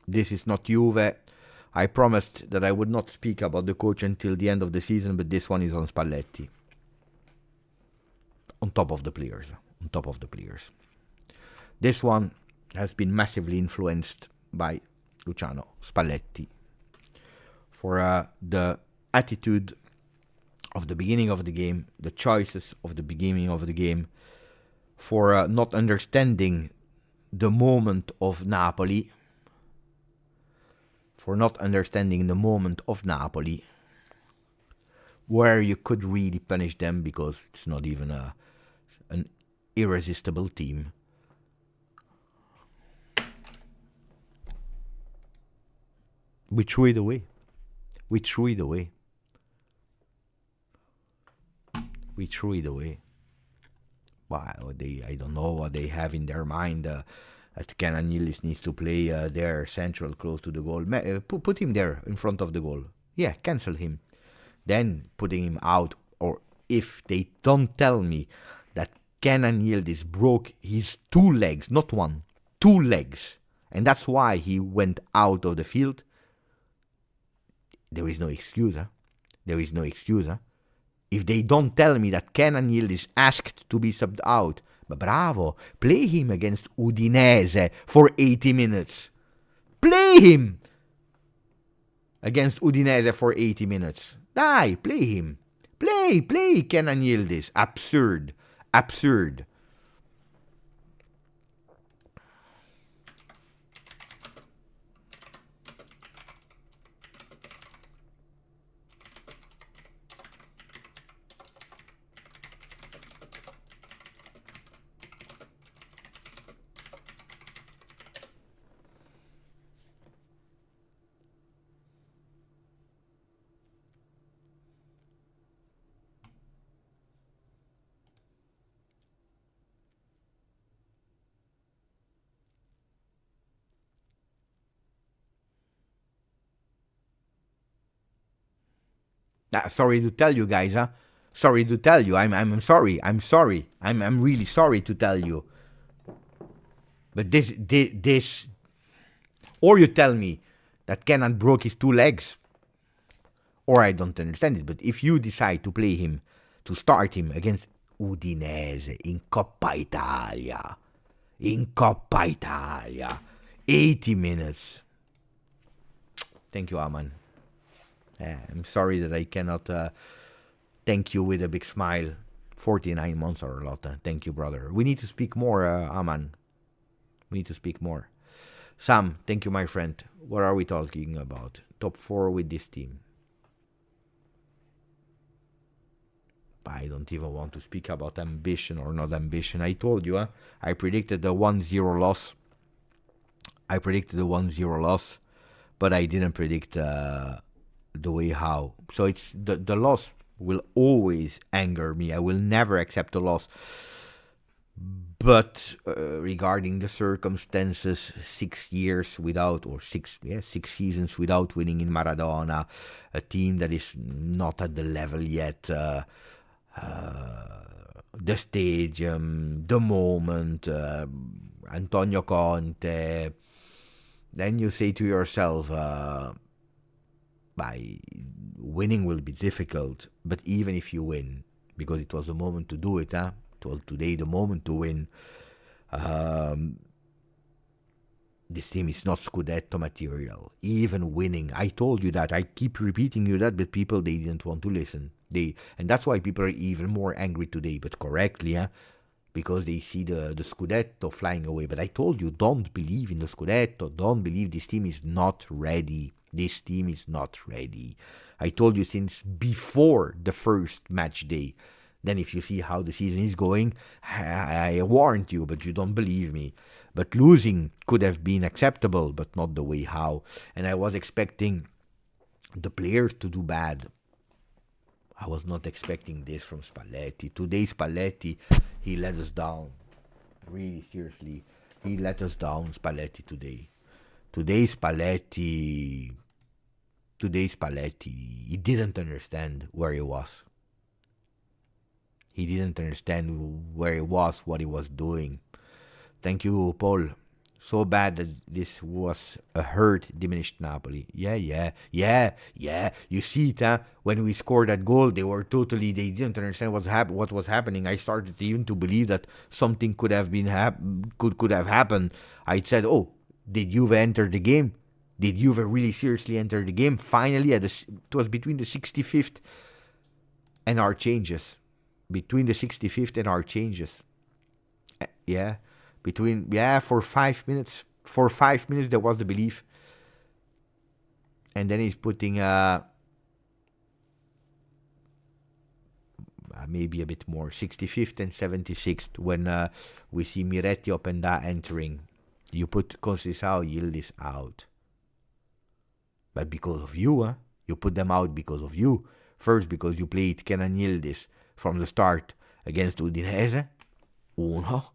This is not Juve. I promised that I would not speak about the coach until the end of the season, but this one is on Spalletti. On top of the players. On top of the players. This one has been massively influenced by Luciano Spalletti for the attitude of the beginning of the game, the choices of the beginning of the game, for not understanding the moment of Napoli, where you could really punish them because it's not even an irresistible team. We threw it away. Wow, I don't know what they have in their mind. That Kenan Yildiz needs to play there central, close to the goal. Put him there in front of the goal. Yeah, cancel him. Then putting him out. Or if they don't tell me that Kenan Yildiz broke his 2 legs, not 1, 2 legs, and that's why he went out of the field, there is no excuse. If they don't tell me that Kenan Yildiz asked to be subbed out, but bravo, play him against Udinese for 80 minutes. Play him against Udinese for 80 minutes. Play him. Play Kenan Yildiz. Absurd. Sorry to tell you guys, Sorry to tell you. I'm sorry. I'm really sorry to tell you. But this, or you tell me that Kenan broke his 2 legs, or I don't understand it. But if you decide to play him, to start him against Udinese in Coppa Italia, 80 minutes. Thank you, Aman. I'm sorry that I cannot thank you with a big smile. 49 months are a lot. Thank you, brother. We need to speak more, Aman. We need to speak more. Sam, thank you, my friend. What are we talking about? Top 4 with this team. I don't even want to speak about ambition or not ambition. I told you, I predicted the 1-0 loss. But I didn't predict the way how. So it's the loss will always anger me. I will never accept a loss. But regarding the circumstances, 6 years without, or 6 seasons without winning in Maradona, a team that is not at the level yet, the stadium, the moment, Antonio Conte, then you say to yourself, winning will be difficult, but even if you win, because it was the moment to do it, it was today the moment to win. This team is not Scudetto material. Even winning, I told you that. I keep repeating you that, but people, they didn't want to listen. And that's why people are even more angry today, but correctly, because they see the Scudetto flying away. But I told you, don't believe in the Scudetto. Don't believe this team is not ready. This team is not ready. I told you since before the first match day. Then if you see how the season is going, I warned you, but you don't believe me. But losing could have been acceptable, but not the way how. And I was expecting the players to do bad. I was not expecting this from Spalletti. Today Spalletti, he let us down. Really, seriously. He let us down, Spalletti, today. Today Spalletti Today Spalletti, he didn't understand where he was. He didn't understand where he was, what he was doing. Thank you, Paul. So bad that this was a hurt, diminished Napoli. Yeah. You see it, huh? When we scored that goal, they didn't understand what was happening. I started even to believe that something could have could have happened. I said, oh, did Juve enter the game? Did Juve really seriously enter the game? Finally, it was between the 65th and our changes. Between the 65th and our changes. Yeah. For 5 minutes. For 5 minutes, there was the belief. And then he's putting maybe a bit more. 65th and 76th when we see Miretti Openda entering. You put Conceição Yildiz out. But because of you, huh? You put them out because of you. First, because you played Kenan Yildiz from the start against Udinese. Uno.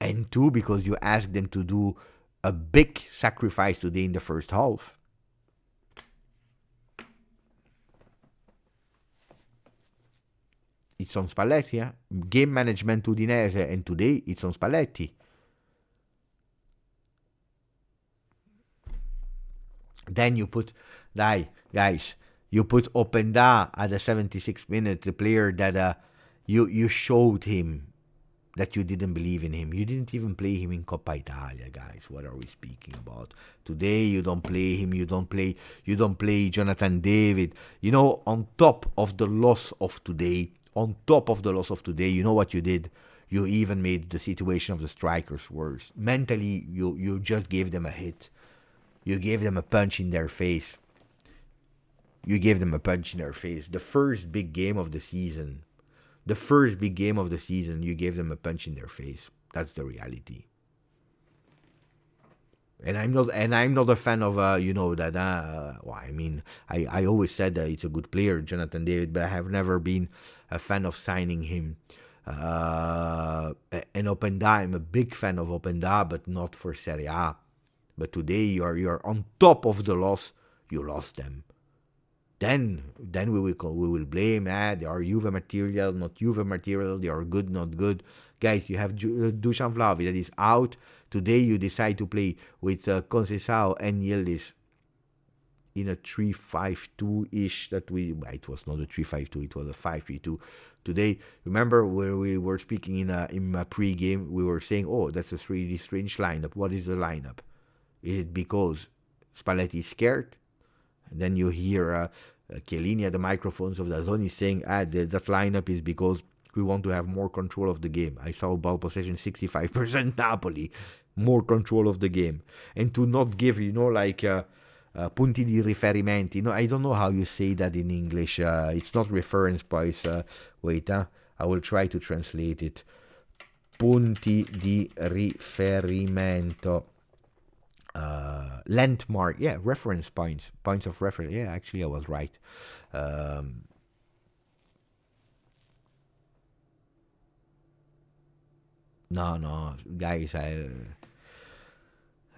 And two, because you asked them to do a big sacrifice today in the first half. It's on Spalletti, yeah? Game management Udinese, and today it's on Spalletti. Then you put, guys, you put Openda at the 76th minute, the player that you showed him that you didn't believe in him. You didn't even play him in Coppa Italia, guys. What are we speaking about? Today you don't play him, you don't play Jonathan David. You know, on top of the loss of today, you know what you did? You even made the situation of the strikers worse. Mentally, you just gave them a hit. You gave them a punch in their face. The first big game of the season. You gave them a punch in their face. That's the reality. And I'm not a fan of that. I always said that it's a good player, Jonathan David, but I have never been a fan of signing him. And Openda, I'm a big fan of Openda, but not for Serie A. But today you're on top of the loss. You lost them. Then we will blame. They are Juve material, not Juve material. They are good, not good. Guys, you have Dusan Vlahovic that is out. Today you decide to play with Conceição and Yildiz in a 3-5-2-ish. It was not a 3-5-2. It was a 5-3-2. Today, remember where we were speaking in a pre-game, we were saying, oh, that's a really strange lineup. What is the lineup? Is it because Spalletti is scared? And then you hear Chiellini at the microphones of the zone saying, that lineup is because we want to have more control of the game. I saw ball possession 65% Napoli, more control of the game. And to not give, punti di riferimento. I don't know how you say that in English. It's not reference points. Wait, I will try to translate it. Punti di riferimento. Landmark, reference points of reference. Actually I was right. No, guys,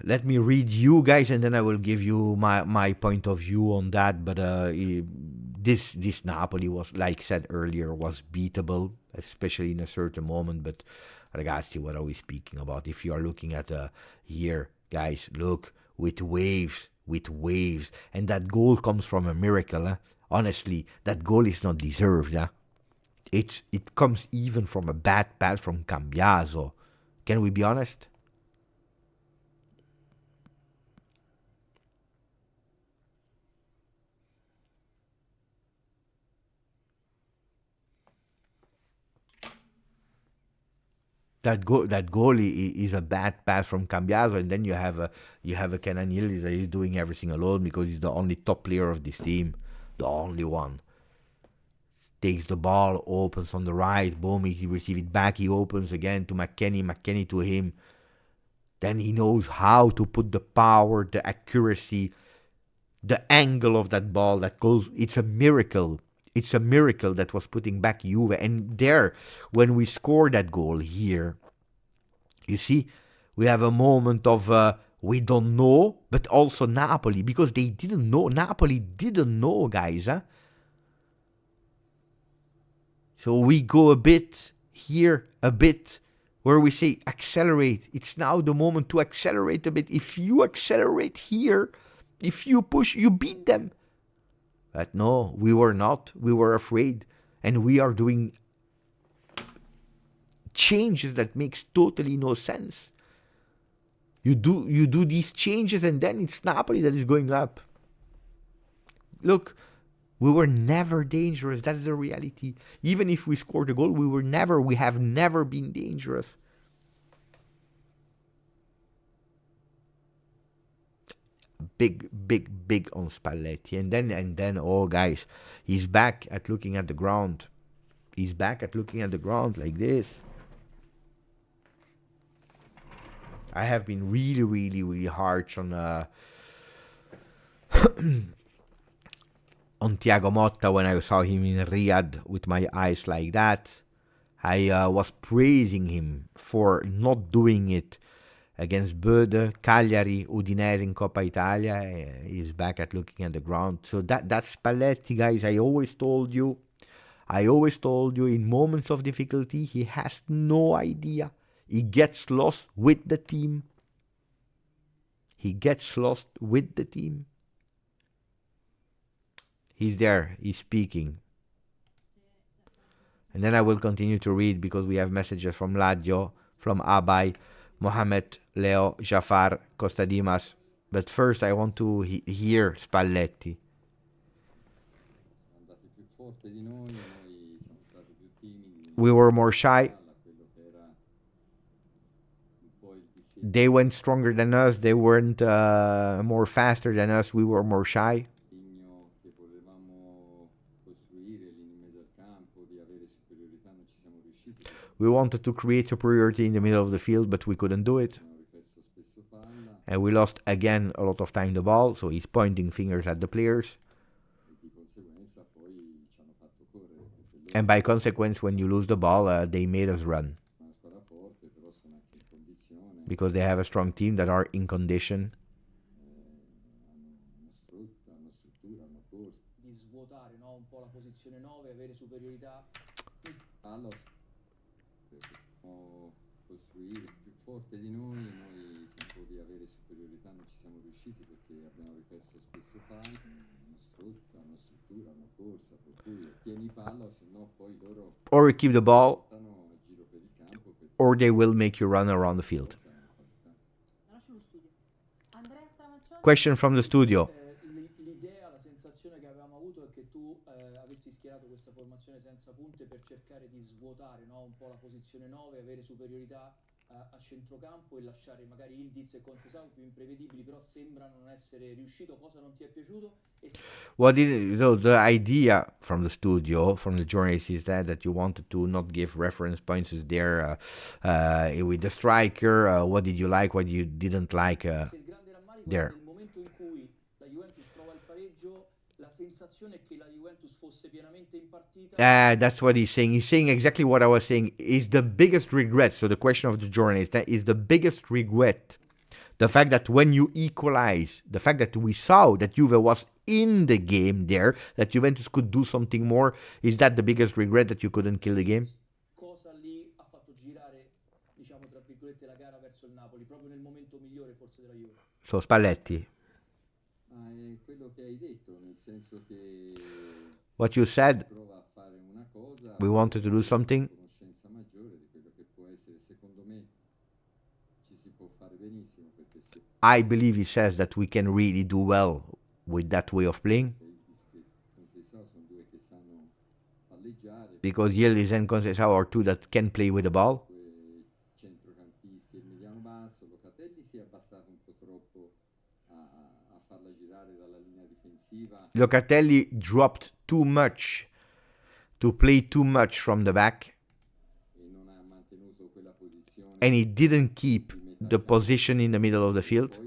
let me read you guys, and then I will give you my point of view on that. But this Napoli was, like said earlier, was beatable, especially in a certain moment. But ragazzi, what are we speaking about? If you are looking at here, guys, look, with waves, and that goal comes from a miracle. Honestly, that goal is not deserved. It comes even from a bad pass from Cambiaso. Can we be honest? That goal is a bad pass from Cambiaso, and then you have a Kenan Yildiz that is doing everything alone because he's the only top player of this team, the only one. Takes the ball, opens on the right, boom, he receives it back, he opens again to McKennie to him. Then he knows how to put the power, the accuracy, the angle of that ball that goes. It's a miracle. It's a miracle that was putting back Juve. And there, when we score that goal here, you see, we have a moment of We don't know, but also Napoli, because they didn't know. Napoli didn't know, guys. Huh? So we go a bit here, a bit where we say accelerate. It's now the moment to accelerate a bit. If you accelerate here, if you push, you beat them. But no, we were not. We were afraid. And we are doing changes that makes totally no sense. You do these changes and then it's Napoli that is going up. Look, we were never dangerous. That's the reality. Even if we scored a goal, we have never been dangerous. Big on Spalletti. And then, oh guys, he's back at looking at the ground. He's back at looking at the ground like this. I have been really harsh on on Thiago Motta when I saw him in Riyadh with my eyes like that. I was praising him for not doing it against Bode, Cagliari, Udinese in Coppa Italia. He's back at looking at the ground. So that's Spalletti, guys. I always told you, in moments of difficulty, he has no idea. He gets lost with the team. He's there. He's speaking. And then I will continue to read because we have messages from Ladio, from Abai, Mohamed, Leo, Jafar, Costadimas. But first I want to hear Spalletti. We were more shy. They went stronger than us. They weren't more faster than us. We were more shy. We wanted to create superiority in the middle of the field, but we couldn't do it. And we lost again a lot of time the ball, so he's pointing fingers at the players. And by consequence, when you lose the ball, they made us run. Because they have a strong team that are in condition. Or keep the ball, or they will make you run around the field. Question from the studio. L'idea, la sensazione che avevamo avuto è che tu avessi schierato questa formazione senza punte per cercare di svuotare, no? Un po' la posizione 9, avere superiorità a centrocampo e lasciare magari Ildiz e Concesao più imprevedibili, però sembra non essere riuscito. Cosa non ti è piaciuto? The idea from the studio, from the journalist, is that you wanted to not give reference points there with the striker. What did you like? What you didn't like there? That's what he's saying. He's saying exactly what I was saying. Is the biggest regret. So the question of the journalist is the biggest regret. The fact that when you equalize, the fact that we saw that Juve was in the game there, that Juventus could do something more, is that the biggest regret that you couldn't kill the game? Cosa lì ha fatto girare, diciamo tra virgolette, la gara verso il Napoli, proprio nel momento migliore forse della Juve. So Spalletti. Quello che hai detto, nel senso che what you said, we wanted to do something. I believe he says that we can really do well with that way of playing. Because Yildiz and Concesao are two that can play with the ball. Locatelli dropped too much to play too much from the back, and he didn't keep the position in the middle of the field.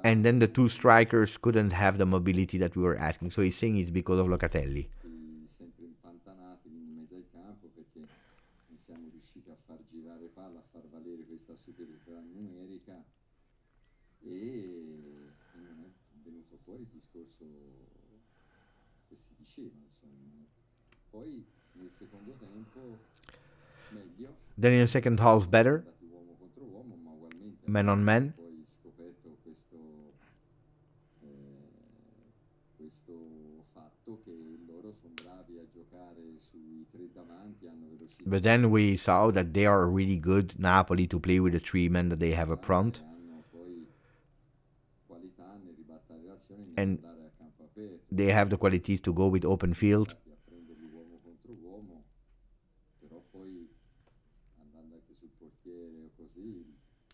And then the two strikers couldn't have the mobility that we were asking. So he's saying it's because of Locatelli. cifra numerica e non è venuto fuori il discorso che si diceva, insomma. Poi nel secondo tempo meglio, Then in the second half better, andati uomo contro uomo, ma ugualmente man on man. poi scoperto questo fatto che loro sono bravi a giocare sui tre davanti, hanno velocità, But then we saw that they are really good, Napoli, to play with the three men that they have up front. hanno poi qualità nel ribaltare l'azione e And andare a campo aperto, they have the qualities to go with open field. a prenderli uomo contro uomo, però poi andando anche sul portiere o così,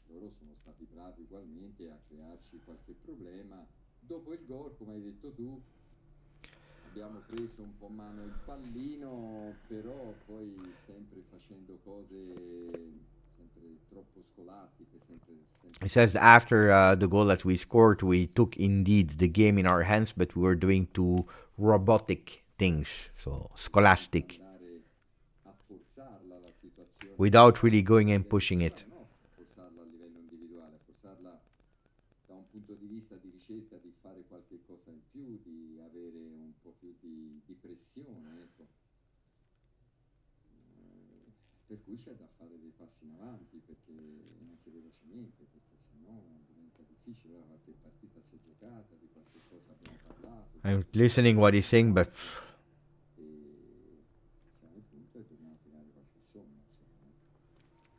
loro sono stati bravi ugualmente a crearci qualche problema. Dopo il gol, come hai detto tu, abbiamo preso un po' mano il pallino, però poi sempre facendo cose sempre troppo scolastiche, sempre It says after the goal that we scored, we took indeed the game in our hands, but we were doing two robotic things, so scholastic, andare a forzarla la situazione, without really going and pushing it. no, forzarla a livello individuale, forzarla da un punto di vista di ricerca, di fare qualche cosa in più, di avere un po' più di pressione, ecco. Per cui c'è da fare dei passi in avanti, perché anche velocemente, perché sennò diventa difficile. Ora qualche partita si è giocata, di qualche cosa abbiamo parlato. I'm listening what he's saying, but E siamo al punto e dobbiamo tirare qualche somma, insomma.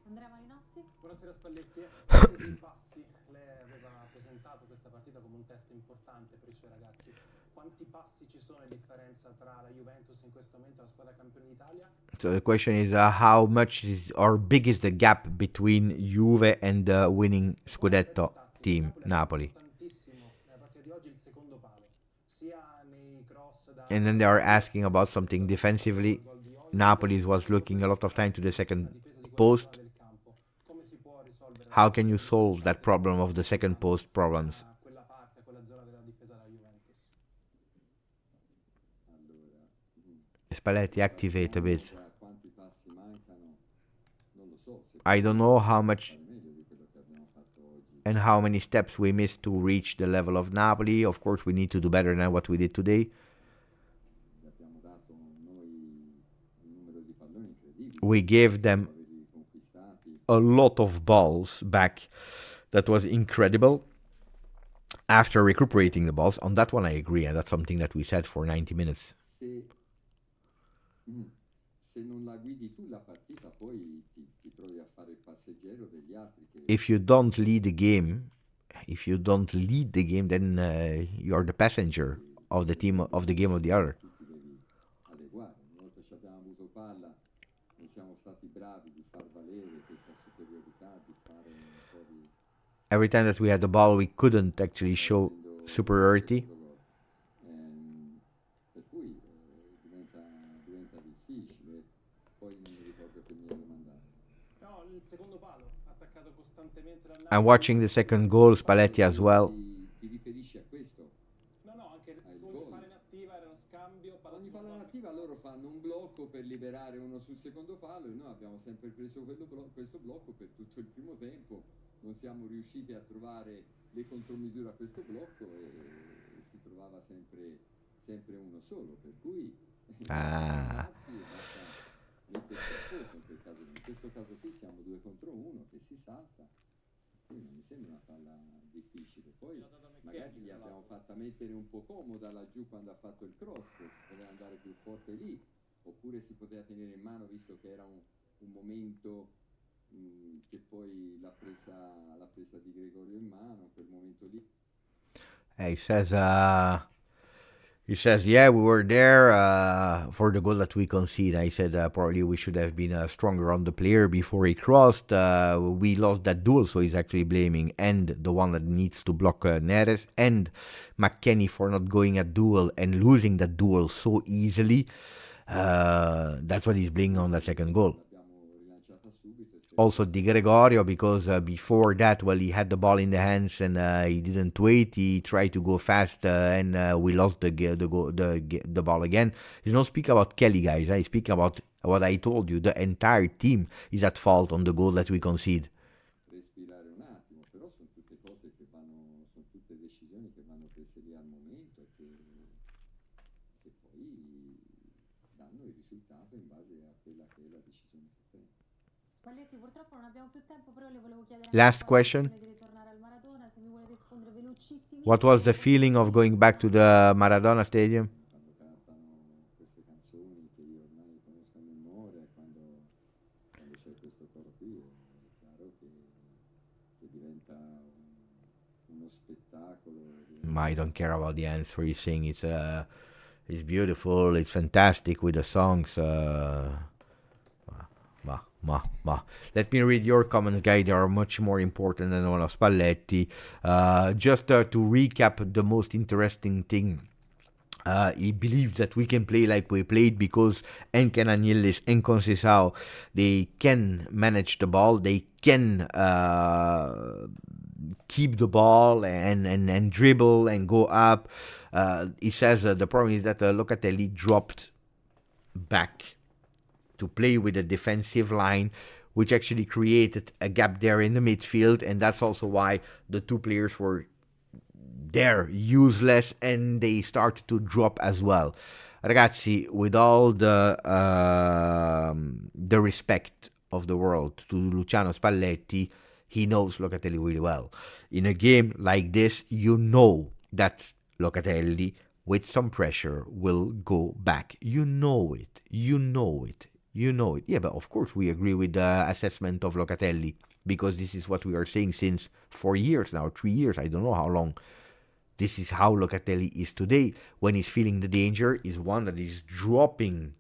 Andrea Marinozzi? Buonasera Spalletti. I passi, lei aveva presentato questa partita come un test importante per i suoi ragazzi. Quanti passi ci sono in differenza tra la Juventus in questo momento e la squadra campione d'Italia? so the question is how much is or big is the gap between Juve and the winning Scudetto team, Napoli? Tantissimo, nella partita di oggi il secondo palo, sia nei cross da And then they are asking about something defensively. Napoli was looking a lot of time to the second post. del campo. Come si può risolvere How can you solve that problem of the second post problems? quella parte, quella zona della difesa della Juventus? Allora, Spalletti, activate a bit. quanti passi mancano non lo so, se I don't know how much meglio di quello che abbiamo fatto oggi. and how many steps we missed to reach the level of Napoli. Of course, we need to do better than what we did today. Gli abbiamo dato noi un numero di palloni incredibile. We gave them Averli conquistati. a lot of balls back. That was incredible. After recuperating the balls, on that one I agree, and that's something that we said for 90 minutes. Se non la guidi tu la partita, poi ti trovi a fare il passeggero degli altri che If you don't lead the game, then you are the passenger of the team of the game of the other. tu ti devi adeguare. Una volta ci abbiamo avuto palla, non siamo stati bravi di far valere questa superiorità, di fare un po' di Every time that we had the ball, we couldn't actually show superiority. per cui diventa difficile. Poi non mi ricordo che mi hai domandato. No, il secondo palo, attaccato costantemente dal I'm watching the second goal, Spalletti as well. Ti riferisci a questo? No, anche il ogni gol. palla inattiva era uno scambio, palla Ogni sul palla corner. attiva loro fanno un blocco per liberare uno sul secondo palo e noi abbiamo sempre preso questo blocco per tutto il primo tempo. Non siamo riusciti a trovare le contromisure a questo blocco e si trovava sempre uno solo, per cui Ah. mettersi a fuoco in questo caso qui siamo 2 contro 1 che si salta, quindi non mi sembra una palla difficile. Poi magari gli abbiamo fatta mettere un po' comoda laggiù quando ha fatto il cross, si poteva andare più forte lì, oppure si poteva tenere in mano visto che era un momento che poi l'ha presa Di Gregorio in mano, quel momento lì. He says, yeah, we were there for the goal that we conceded. I said probably we should have been stronger on the player before he crossed. We lost that duel, so he's actually blaming and the one that needs to block Neres and McKennie for not going at duel and losing that duel so easily. That's what he's blaming on that second goal. Also Di Gregorio, because before that, well, he had the ball in the hands and he didn't wait. He tried to go fast and we lost the ball again. You don't speak about Kelly, guys. I speak about what I told you. The entire team is at fault on the goal that we concede. Respirare un un attimo, però sono tutte cose che vanno, sono tutte decisioni che vanno prese lì al momento e che poi danno il risultato in base a quella che è la decisione che prendi. Spalletti, purtroppo non abbiamo più tempo, però le volevo chiedere Last anche question. di ritornare al Maradona, se mi vuole rispondere velocissimi. What was the feeling of going back to the Maradona Stadium? Quando cantano queste canzoni che io ormai conosco a memoria, quando c'è questo coro qui, è chiaro che diventa uno spettacolo. I don't care about the answer. He's saying it's beautiful, it's fantastic with the songs. Let me read your comments, guys. They are much more important than one of Spalletti. Just to recap the most interesting thing. He believes that we can play like we played because Enken Agnellis and Conceição, they can manage the ball, they can keep the ball and dribble and go up. He says the problem is that Locatelli dropped back to play with a defensive line, which actually created a gap there in the midfield, and that's also why the two players were there useless and they started to drop as well. Ragazzi, with all the respect of the world to Luciano Spalletti, he knows Locatelli really well. In a game like this, you know that Locatelli, with some pressure, will go back. You know it. Yeah, but of course we agree with the assessment of Locatelli, because this is what we are saying since 4 years now, 3 years, I don't know how long. This is how Locatelli is today. When he's feeling the danger, is one that is dropping.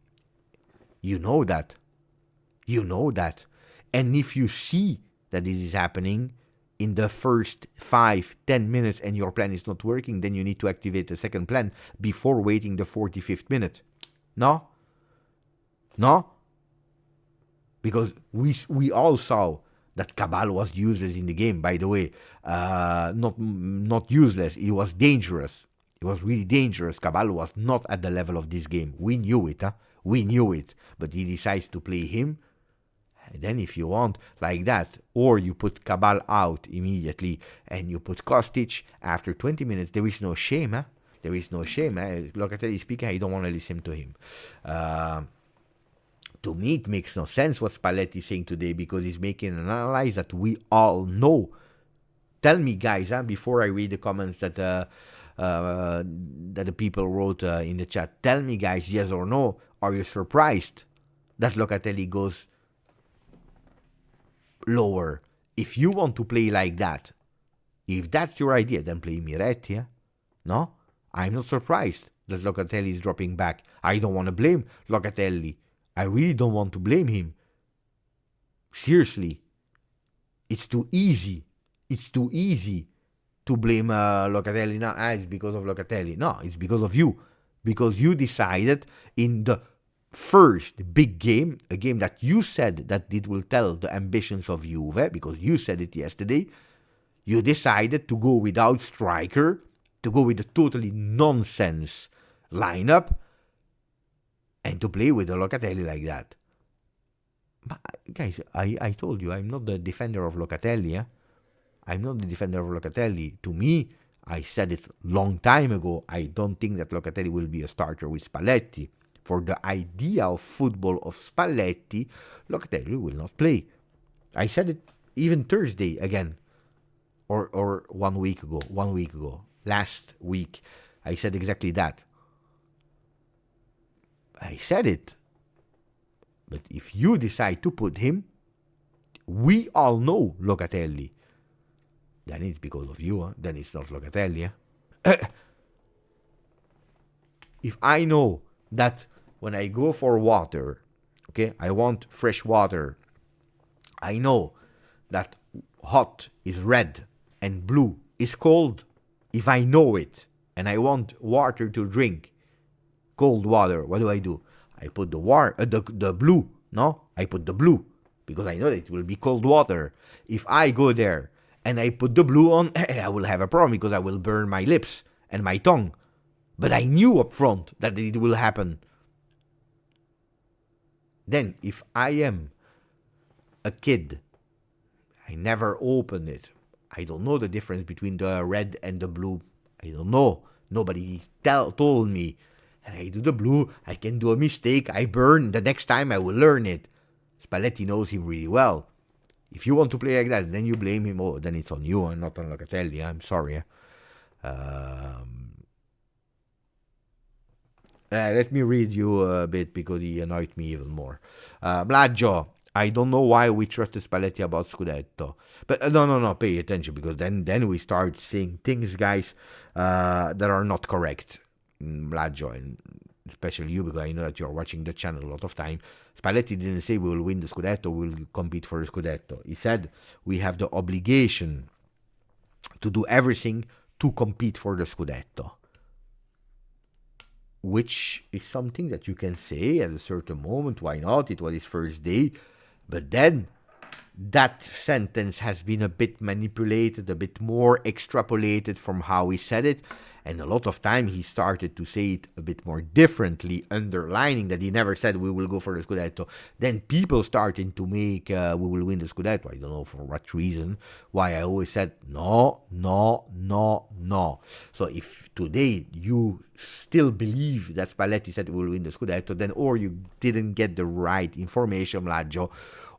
You know that. And if you see that this is happening in the first 5-10 minutes and your plan is not working, then you need to activate the second plan before waiting the 45th minute. No? Because we all saw that Cabal was useless in the game, by the way. Not useless, he was dangerous. It was really dangerous. Cabal was not at the level of this game. We knew it, But he decides to play him. And then if you want, like that, or you put Cabal out immediately and you put Kostic after 20 minutes, there is no shame, There is no shame, Locatelli speaking, I don't want to listen to him. To me, it makes no sense what Spalletti is saying today, because he's making an analysis that we all know. Tell me, guys, before I read the comments that the people wrote in the chat, tell me, guys, yes or no, are you surprised that Locatelli goes lower? If you want to play like that, if that's your idea, then play Miretti, No? I'm not surprised that Locatelli is dropping back. I don't want to blame Locatelli. I really don't want to blame him. Seriously. It's too easy. To blame Locatelli. No, it's because of Locatelli. No, it's because of you. Because you decided in the first big game, a game that you said that it will tell the ambitions of Juve, because you said it yesterday, you decided to go without striker, to go with a totally nonsense lineup, and to play with a Locatelli like that. But guys, I told you, I'm not the defender of Locatelli. I'm not the defender of Locatelli. To me, I said it long time ago, I don't think that Locatelli will be a starter with Spalletti. For the idea of football of Spalletti, Locatelli will not play. I said it even Thursday again. Or 1 week ago. Last week, I said exactly that. I said it. But if you decide to put him, we all know Locatelli. Then it's because of you, Then it's not Locatelli, If I know that when I go for water, okay, I want fresh water. I know that hot is red and blue is cold. If I know it and I want water to drink, cold water, what do? I put the blue, no? I put the blue because I know that it will be cold water. If I go there and I put the blue on, I will have a problem because I will burn my lips and my tongue. But I knew up front that it will happen. Then, if I am a kid, I never opened it. I don't know the difference between the red and the blue. I don't know. Nobody told me. And I do the blue, I can do a mistake, I burn, the next time I will learn it. Spalletti knows him really well. If you want to play like that, then you blame him, oh, then it's on you and not on Locatelli, I'm sorry. Let me read you a bit because he annoyed me even more. Mlaggio, I don't know why we trusted Spalletti about Scudetto. But no, pay attention because then we start saying things, guys, that are not correct. Mlaggio, and especially you, because I know that you're watching the channel a lot of time. Spalletti didn't say we will win the Scudetto, we'll compete for the Scudetto. He said we have the obligation to do everything to compete for the Scudetto. Which is something that you can say at a certain moment, why not? It was his first day. But then that sentence has been a bit manipulated, a bit more extrapolated from how he said it. And a lot of time he started to say it a bit more differently, underlining that he never said we will go for the Scudetto. Then people started to make we will win the Scudetto. I don't know for what reason, why I always said no. So if today you still believe that Spalletti said we will win the Scudetto, then or you didn't get the right information, Mlaggio,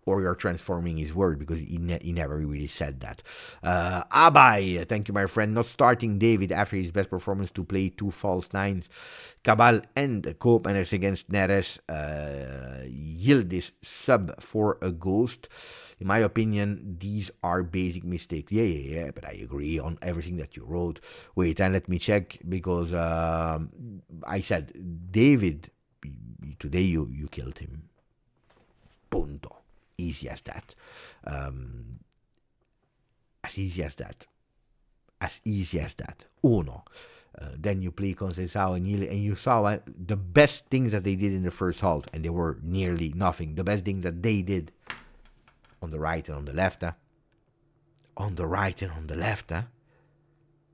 or you're transforming his word, because he never really said that. Abai, thank you, my friend. Not starting David after his best performance to play 2 false nines. Cabal and Koopmanners against Neres. Yildiz sub for a ghost. In my opinion, these are basic mistakes. Yeah, but I agree on everything that you wrote. Wait, and let me check, because I said, David, today you killed him. Punto. Easy as that. As easy as that. Uno. Then you play Conceição and Neely, and you saw the best things that they did in the first half, and they were nearly nothing. The best thing that they did on the right and on the left.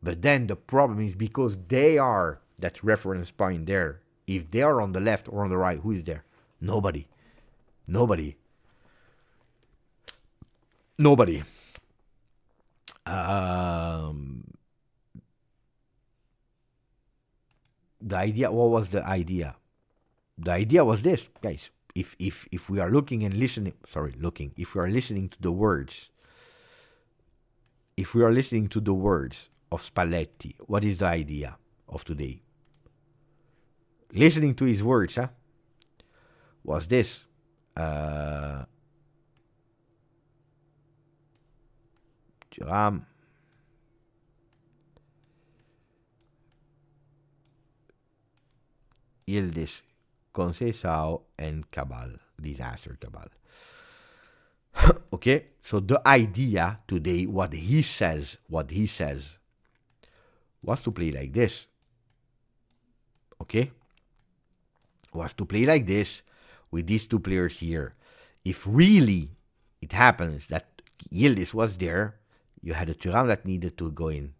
But then the problem is because they are that reference point there. If they are on the left or on the right, who is there? Nobody. The idea, what was the idea? The idea was this, guys. If we are looking and listening, if we are listening to the words, of Spalletti, what is the idea of today? Listening to his words, was this. Yildiz, Conceição, and Cabal. Disaster Cabal. Okay, so the idea today, what he says, was to play like this. Okay? Was to play like this with these two players here. If really it happens that Yildiz was there, you had a Thuram that needed to go in.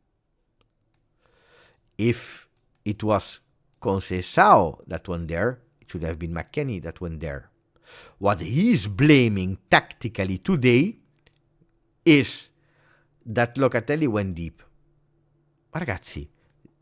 If it was Conceição that went there, it should have been McKennie that went there. What he is blaming tactically today is that Locatelli went deep. Ma ragazzi,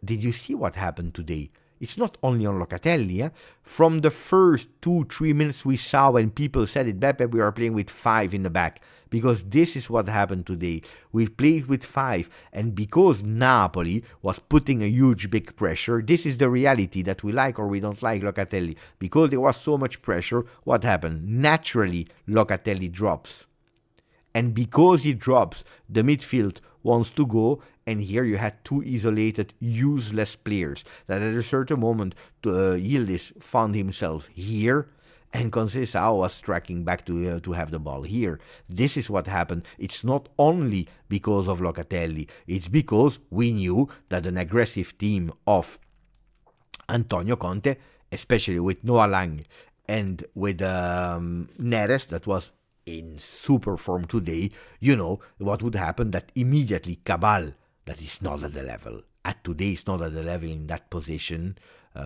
did you see what happened today? It's not only on Locatelli. From the first 2-3 minutes we saw when people said it, Beppe, we are playing with 5 in the back. Because this is what happened today. We played with 5. And because Napoli was putting a huge big pressure, this is the reality that we like or we don't like Locatelli. Because there was so much pressure, what happened? Naturally, Locatelli drops. And because he drops, the midfield wants to go, and here you had 2 isolated, useless players that at a certain moment Yildiz found himself here, and Conceição was tracking back to have the ball here. This is what happened. It's not only because of Locatelli, it's because we knew that an aggressive team of Antonio Conte, especially with Noah Lang and with Neres, that was in super form today, you know what would happen, that immediately Cabal, that is not at the level. At today, is not at the level in that position.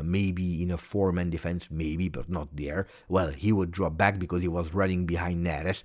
Maybe in a 4-man defense, maybe, but not there. Well, he would drop back because he was running behind Neres.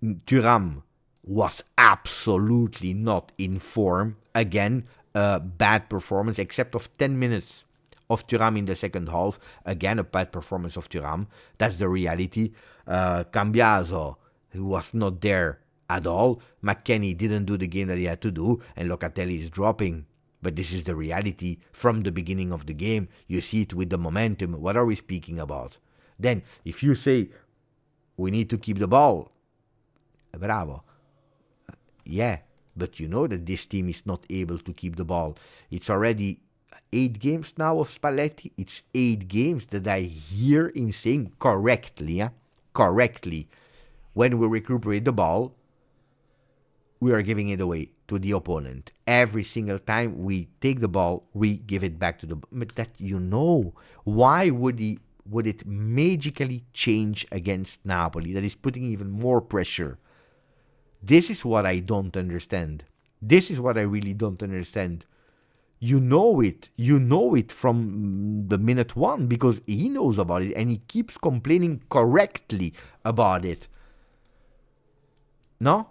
Thuram was absolutely not in form. Again, a bad performance, except of 10 minutes of Thuram in the second half. Again, a bad performance of Thuram. That's the reality. Cambiaso, who was not there at all. McKennie didn't do the game that he had to do, and Locatelli is dropping. But this is the reality from the beginning of the game. You see it with the momentum. What are we speaking about? Then, if you say, we need to keep the ball, bravo. Yeah, but you know that this team is not able to keep the ball. It's already 8 games now of Spalletti. It's 8 games that I hear him saying correctly, correctly. When we recuperate the ball, we are giving it away to the opponent. Every single time we take the ball, we give it back to the... But that you know. Why would it magically change against Napoli? That is putting even more pressure. This is what I don't understand. This is what I really don't understand. You know it. You know it from the minute 1 because he knows about it and he keeps complaining correctly about it. No?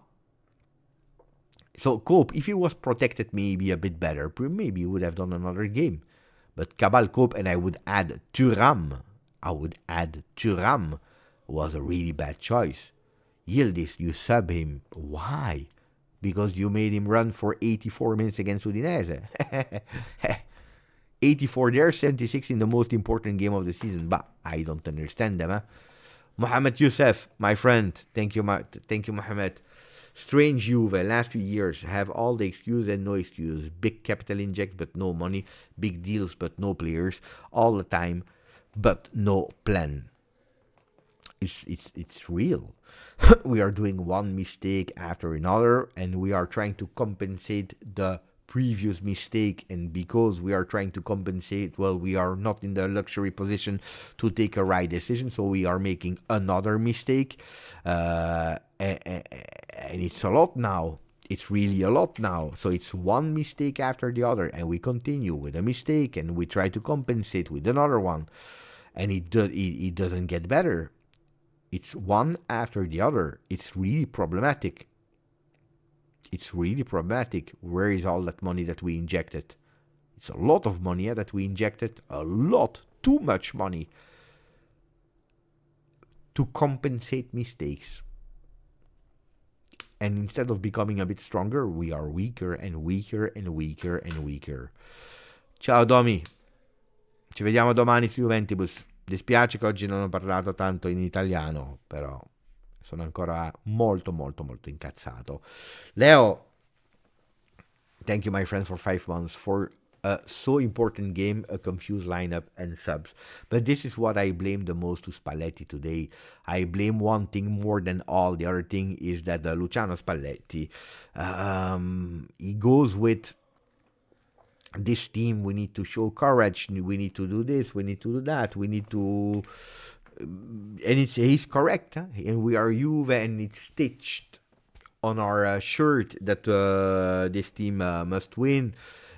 So Cope, if he was protected maybe a bit better, maybe he would have done another game. But Cabal, Cope, and I would add Thuram. Was a really bad choice. Yildiz, you sub him. Why? Because you made him run for 84 minutes against Udinese. 84 there, 76 in the most important game of the season. But I don't understand them. Mohamed Youssef, my friend. Thank you, Mohamed. Strange Juve, last few years, have all the excuse and no excuse. Big capital injects but no money. Big deals but no players. All the time, but no plan. It's real. We are doing one mistake after another, and we are trying to compensate the previous mistake. And because we are trying to compensate, well, we are not in the luxury position to take a right decision, so we are making another mistake. And it's a lot now. It's really a lot now. So it's one mistake after the other, and we continue with a mistake, and we try to compensate with another one, and it doesn't get better. It's one after the other. It's really problematic. Where is all that money that we injected? It's a lot of money that we injected. A lot. Too much money. To compensate mistakes. And instead of becoming a bit stronger, we are weaker and weaker and weaker and weaker. Ciao Domi. Ci vediamo domani su Juventus. Dispiace che oggi non ho parlato tanto in italiano, però sono ancora molto incazzato. Leo, thank you my friend for 5 months for a so important game, a confused lineup and subs. But this is what I blame the most to Spalletti today. I blame one thing more than all. The other thing is that Luciano Spalletti, he goes with this team, we need to show courage, we need to do this, we need to do that, we need to... And he's correct, and we are Juve, and it's stitched on our shirt that this team must win,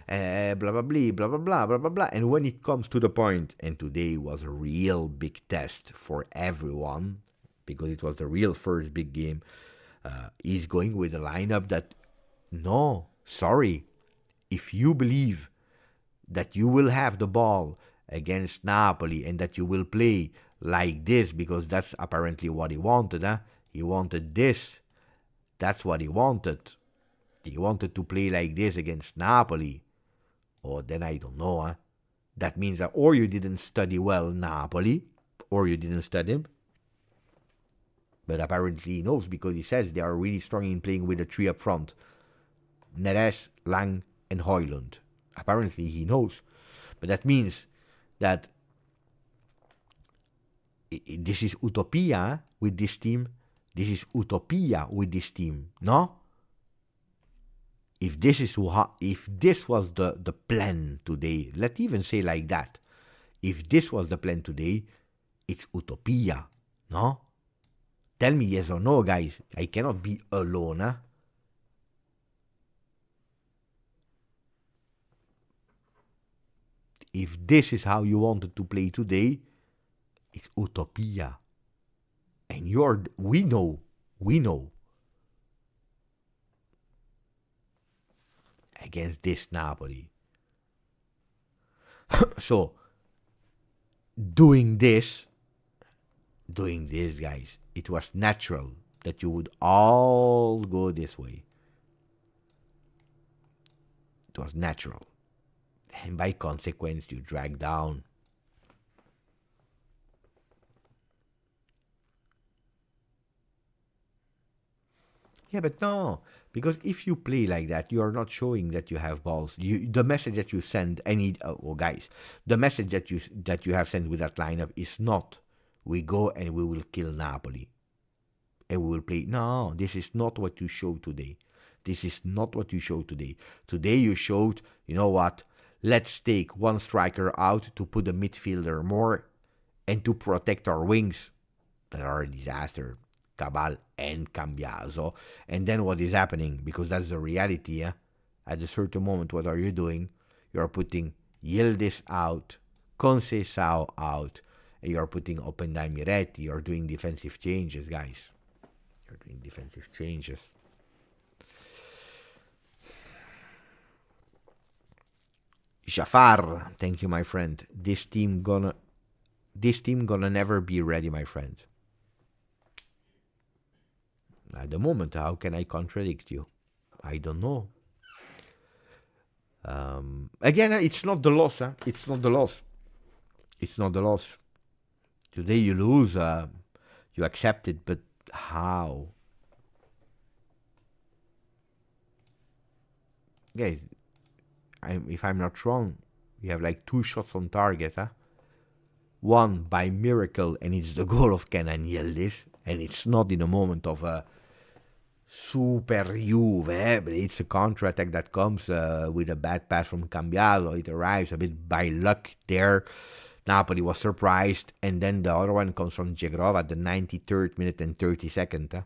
blah, blah, blah, blah, blah, blah, blah, blah, blah. And when it comes to the point, and today was a real big test for everyone, because it was the real first big game, he's going with a lineup that, no, sorry, if you believe that you will have the ball against Napoli and that you will play like this, because that's apparently what he wanted, he wanted this, that's what he wanted. He wanted to play like this against Napoli. Oh, then I don't know, That means that or you didn't study well Napoli, or you didn't study him. But apparently he knows, because he says they are really strong in playing with the 3 up front. Neres, Lang, and Højlund. Apparently he knows. But that means that this is utopia with this team. This is utopia with this team, no? If this was the plan today, let's even say like that. If this was the plan today, it's utopia, no? Tell me yes or no, guys. I cannot be alone, If this is how you wanted to play today, it's utopia. And we know against this Napoli. So, doing this, guys, it was natural that you would all go this way. It was natural. And by consequence, you drag down. Yeah, but no, because if you play like that, you are not showing that you have balls. The message that you send, guys, the message that you have sent with that lineup is not, we go and we will kill Napoli, and we will play. No, this is not what you showed today. This is not what you showed today. Today you showed, you know what? Let's take one striker out to put a midfielder more, and to protect our wings that are a disaster. Cabal and Cambiaso. And then what is happening? Because that's the reality. At a certain moment, what are you doing? You are putting Yildiz out, Conceição out, and you are putting Openda Miretti. You are doing defensive changes, guys. You're doing defensive changes. Jafar, thank you, my friend. This team gonna never be ready, my friend. At the moment, how can I contradict you? I don't know. Again, it's not the loss. It's not the loss. It's not the loss. Today you lose. You accept it, but how? Guys, if I'm not wrong, we have like 2 shots on target. One by miracle, and it's the goal of Kenan Yildiz, and it's not in a moment of a super Juve, but it's a counter-attack that comes with a bad pass from Cambiaso. It arrives a bit by luck there. Napoli was surprised, and then the other one comes from Jegrova at the 93rd minute and 32nd.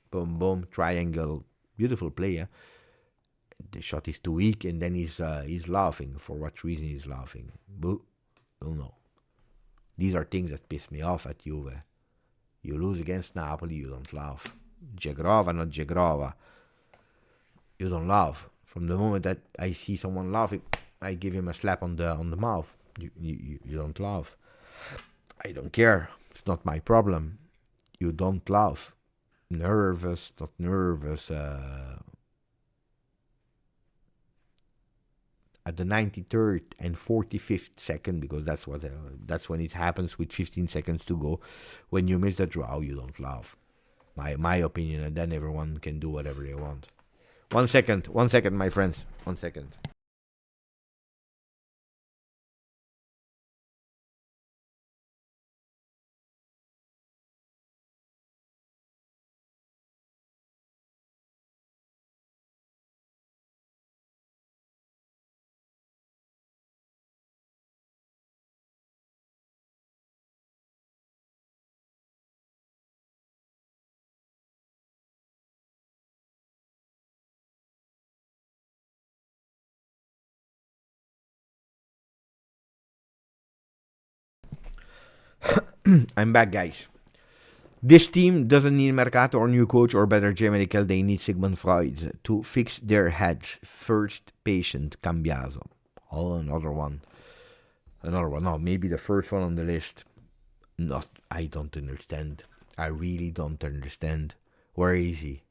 Boom, boom, triangle, beautiful play. The shot is too weak, and then he's laughing. For what reason he's laughing? Don't know. These are things that piss me off at Juve. You lose against Napoli, you don't laugh. Jegrova, not Jegrova. You don't laugh. From the moment that I see someone laughing, I give him a slap on the mouth. You don't laugh. I don't care. It's not my problem. You don't laugh. Nervous, not nervous. At the 93rd and 45th second, because that's when it happens with 15 seconds to go. When you miss the draw, you don't laugh. My opinion, and then everyone can do whatever they want. 1 second, my friends. 1 second. I'm back, guys. This team doesn't need Mercato or new coach or better J. Medical. They need Sigmund Freud to fix their heads. First patient, Cambiaso. Oh, another one. No, maybe the first one on the list. I don't understand. I really don't understand. Where is he?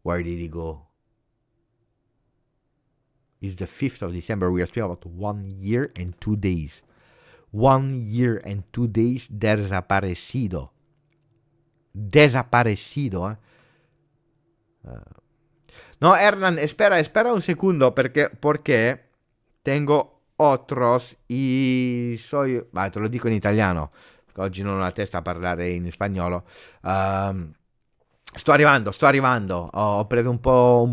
Where did he go? It's the 5th of December. We are speaking about 1 year and 2 days. 1 year and 2 days desaparecido. Desaparecido, No, Hernan, espera un segundo, porque tengo otros y soy... te lo dico in italiano, perché oggi non ho la testa a parlare in spagnolo. Sto arrivando. Ho preso un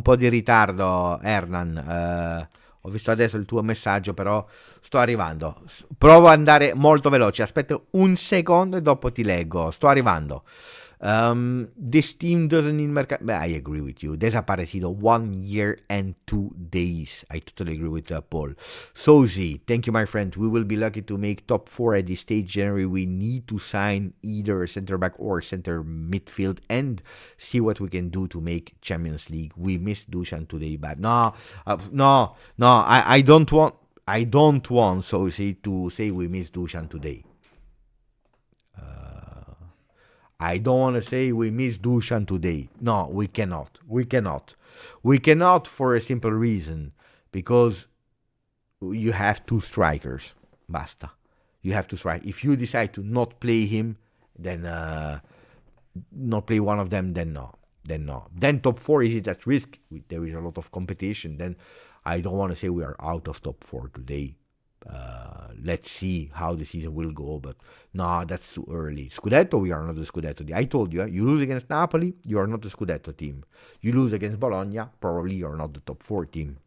po' di ritardo, Hernan. Ho visto adesso il tuo messaggio, però sto arrivando. Provo ad andare molto veloce. Aspetta un secondo e dopo ti leggo. Sto arrivando. This team doesn't need mercato. I agree with you. Desaparecido 1 year and 2 days. I totally agree with Paul. Sozi, thank you, my friend. We will be lucky to make top 4 at this stage. January, we need to sign either a center back or center midfield and see what we can do to make Champions League. We missed Dusan today, but no. I don't want Sozi to say we missed Dusan today. I don't want to say we miss Dusan today. No, we cannot. We cannot for a simple reason. Because you have 2 strikers. Basta. You have to strike. If you decide to not play him, then not play one of them, then no. Then top 4 is at risk. There is a lot of competition. Then I don't want to say we are out of top 4 today. Let's see how the season will go, but no, that's too early. Scudetto, we are not the Scudetto team. I told you, you lose against Napoli, you are not the Scudetto team. You lose against Bologna, probably you are not the top 4 team.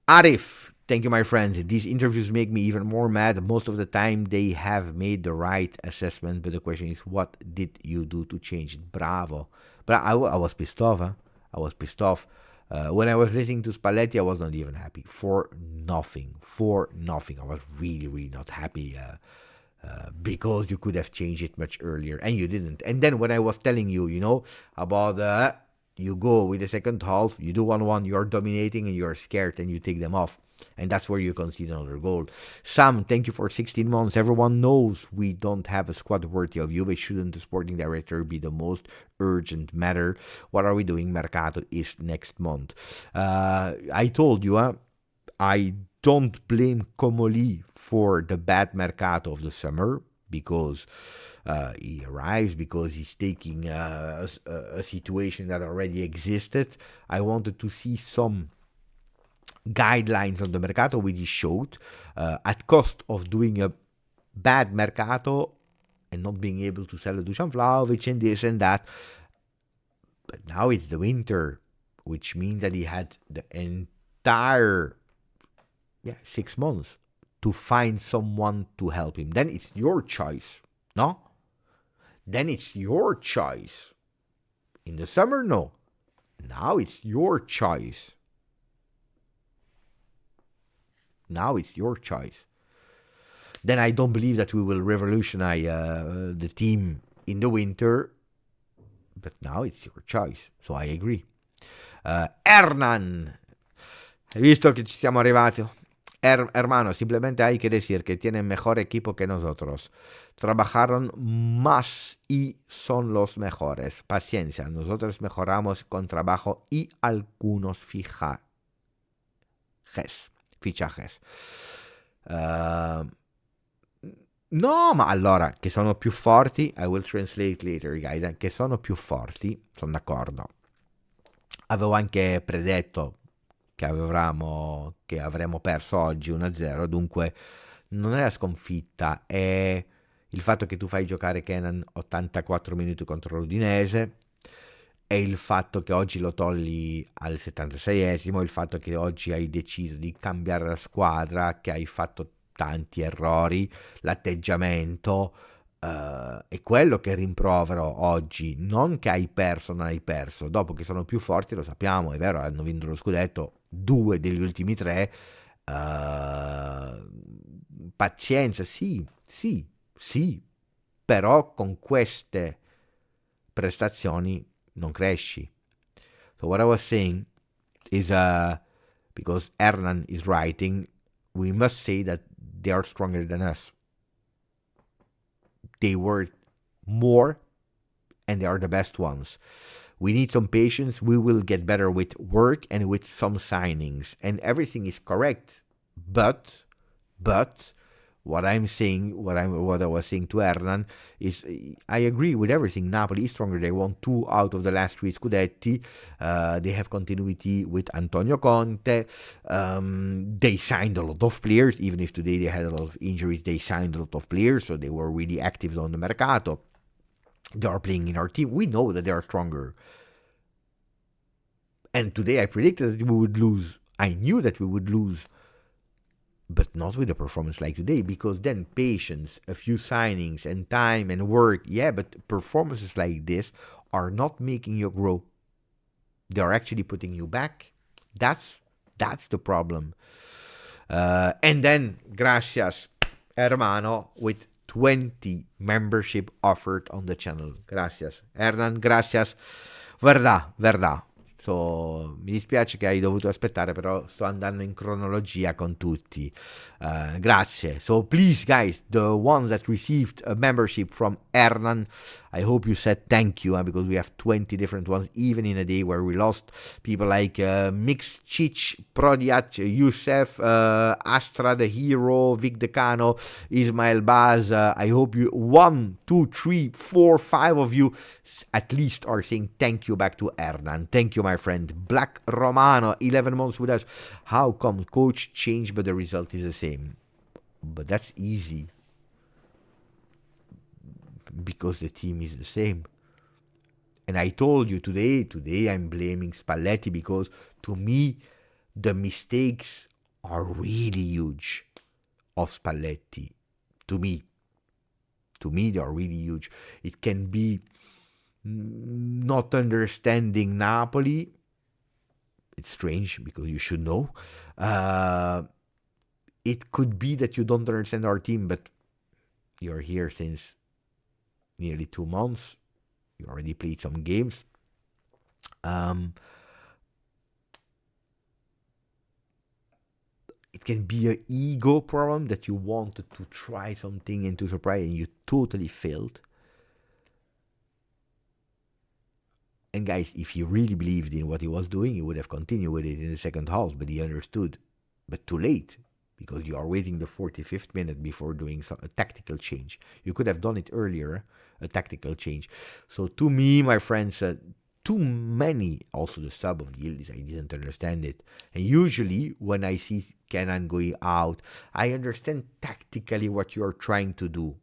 Arif, thank you, my friend. These interviews make me even more mad. Most of the time, they have made the right assessment, but the question is, what did you do to change it? Bravo. But I was pissed off. I was pissed off. When I was listening to Spalletti, I was not even happy. For nothing. I was really, really not happy because you could have changed it much earlier, and you didn't. And then when I was telling you, about you go with the second half, you do 1-1, you're dominating and you're scared and you take them off. And that's where you concede another goal. Sam, thank you for 16 months. Everyone knows we don't have a squad worthy of Juve. Shouldn't the sporting director be the most urgent matter? What are we doing? Mercato is next month. I told you, I don't blame Comoli for the bad Mercato of the summer, because he arrives, because he's taking a situation that already existed. I wanted to see some guidelines on the Mercato, which he showed, at cost of doing a bad Mercato and not being able to sell a Dusan Vlahovic and this and that. But now it's the winter, which means that he had the entire 6 months to find someone to help him. Then it's your choice, no? Then it's your choice. In the summer, no. Now it's your choice. Now it's your choice. Then I don't believe that we will revolutionize the team in the winter. But now it's your choice. So I agree. Hernan. Hai visto che ci siamo arrivati? Hermano, simplemente hay que decir que tienen mejor equipo que nosotros. Trabajaron más y son los mejores. Paciencia, nosotros mejoramos con trabajo y algunos fichajes. No, ma allora, che sono più forti, I will translate later, guys, che sono più forti, sono d'accordo. Avevo anche predetto che avremmo perso oggi 1-0, dunque non è la sconfitta, è il fatto che tu fai giocare Kenan 84 minuti contro l'Udinese, è il fatto che oggi lo togli al 76esimo, il fatto che oggi hai deciso di cambiare la squadra, che hai fatto tanti errori, l'atteggiamento, è quello che rimprovero oggi, non che hai perso, non hai perso. Dopo che sono più forti, lo sappiamo, è vero, hanno vinto lo scudetto 2 degli ultimi 3, pazienza, sì, però con queste prestazioni non cresci. So what I was saying is, because Hernan is writing, we must say that they are stronger than us. They were more, and they are the best ones. We need some patience. We will get better with work and with some signings, and everything is correct. But what I'm saying, what I was saying to Hernan is, I agree with everything. Napoli is stronger. They won 2 out of the last 3 scudetti. They have continuity with Antonio Conte. They signed a lot of players, even if today they had a lot of injuries. They signed a lot of players, so they were really active on the mercato. They are playing in our team. We know that they are stronger. And today I predicted that we would lose. I knew that we would lose but not with a performance like today, because then patience, a few signings, and time and work, yeah, but performances like this are not making you grow. They are actually putting you back. That's the problem. And then, gracias, hermano, with 20 membership offered on the channel. Gracias. Hernan, gracias. Verdad. So, mi dispiace che hai dovuto aspettare, però sto andando in cronologia con tutti. Grazie. So, please, guys, the ones that received a membership from Hernan, I hope you said thank you, because we have 20 different ones, even in a day where we lost people like Mixchich, Prodiat, Youssef, Astra the Hero, Vic Decano, Ismail Baz. I hope you, 1, 2, 3, 4, 5 of you at least are saying thank you back to Hernan. Thank you, my friend. Black Romano, 11 months with us. How come coach changed but the result is the same? But that's easy, because the team is the same. And I told you today I'm blaming Spalletti, because to me the mistakes are really huge of Spalletti. To me they are really huge. It can be not understanding Napoli. It's strange, because you should know. It could be that you don't understand our team, but you're here since nearly 2 months. You already played some games. It can be an ego problem, that you wanted to try something and to surprise, and you totally failed. And guys, if he really believed in what he was doing, he would have continued with it in the second half, but he understood. But too late, because you are waiting the 45th minute before doing a tactical change. You could have done it earlier, a tactical change. So to me, my friends, too many, also the sub of Yildiz, I didn't understand it. And usually when I see Kenan going out, I understand tactically what you're trying to do.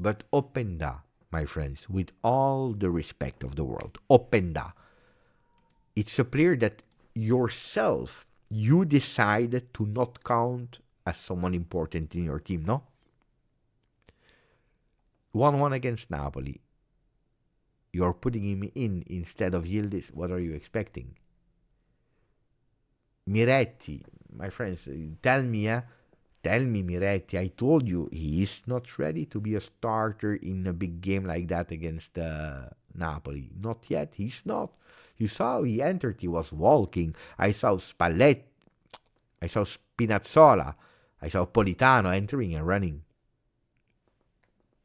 But Openda, my friends, with all the respect of the world, Openda, it's a player that yourself, you decided to not count as someone important in your team, no? 1-1 against Napoli. You're putting him in instead of Yildiz. What are you expecting? Miretti, my friends, tell me, Miretti, I told you he is not ready to be a starter in a big game like that against Napoli. Not yet, he's not. You saw he entered, he was walking. I saw Spalletti, I saw Spinazzola, I saw Politano entering and running.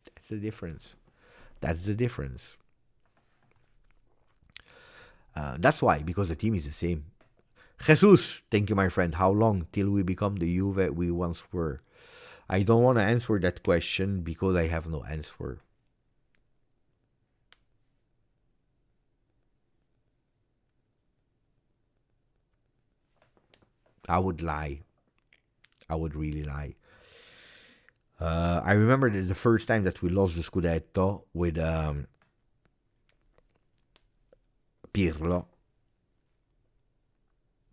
That's the difference. That's why, because the team is the same. Jesus, thank you, my friend. How long till we become the Juve we once were? I don't want to answer that question, because I have no answer. I would lie. I would really lie. I remember the first time that we lost the Scudetto with Pirlo.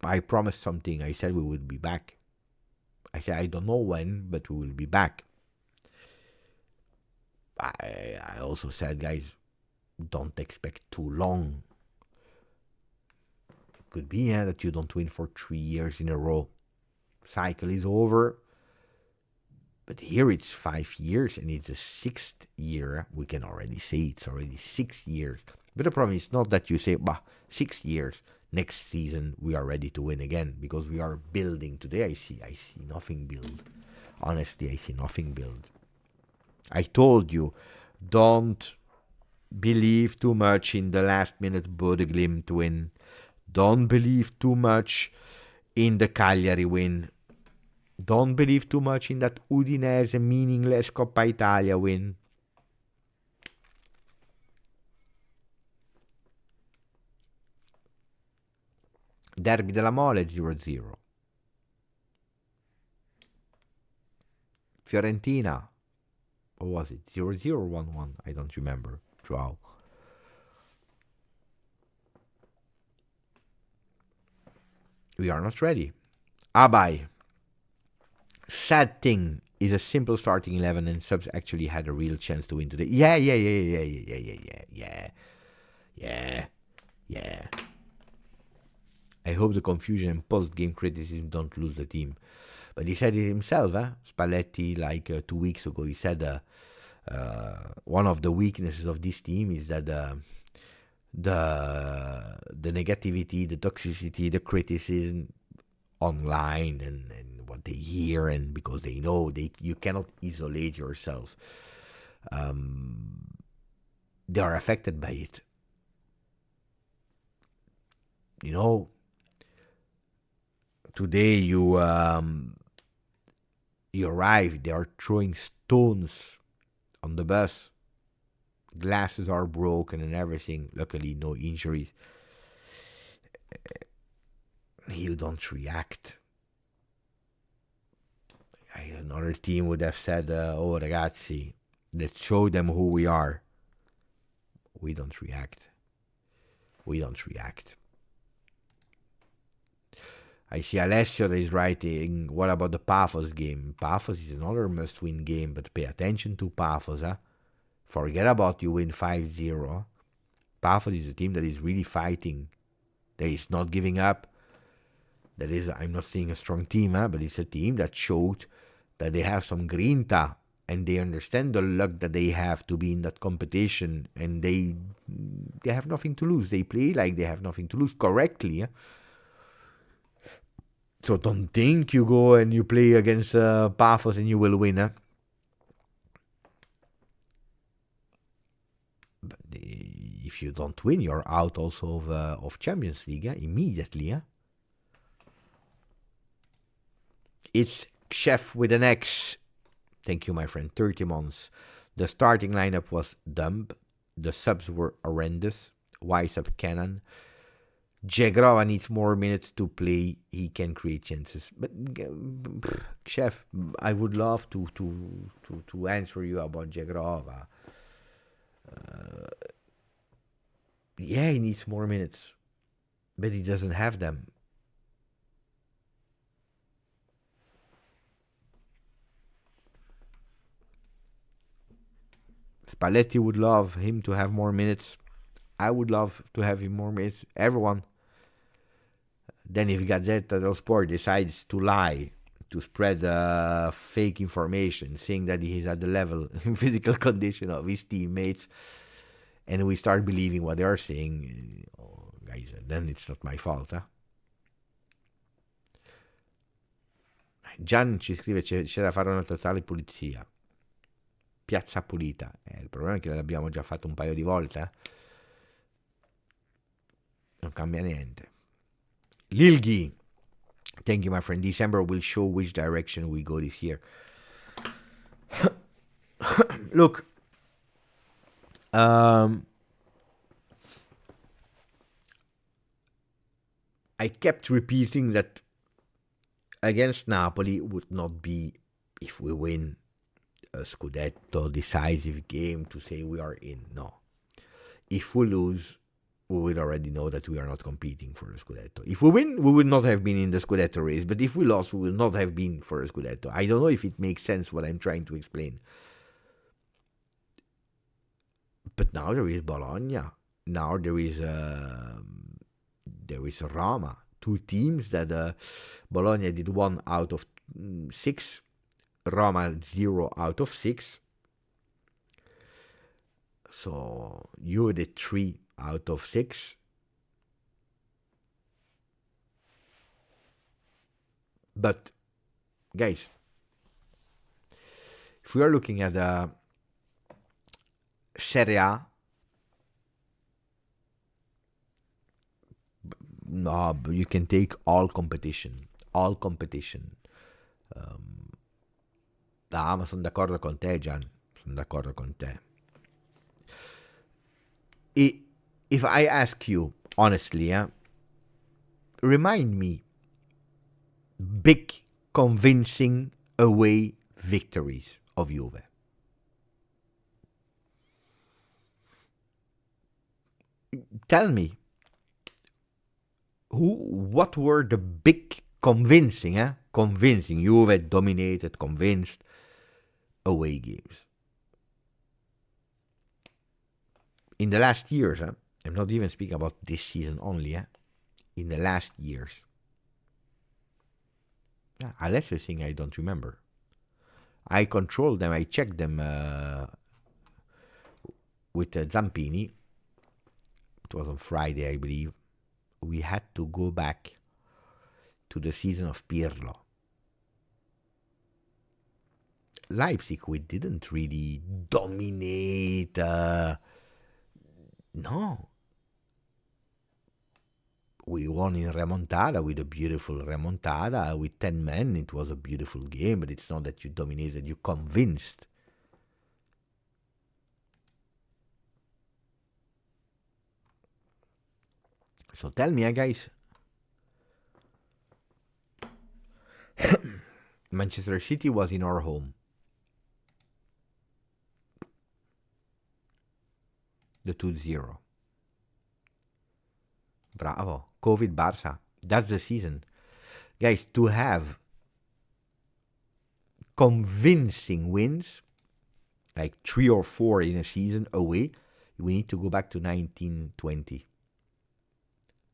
I promised something. I said we would be back. I said I don't know when, but we will be back. I also said, guys, don't expect too long. It could be that you don't win for 3 years in a row. Cycle is over. But here it's 5 years, and it's the 6th year. We can already say it's already 6 years. But the problem is not that you say, 6 years. Next season we are ready to win again, because we are building. Today I see nothing build. Honestly, I see nothing build. I told you, don't believe too much in the last minute Bodeglimt win. Don't believe too much in the Cagliari win. Don't believe too much in that Udinese meaningless Coppa Italia win. Derby della Mole 0-0. Fiorentina, what was it? 0-0 or 1-1? I don't remember. Joao. We are not ready. Abai. sad thing is a simple starting 11 and subs actually had a real chance to win today. Yeah. I hope the confusion and post-game criticism don't lose the team. But he said it himself, Spalletti, like 2 weeks ago. He said one of the weaknesses of this team is that the negativity, the toxicity, the criticism online and what they hear, and because they know you cannot isolate yourself. They are affected by it. You know, today you arrive, they are throwing stones on the bus. Glasses are broken and everything. Luckily, no injuries. You don't react. Another team would have said, oh ragazzi, let's show them who we are. We don't react. I see Alessio is writing, what about the Paphos game? Paphos is another must-win game, but pay attention to Paphos. Forget about you win 5-0. Paphos is a team that is really fighting. That is not giving up. That is, I'm not saying a strong team, but it's a team that showed that they have some grinta and they understand the luck that they have to be in that competition, and they have nothing to lose. They play like they have nothing to lose correctly. So don't think you go and you play against Paphos and you will win. But if you don't win, you're out also of Champions League immediately. It's Chef with an X. Thank you, my friend. 30 months. The starting lineup was dumb. The subs were horrendous. Wise up Cannon. Jegrova needs more minutes to play. He can create chances. But Chef, I would love to answer you about Jegrova. Yeah, he needs more minutes, but he doesn't have them. Spalletti would love him to have more minutes. I would love to have him more minutes. Everyone. Then if Gazzetta dello Sport decides to lie, to spread fake information, saying that he is at the level and physical condition of his teammates, and we start believing what they are saying, guys, then it's not my fault. Gian ci scrive c'è da fare una totale pulizia. Piazza pulita. Il problema è che l'abbiamo già fatto un paio di volte. Non cambia niente. Lilgi, thank you, my friend. December will show which direction we go this year. Look, I kept repeating that against Napoli would not be, if we win, a Scudetto decisive game to say we are in. No. If we lose, we will already know that we are not competing for the Scudetto. If we win, we would not have been in the Scudetto race. But if we lost, we will not have been for a Scudetto. I don't know if it makes sense what I'm trying to explain. But now there is Bologna. Now there is Roma. Two teams that Bologna did 1 out of 6. Roma 0 out of 6. So you did 3 out of 6. But guys, if we are looking at Serie A, no, you can take all competition. Ma sono d'accordo con te, Gian. Sono d'accordo con te. If I ask you honestly, remind me big, convincing away victories of Juve. Tell me, what were the big, convincing, convincing. Juve dominated, convinced away games. In the last years, I'm not even speaking about this season only, in the last years. Unless you think I don't remember. I controlled them, I checked them with Zampini. It was on Friday, I believe. We had to go back to the season of Pirlo. Leipzig, we didn't really dominate. No. We won in remontada, with a beautiful remontada, with 10 men. It was a beautiful game, but it's not that you dominated, you convinced. So tell me, guys. Manchester City was in our home. The 2-0. Bravo. COVID Barça. That's the season. Guys, to have convincing wins, like 3 or 4 in a season away, we need to go back to 1920.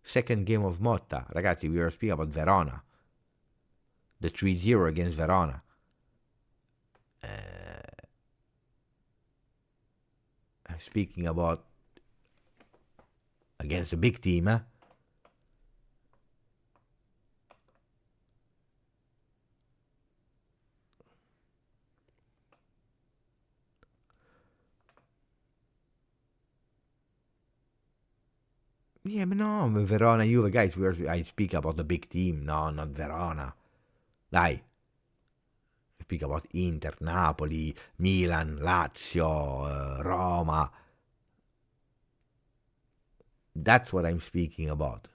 Second game of Motta. Ragazzi, we were speaking about Verona. The 3-0 against Verona. Speaking about against a big team, Yeah, but no, Verona, Juve, guys, I speak about the big team. No, not Verona. Dai. I speak about Inter, Napoli, Milan, Lazio, Roma. That's what I'm speaking about.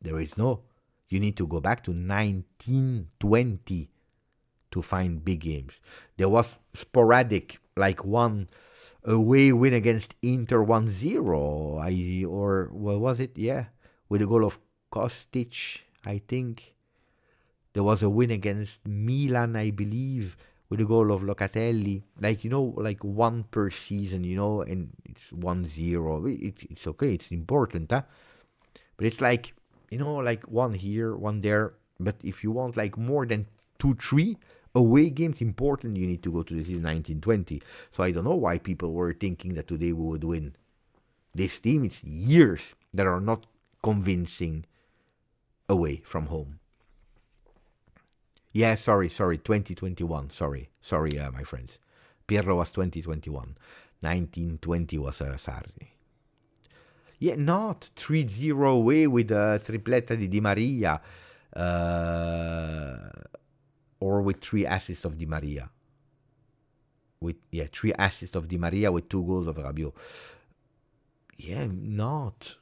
There is no... You need to go back to 1920 to find big games. There was sporadic, like one away win against Inter 1-0. Or what was it? Yeah, with a goal of Kostic, I think. There was a win against Milan, I believe, with a goal of Locatelli. Like, like one per season, and it's 1-0. It's okay, it's important, But it's like, like one here, one there. But if you want like more than 2-3 away games important, you need to go to the season 1920. So I don't know why people were thinking that today we would win. This team, it's years that are not convincing away from home. Yeah, sorry, 2021. Sorry, my friends. Pirlo was 2021. 1920 was Sarri. Yeah, not 3-0 away with a tripletta di Maria. Or with 3 assists of Di Maria. 3 assists of Di Maria with 2 goals of Rabiot. Yeah, not.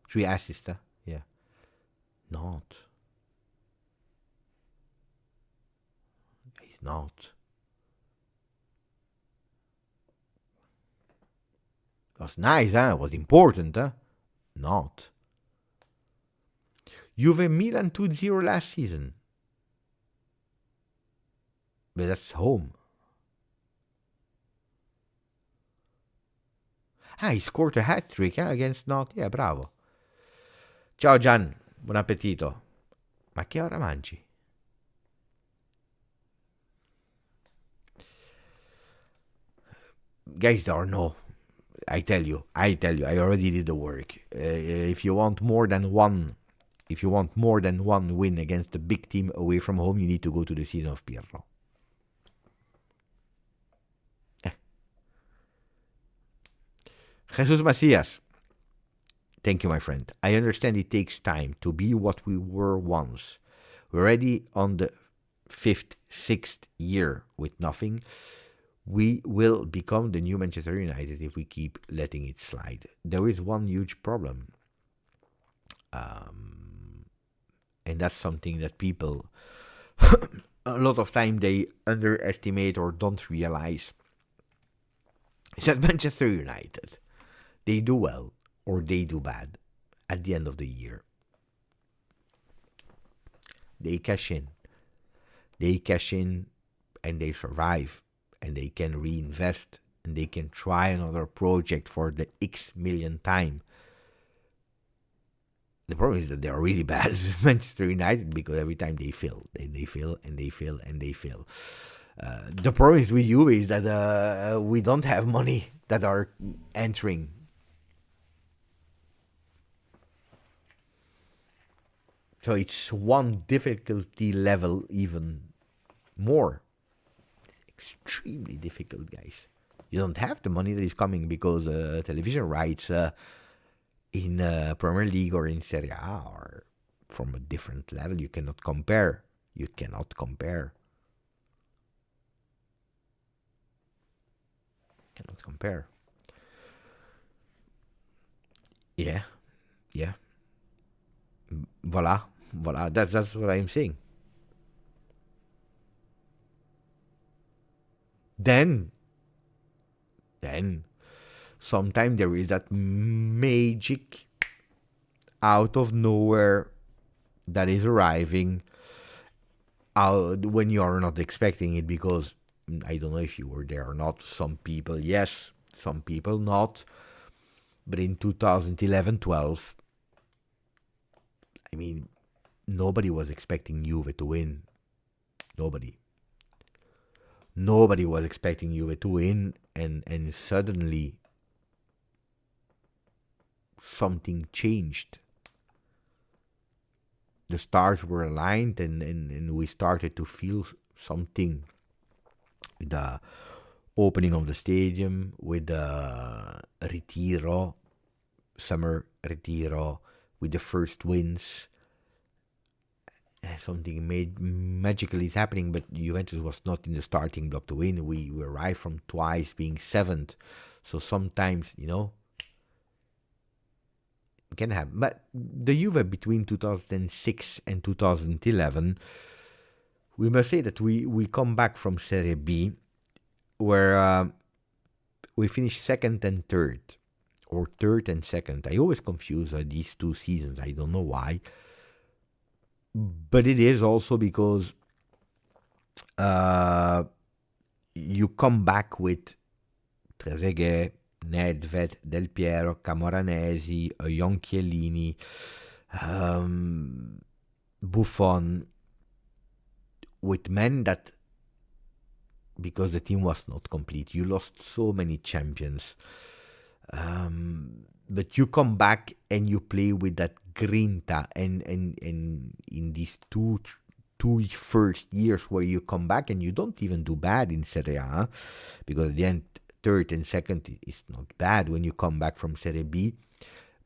3 assists, yeah. Not. He's not. It was nice, It was important, Not. Juve Milan 2-0 last season. But that's home. He scored a hat-trick against Not. Yeah, bravo. Ciao Gian, buon appetito. Ma che ora mangi? Guys, there are no... I tell you, I already did the work. If you want more than one win against a big team away from home, you need to go to the season of Pirlo. Jesus Macias, thank you, my friend. I understand it takes time to be what we were once. We're already on the 5th, 6th year with nothing. We will become the new Manchester United if we keep letting it slide. There is one huge problem. And that's something that people, a lot of time, they underestimate or don't realize. is that Manchester United, they do well or they do bad at the end of the year. They cash in. They cash in and they survive and they can reinvest and they can try another project for the X millionth time. The problem is that they are really bad as Manchester United because every time they fail, they fail and they fail and they fail. The problem is with Juve is that we don't have money that are entering. So it's one difficulty level even more. Extremely difficult, guys. You don't have the money that is coming because television rights in Premier League or in Serie A are from a different level. You cannot compare. You cannot compare. Cannot compare. Yeah. Voila. That's what I'm saying. Then sometimes there is that magic out of nowhere that is arriving out when you are not expecting it, because I don't know if you were there or not. Some people yes, some people not. But in 2011-12, I mean, nobody was expecting Juve to win. Nobody was expecting Juve to win, and suddenly something changed. The stars were aligned, and we started to feel something. The opening of the stadium, with the Retiro, summer Retiro, with the first wins. Something magical is happening, but Juventus was not in the starting block to win. We arrived from twice being seventh. So sometimes, it can happen. But the Juve between 2006 and 2011, we must say that we come back from Serie B, where we finished second and third, or third and second. I always confuse these two seasons. I don't know why. But it is also because you come back with Trezeguet, Nedved, Del Piero, Camoranesi, a young Chiellini, Buffon, with men that, because the team was not complete, you lost so many champions. But you come back and you play with that grinta, and in these two first years where you come back and you don't even do bad in Serie A, because at the end third and second is not bad when you come back from Serie B,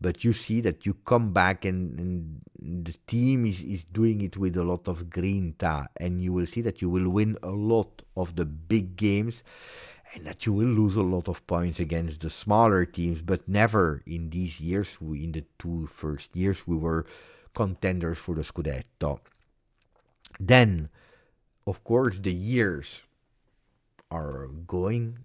but you see that you come back and the team is doing it with a lot of grinta, and you will see that you will win a lot of the big games, and that you will lose a lot of points against the smaller teams, but never in these years. In the two first years, we were contenders for the Scudetto. Then, of course, the years are going,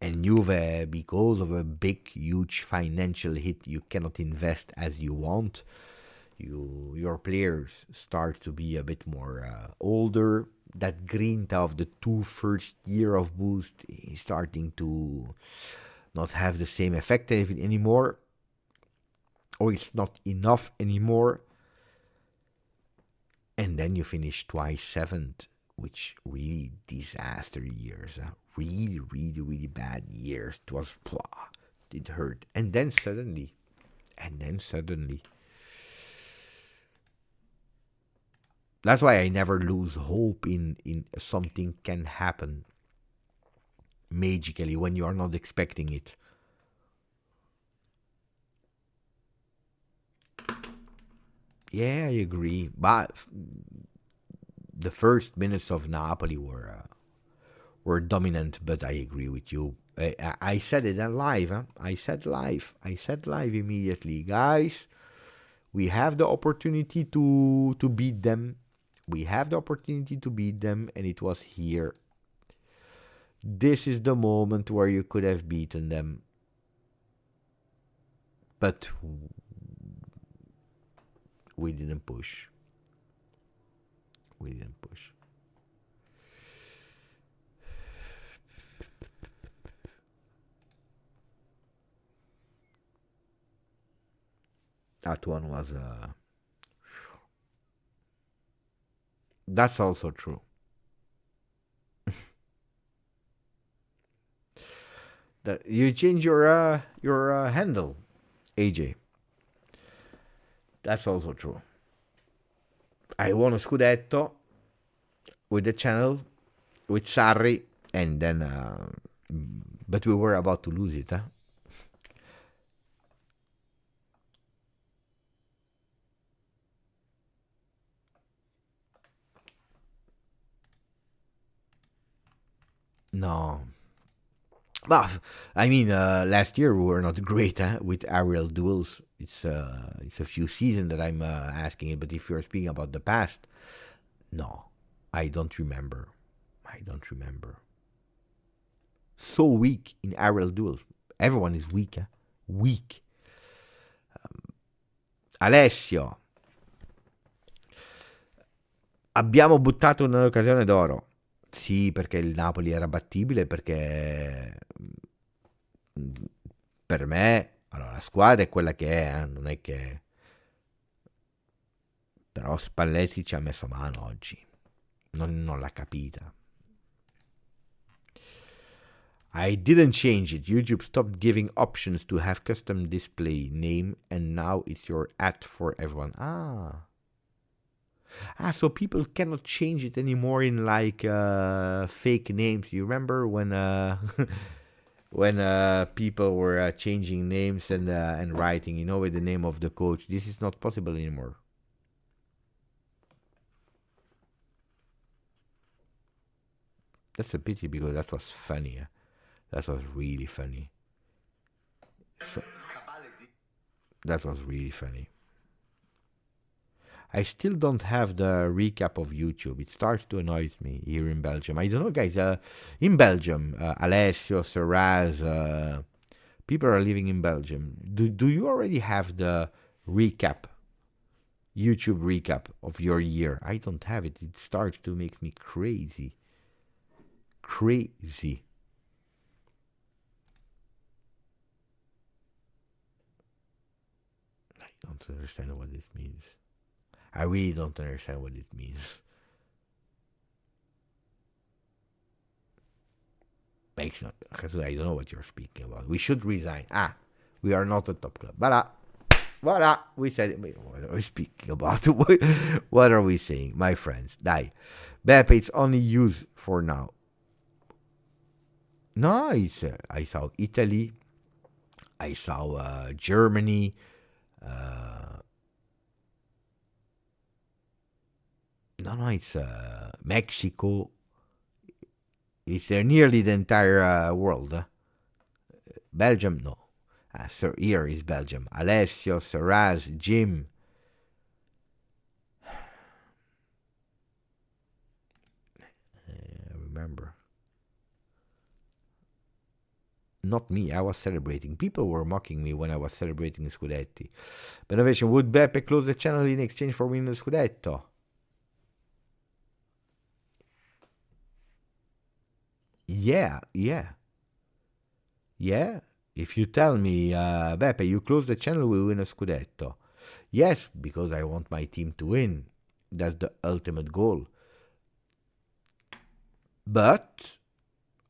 and Juve, because of a big, huge financial hit, you cannot invest as you want. Your players start to be a bit more older. That grinta of the two first year of boost is starting to not have the same effect anymore, or it's not enough anymore. And then you finish twice seventh, which really disaster years, really, really, really bad years. It was, it hurt. And then suddenly, that's why I never lose hope in something can happen magically when you are not expecting it. Yeah, I agree. But the first minutes of Napoli were dominant, but I agree with you. I said it live. Huh? I said live immediately. Guys, we have the opportunity to beat them. We have the opportunity to beat them, and it was here. This is the moment where you could have beaten them. But we didn't push. We didn't push. That one was that's also true. That you change your handle, AJ. That's also true. I won a Scudetto with the channel, with Sarri, and then but we were about to lose it, huh? No. But I mean, last year we were not great, huh? With aerial duels. It's a few seasons that I'm asking it. But if you're speaking about the past, no, I don't remember. I don't remember. So weak in aerial duels. Everyone is weak, huh? Weak. Alessio, abbiamo buttato un'occasione d'oro. Sì, perché il Napoli era battibile, perché per me, allora, la squadra è quella che è, non è che... Però Spalletti ci ha messo mano oggi, non l'ha capita. I didn't change it. YouTube stopped giving options to have custom display name, and now it's your ad for everyone. So people cannot change it anymore in like fake names. You remember when when people were changing names and writing, you know, with the name of the coach? This is not possible anymore. That's a pity, because that was funny. That was really funny. That was really funny. I still don't have the recap of YouTube. It starts to annoy me here in Belgium. I don't know, guys. In Belgium, Alessio, Serraz, people are living in Belgium. Do you already have the recap, YouTube recap of your year? I don't have it. It starts to make me crazy. Crazy. I don't understand what this means. I really don't understand what it means. Makes no, I don't know what you're speaking about. We should resign. We are not a top club. Voila, we said it. What are we speaking about? What are we saying, my friends? Dai. Beppe, it's only used for now. No, I saw Italy. I saw Germany. No, it's Mexico. It's nearly the entire world. Belgium, no. So here is Belgium. Alessio, Serraz, Jim. I remember. Not me, I was celebrating. People were mocking me when I was celebrating the Scudetti. Innovation, would Beppe close the channel in exchange for winning the Scudetto? Yeah. If you tell me, Beppe, you close the channel, we win a Scudetto. Yes, because I want my team to win. That's the ultimate goal. But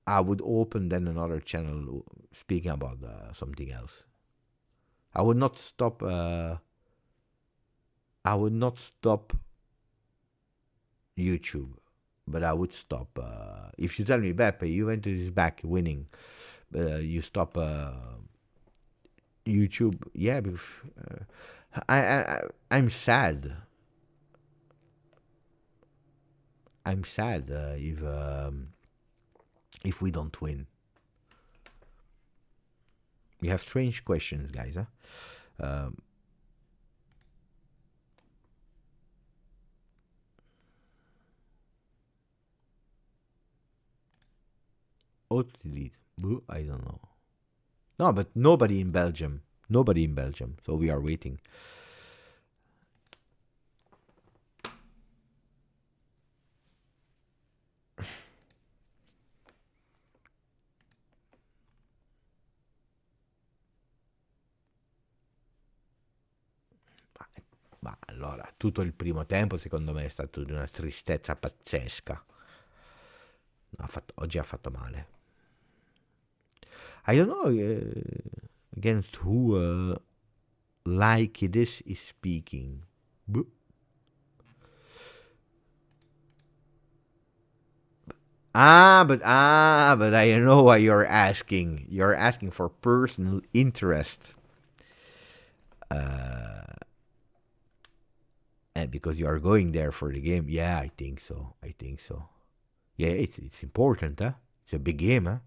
I would open then another channel speaking about something else. I would not stop. YouTube, but I would stop. If you tell me, Beppe, Juventus is back winning, you stop YouTube. Yeah, because I'm sad. I'm sad if we don't win. We have strange questions, guys. Auto-delete. I don't know. No, but nobody in Belgium. Nobody in Belgium. So we are waiting. Ma allora, tutto il primo tempo secondo me è stato di una tristezza pazzesca. No, oggi ha fatto male. I don't know against who like this is speaking. But I know why you're asking. You're asking for personal interest. And because you are going there for the game. Yeah, I think so. Yeah, it's important, huh? It's a big game, huh?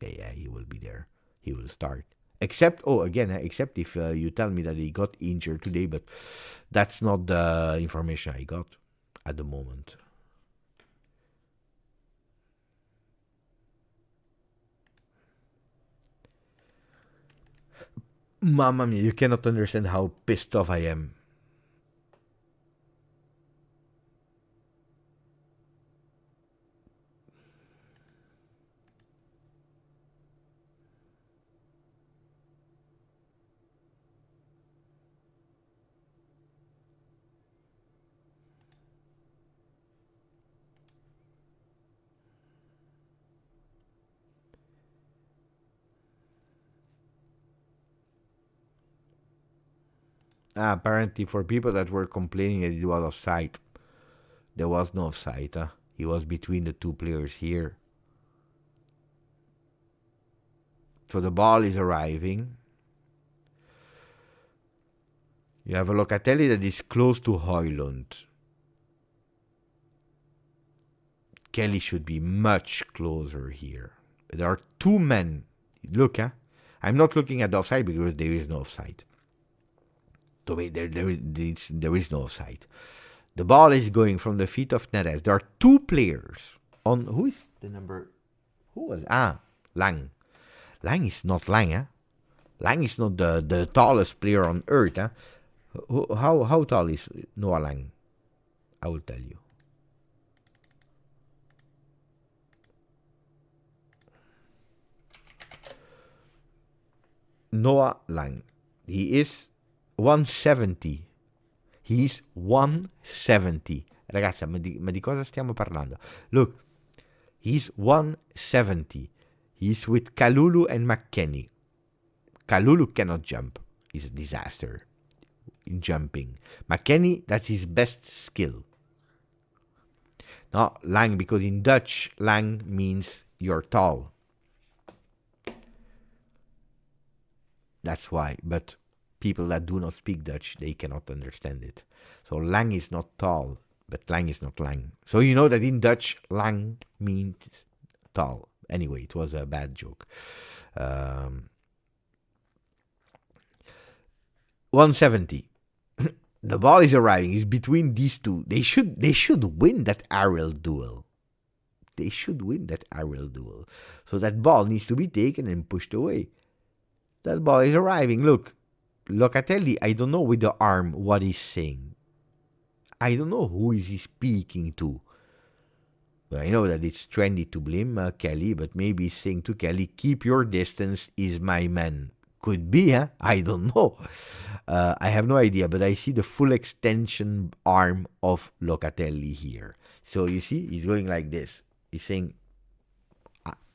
Yeah, he will be there. He will start. Except if you tell me that he got injured today, but that's not the information I got at the moment. Mamma mia, you cannot understand how pissed off I am. Apparently for people that were complaining that it was offside, there was no offside. Huh? He was between the two players here. So the ball is arriving. You have a Locatelli that is close to Højlund. Kelly should be much closer here. There are two men. Look, I'm not looking at the offside because there is no offside. There is no offside. The ball is going from the feet of Neres. There are two players on. Who is the number? Who was? Lang. Lang is not Lang, huh? Lang is not the tallest player on earth, huh? How tall is Noah Lang? I will tell you. Noah Lang. He is 170. He's 170. Ragazzi, ma di cosa stiamo parlando? Look, he's 170. He's with Kalulu and McKennie. Kalulu cannot jump. He's a disaster in jumping. McKennie, that's his best skill. Not Lang, because in Dutch, Lang means you're tall. That's why. But people that do not speak Dutch, they cannot understand it. So Lang is not tall, but Lang is not Lang. So you know that in Dutch, Lang means tall. Anyway, it was a bad joke. 170. The ball is arriving. It's between these two. They should win that aerial duel. So that ball needs to be taken and pushed away. That ball is arriving. Look, Locatelli, I don't know with the arm what he's saying. I don't know who is he speaking to. But I know that it's trendy to blame Kelly, but maybe he's saying to Kelly, keep your distance, is my man. Could be, huh? I don't know. I have no idea, but I see the full extension arm of Locatelli here. So you see, he's going like this. He's saying,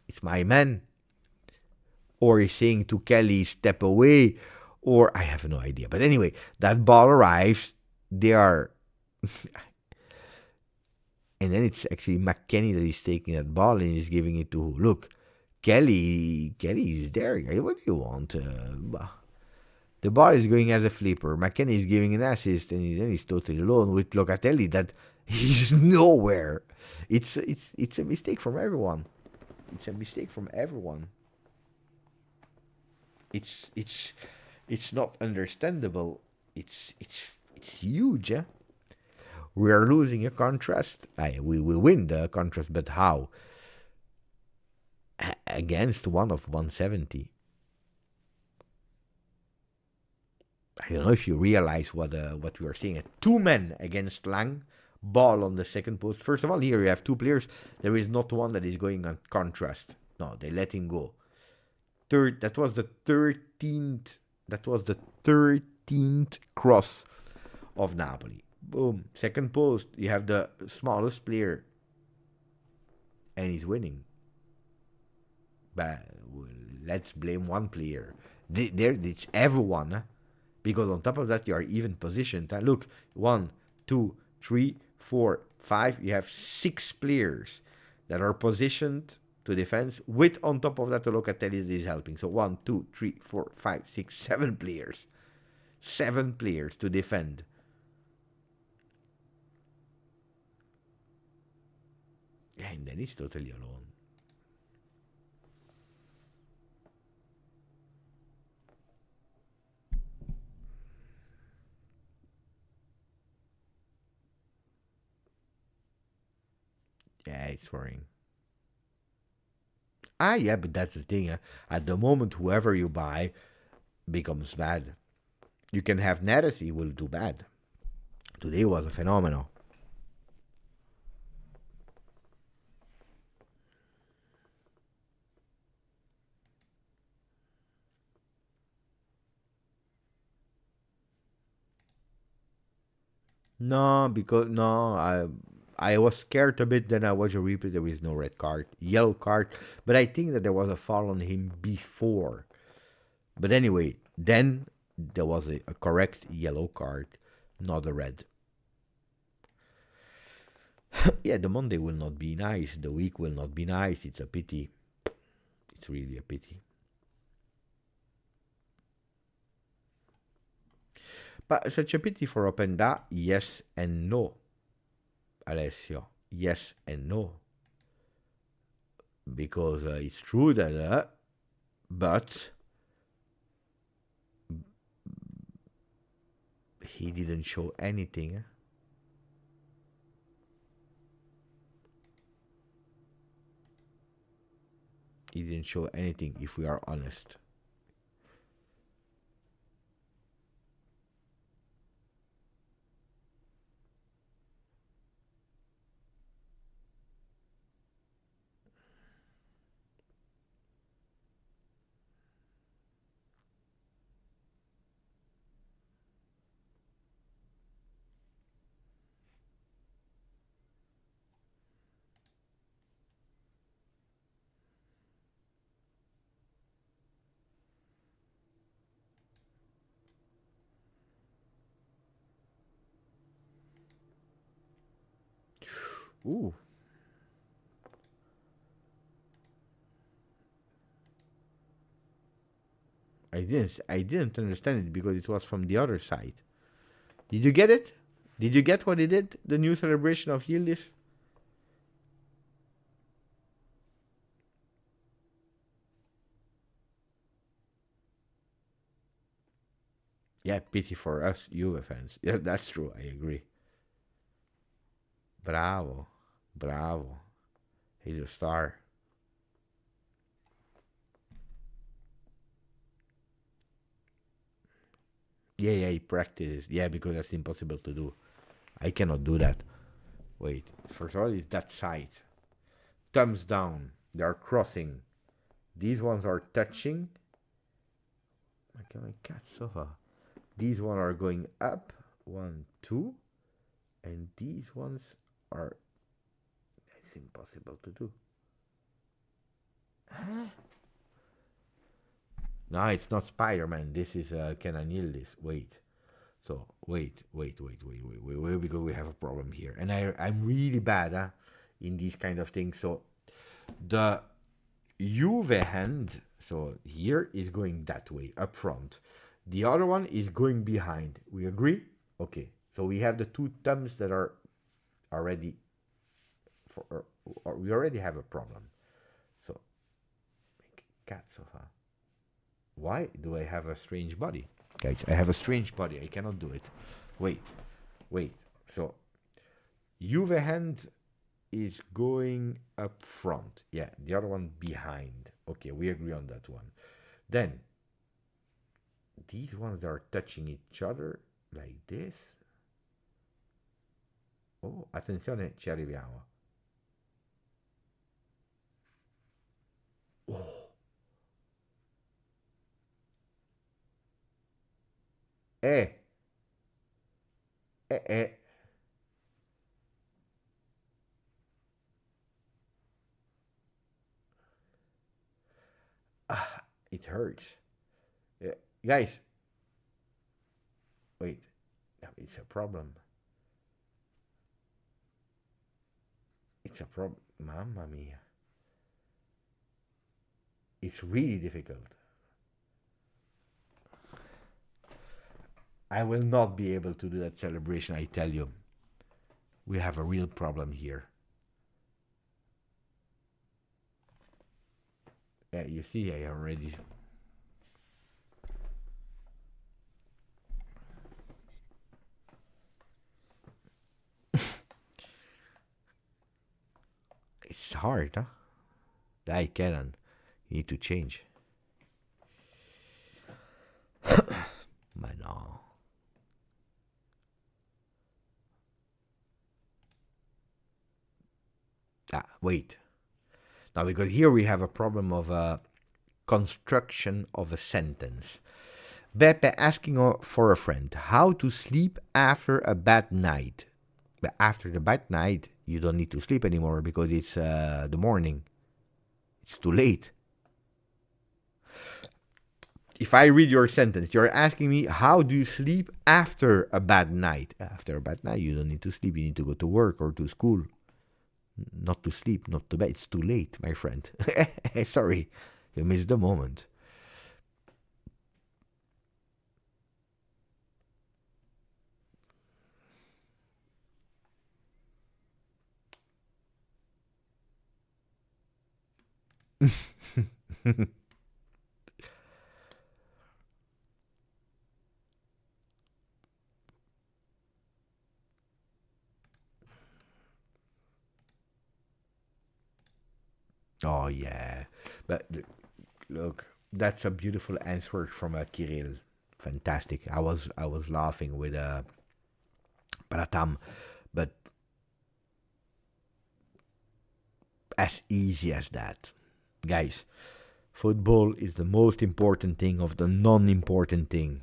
it's my man. Or he's saying to Kelly, step away. Or I have no idea. But anyway, that ball arrives. They are... and then it's actually McKennie that is taking that ball and is giving it to who? Look, Kelly is there. What do you want? The ball is going as a flipper. McKennie is giving an assist, and then he's totally alone with Locatelli that he's nowhere. It's a mistake from everyone. It's not understandable. It's huge. We are losing a contrast. We win the contrast, but how? against one of 170. I don't know if you realize what we are seeing. 2 men against Lang, ball on the second post. First of all, here you have 2 players. There is not one that is going on contrast. No, they let him go. That was the 13th. That was the 13th cross of Napoli. Boom. Second post. You have the smallest player, and he's winning. But let's blame one player. It's everyone. Huh? Because on top of that, you are even positioned. Look, 1, 2, 3, 4, 5. You have 6 players that are positioned to defense. With on top of that, the Locatelli is helping. So 1, 2, 3, 4, 5, 6, 7 players. 7 players to defend. And then he's totally alone. Yeah, it's worrying. Yeah, but that's the thing. At the moment, whoever you buy becomes bad. You can have Neres, he will do bad. Today was a phenomenon. No, because I was scared a bit. Then I watched a replay. There is no red card, yellow card. But I think that there was a foul on him before. But anyway, then there was a correct yellow card, not a red. Yeah, the Monday will not be nice. The week will not be nice. It's a pity. It's really a pity. But such a pity for Openda, yes and no. Alessio, yes and no. Because it's true that, but he didn't show anything. He didn't show anything, if we are honest. Ooh. I didn't understand it because it was from the other side. Did you get it? Did you get what he did? The new celebration of Yildiz? Yeah, pity for us Juve fans. Yeah, that's true. I agree. Bravo. Bravo. He's a star. Yeah, he practices. Yeah, because that's impossible to do. I cannot do that. Wait, first of all, it's that side. Thumbs down. They are crossing. These ones are touching. Okay, my cat sofa. These ones are going up. 1, 2. And these ones are... It's impossible to do. Huh? No, it's not Spider-Man. This is Kenan Yildiz. Wait. So, wait, because we have a problem here. And I'm really bad in these kind of things. So, the Juve hand, so here is going that way, up front. The other one is going behind. We agree? Okay. So, we have the 2 thumbs that are already... we already have a problem. So, cat sofa. Why do I have a strange body? Guys, I have a strange body. I cannot do it. Wait. So, Juve hand is going up front. Yeah, the other one behind. Okay, we agree on that one. Then, these ones are touching each other like this. Oh, attenzione, ci arriviamo. Oh. Eh. Eh. Ah, it hurts. Guys, wait. It's a problem. It's a problem. Mamma mia. It's really difficult. I will not be able to do that celebration, I tell you. We have a real problem here. Yeah, you see, I already... It's hard, huh? I can. You need to change. Ma no. Wait. Now, because here we have a problem of a construction of a sentence. Beppe asking for a friend how to sleep after a bad night. But after the bad night, you don't need to sleep anymore because it's the morning. It's too late. If I read your sentence, you're asking me how do you sleep after a bad night? After a bad night, you don't need to sleep. You need to go to work or to school. Not to sleep, not to bed. It's too late, my friend. Sorry, you missed the moment. Oh yeah, but look, that's a beautiful answer from Kirill. Fantastic. I was laughing with Pratam, but as easy as that, guys. Football is the most important thing of the non-important thing.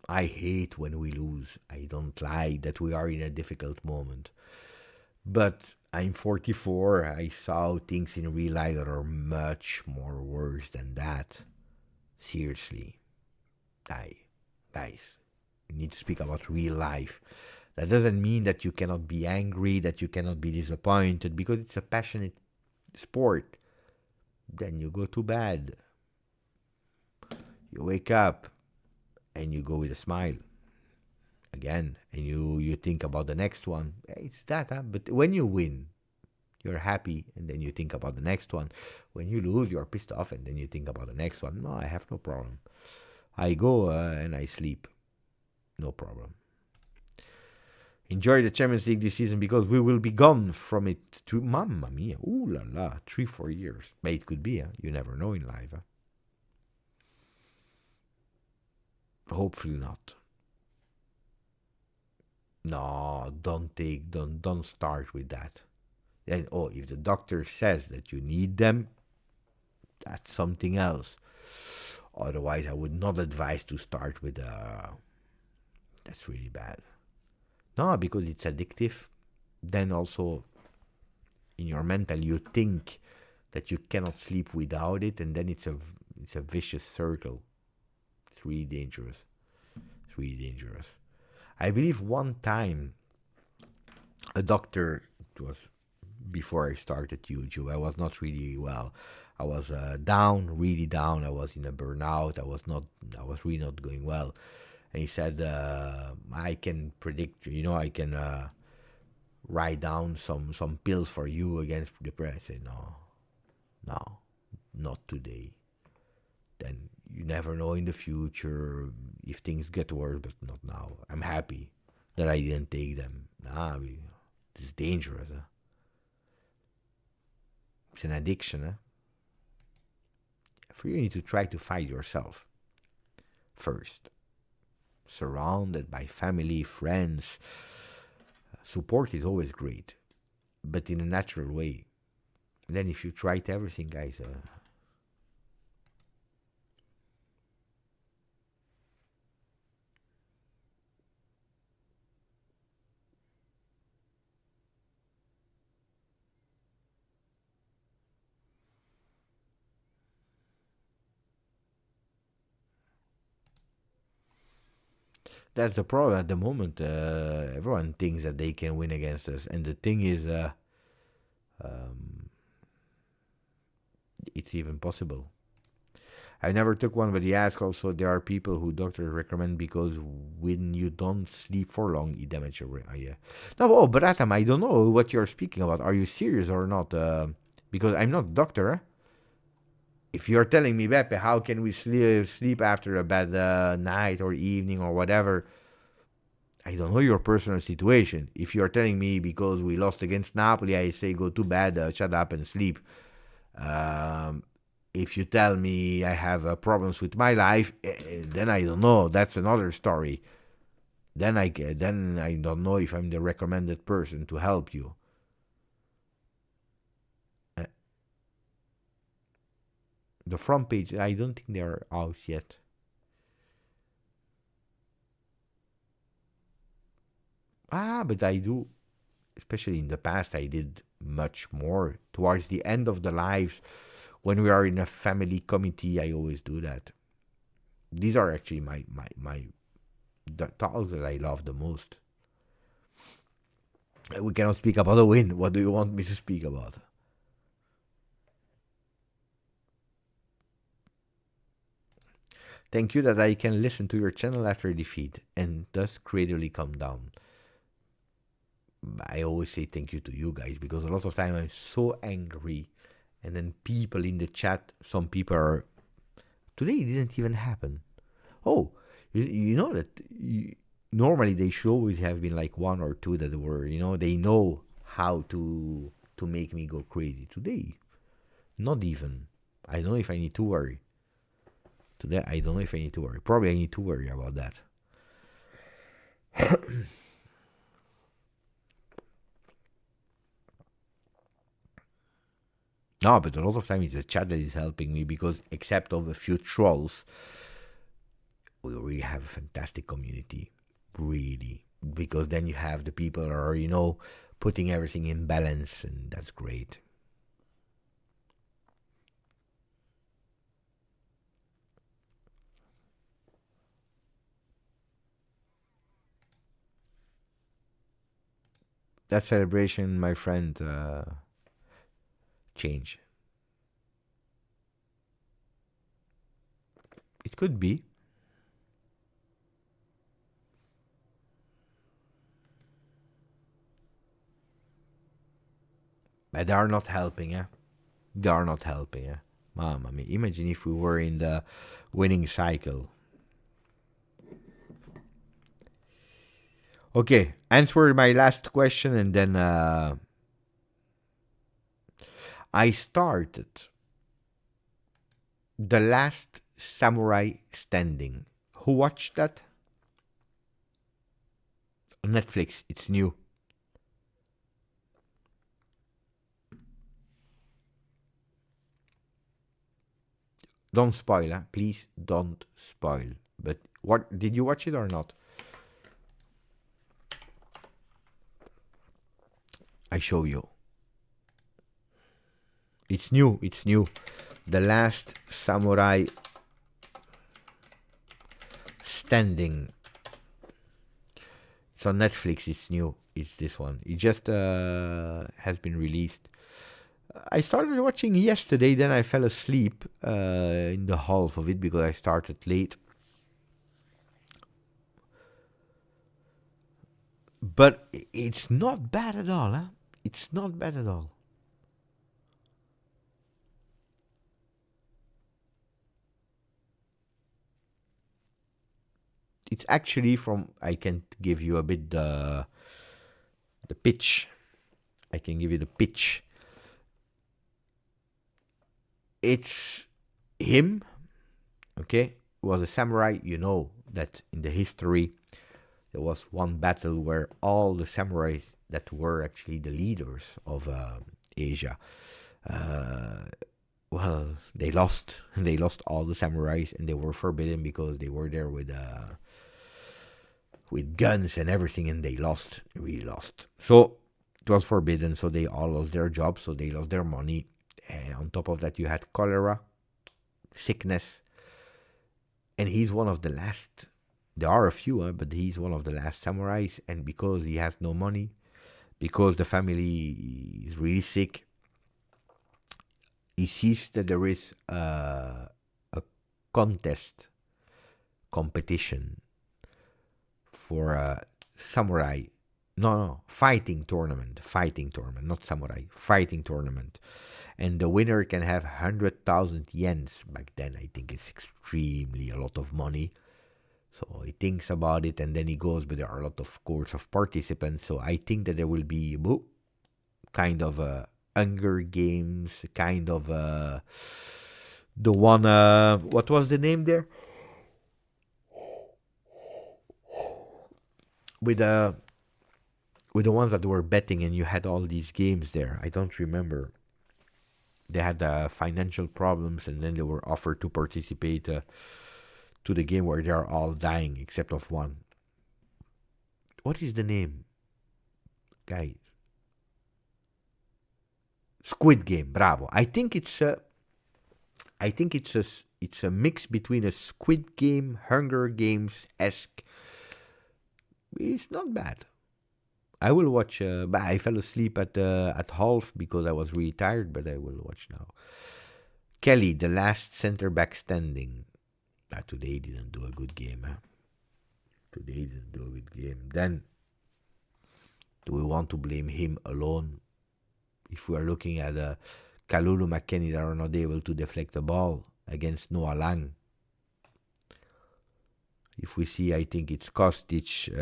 I hate when we lose. I don't like that we are in a difficult moment. But I'm 44. I saw things in real life that are much more worse than that. Seriously. Guys, you need to speak about real life. That doesn't mean that you cannot be angry, that you cannot be disappointed, because it's a passionate sport. Then you go to bed. You wake up and you go with a smile again, and you think about the next one. It's that, huh? But when you win, you're happy, and then you think about the next one. When you lose, you're pissed off, and then you think about the next one. No, I have no problem. I go and I sleep. No problem. Enjoy the Champions League this season because we will be gone from it to, mamma mia, ooh la la, 3-4 years. But it could be, huh? You never know in life. Huh? Hopefully not. No, don't start with that. And if the doctor says that you need them, that's something else. Otherwise, I would not advise to start with that's really bad. No, because it's addictive. Then also, in your mental, you think that you cannot sleep without it, and then it's a vicious circle. It's really dangerous. It's really dangerous. I believe one time, a doctor, it was before I started YouTube, I was not really well. I was down, really down. I was in a burnout. I was really not going well. And he said, I can predict, I can write down some pills for you against depression. I said, no, not today. Then you never know in the future if things get worse, but not now. I'm happy that I didn't take them. This is dangerous. Huh? It's an addiction. Huh? For you need to try to fight yourself first. Surrounded by family, friends. Support is always great, but in a natural way. Then if you try everything, guys, that's the problem at the moment. Everyone thinks that they can win against us, and the thing is, it's even possible. I never took one, but he asked also there are people who doctors recommend because when you don't sleep for long, it damages your brain. No, but Atam, I don't know what you're speaking about. Are you serious or not? Because I'm not a doctor. If you're telling me, Beppe, how can we sleep after a bad night or evening or whatever, I don't know your personal situation. If you're telling me because we lost against Napoli, I say go to bed, shut up and sleep. If you tell me I have problems with my life, then I don't know. That's another story. Then I don't know if I'm the recommended person to help you. The front page, I don't think they're out yet. But I do, especially in the past, I did much more. Towards the end of the lives, when we are in a family committee, I always do that. These are actually the talks that I love the most. We cannot speak about the win. What do you want me to speak about? Thank you that I can listen to your channel after defeat and thus creatively calm down. I always say thank you to you guys because a lot of time I'm so angry, and then people in the chat, some people are. Today it didn't even happen. Oh, you know that normally they should always have been like one or two that were, they know how to make me go crazy. Today, not even. I don't know if I need to worry. Today, I don't know if I need to worry. Probably I need to worry about that. No, but a lot of time it's the chat that is helping me because except of a few trolls, we really have a fantastic community. Really. Because then you have the people that are, putting everything in balance, and that's great. That celebration, my friend, change. It could be. But they are not helping, yeah? They are not helping, yeah? Mamma mia, imagine if we were in the winning cycle. Okay, answer my last question and then I started The Last Samurai Standing. Who watched that? On Netflix, it's new. Don't spoil, huh? Please don't spoil. But what did you watch it or not? I show you. It's new. The Last Samurai Standing. It's on Netflix. It's new. It's this one. It just has been released. I started watching yesterday, then I fell asleep in the half of it because I started late. But it's not bad at all, huh? It's not bad at all. It's actually from, I can give you a bit the pitch. I can give you the pitch. It's him, okay, was a samurai. You know that in the history there was one battle where all the samurais that were actually the leaders of Asia, well, they lost. They lost all the samurais, and they were forbidden because they were there with guns and everything, and they lost, really lost. So it was forbidden, so they all lost their jobs, so they lost their money. And on top of that, you had cholera, sickness, and he's one of the last. There are a few, but he's one of the last samurais, and because he has no money, because the family is really sick, he sees that there is a competition for a samurai, fighting tournament, not samurai, fighting tournament. And the winner can have 100,000 yens. Back then, I think it's extremely a lot of money. So he thinks about it, and then he goes, but there are a lot of course of participants. So I think that there will be kind of a Hunger Games, kind of the one. What was the name there? With the ones that were betting, and you had all these games there. I don't remember. They had financial problems, and then they were offered to participate to the game where they are all dying except of one. What is the name, guys? Squid Game, bravo. I think it's a mix between a Squid Game, Hunger Games-esque. It's not bad. I will watch. But I fell asleep at half because I was really tired. But I will watch now. Kelly, the last center back standing. Today didn't do a good game. Then, do we want to blame him alone? If we are looking at Kalulu McKennie that are not able to deflect the ball against Noah Lang. If we see, I think it's Kostic,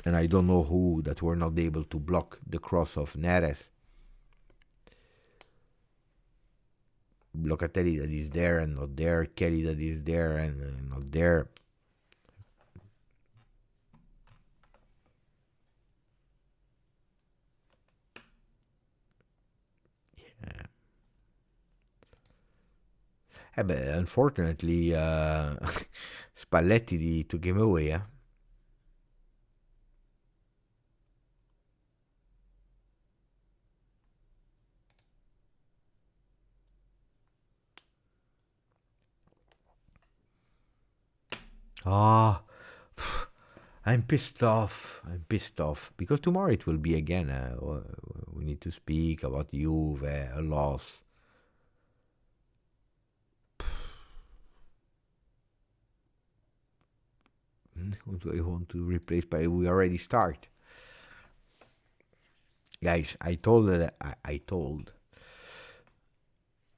and I don't know who that were not able to block the cross of Neres. Locatelli that is there and not there, Kelly that is there and not there. But unfortunately, Spalletti took him away. I'm pissed off. Because tomorrow it will be again. We need to speak about Juve, a loss. What do I want to replace by? We already start. Guys, I told that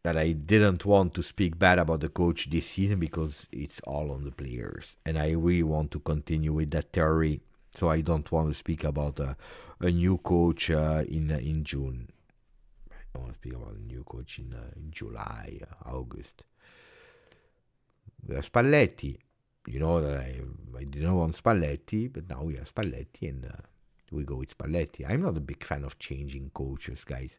I didn't want to speak bad about the coach this season because it's all on the players. And I really want to continue with that theory. So I don't want to speak about a new coach in June. I don't want to speak about a new coach in July, August. We have Spalletti. You know that I didn't want Spalletti, but now we have Spalletti and we go with Spalletti. I'm not a big fan of changing coaches, guys.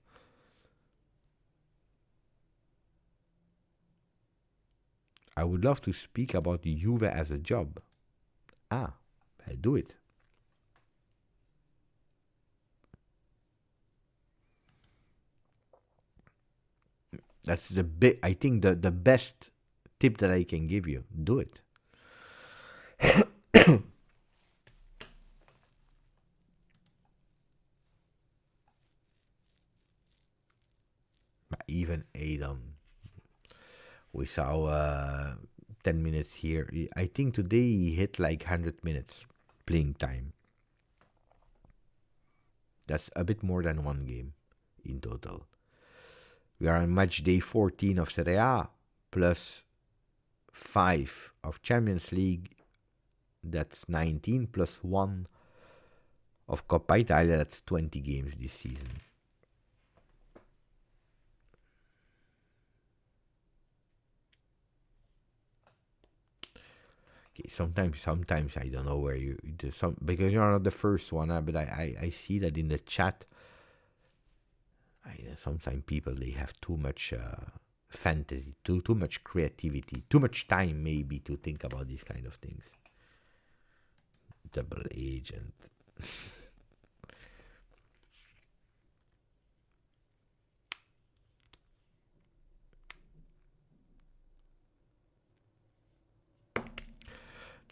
I would love to speak about the Juve as a job. I do it. That's I think the best tip that I can give you. Do it. Even Adam, we saw 10 minutes here. I think today he hit like 100 minutes playing time. That's a bit more than one game in total. We are on match day 14 of Serie A plus 5 of Champions League. That's 19 plus 1 of Coppa Italia. That's 20 games this season. Sometimes I don't know where you do some, because you're not the first one, but I see that in the chat. Sometimes people, they have too much fantasy, too much creativity, too much time maybe to think about these kind of things. Double agent.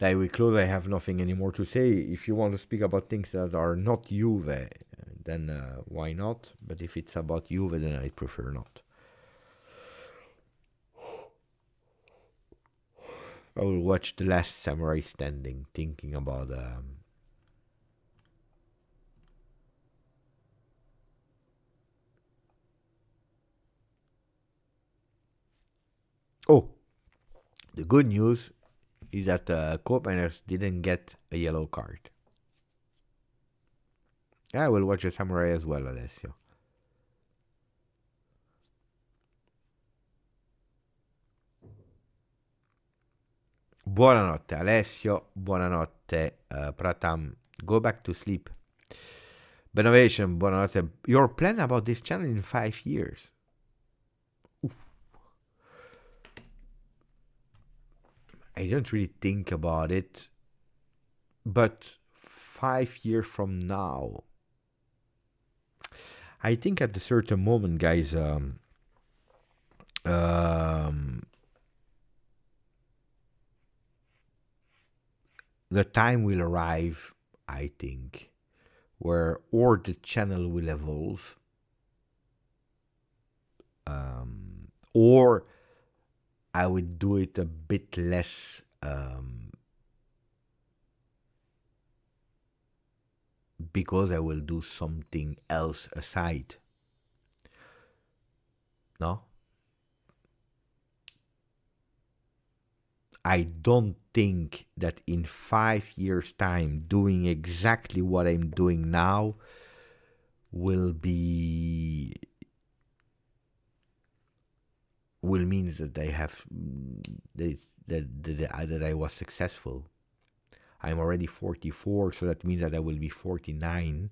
Like we close, I have nothing anymore to say. If you want to speak about things that are not Juve, then why not? But if it's about Juve, then I prefer not. I will watch The Last Samurai Standing, thinking about oh, the good news is that Kopenhagen didn't get a yellow card. I will watch the Samurai as well, Alessio. Buonanotte Alessio, buonanotte Pratam. Go back to sleep. Domination, buonanotte. Your plan about this channel in 5 years? Oof. I don't really think about it, but 5 years from now, I think at a certain moment, guys, the time will arrive, I think, where or the channel will evolve, or I would do it a bit less because I will do something else aside. No? I don't think that in 5 years' time, doing exactly what I'm doing now will mean that I have that I was successful. I'm already 44, so that means that I will be 49.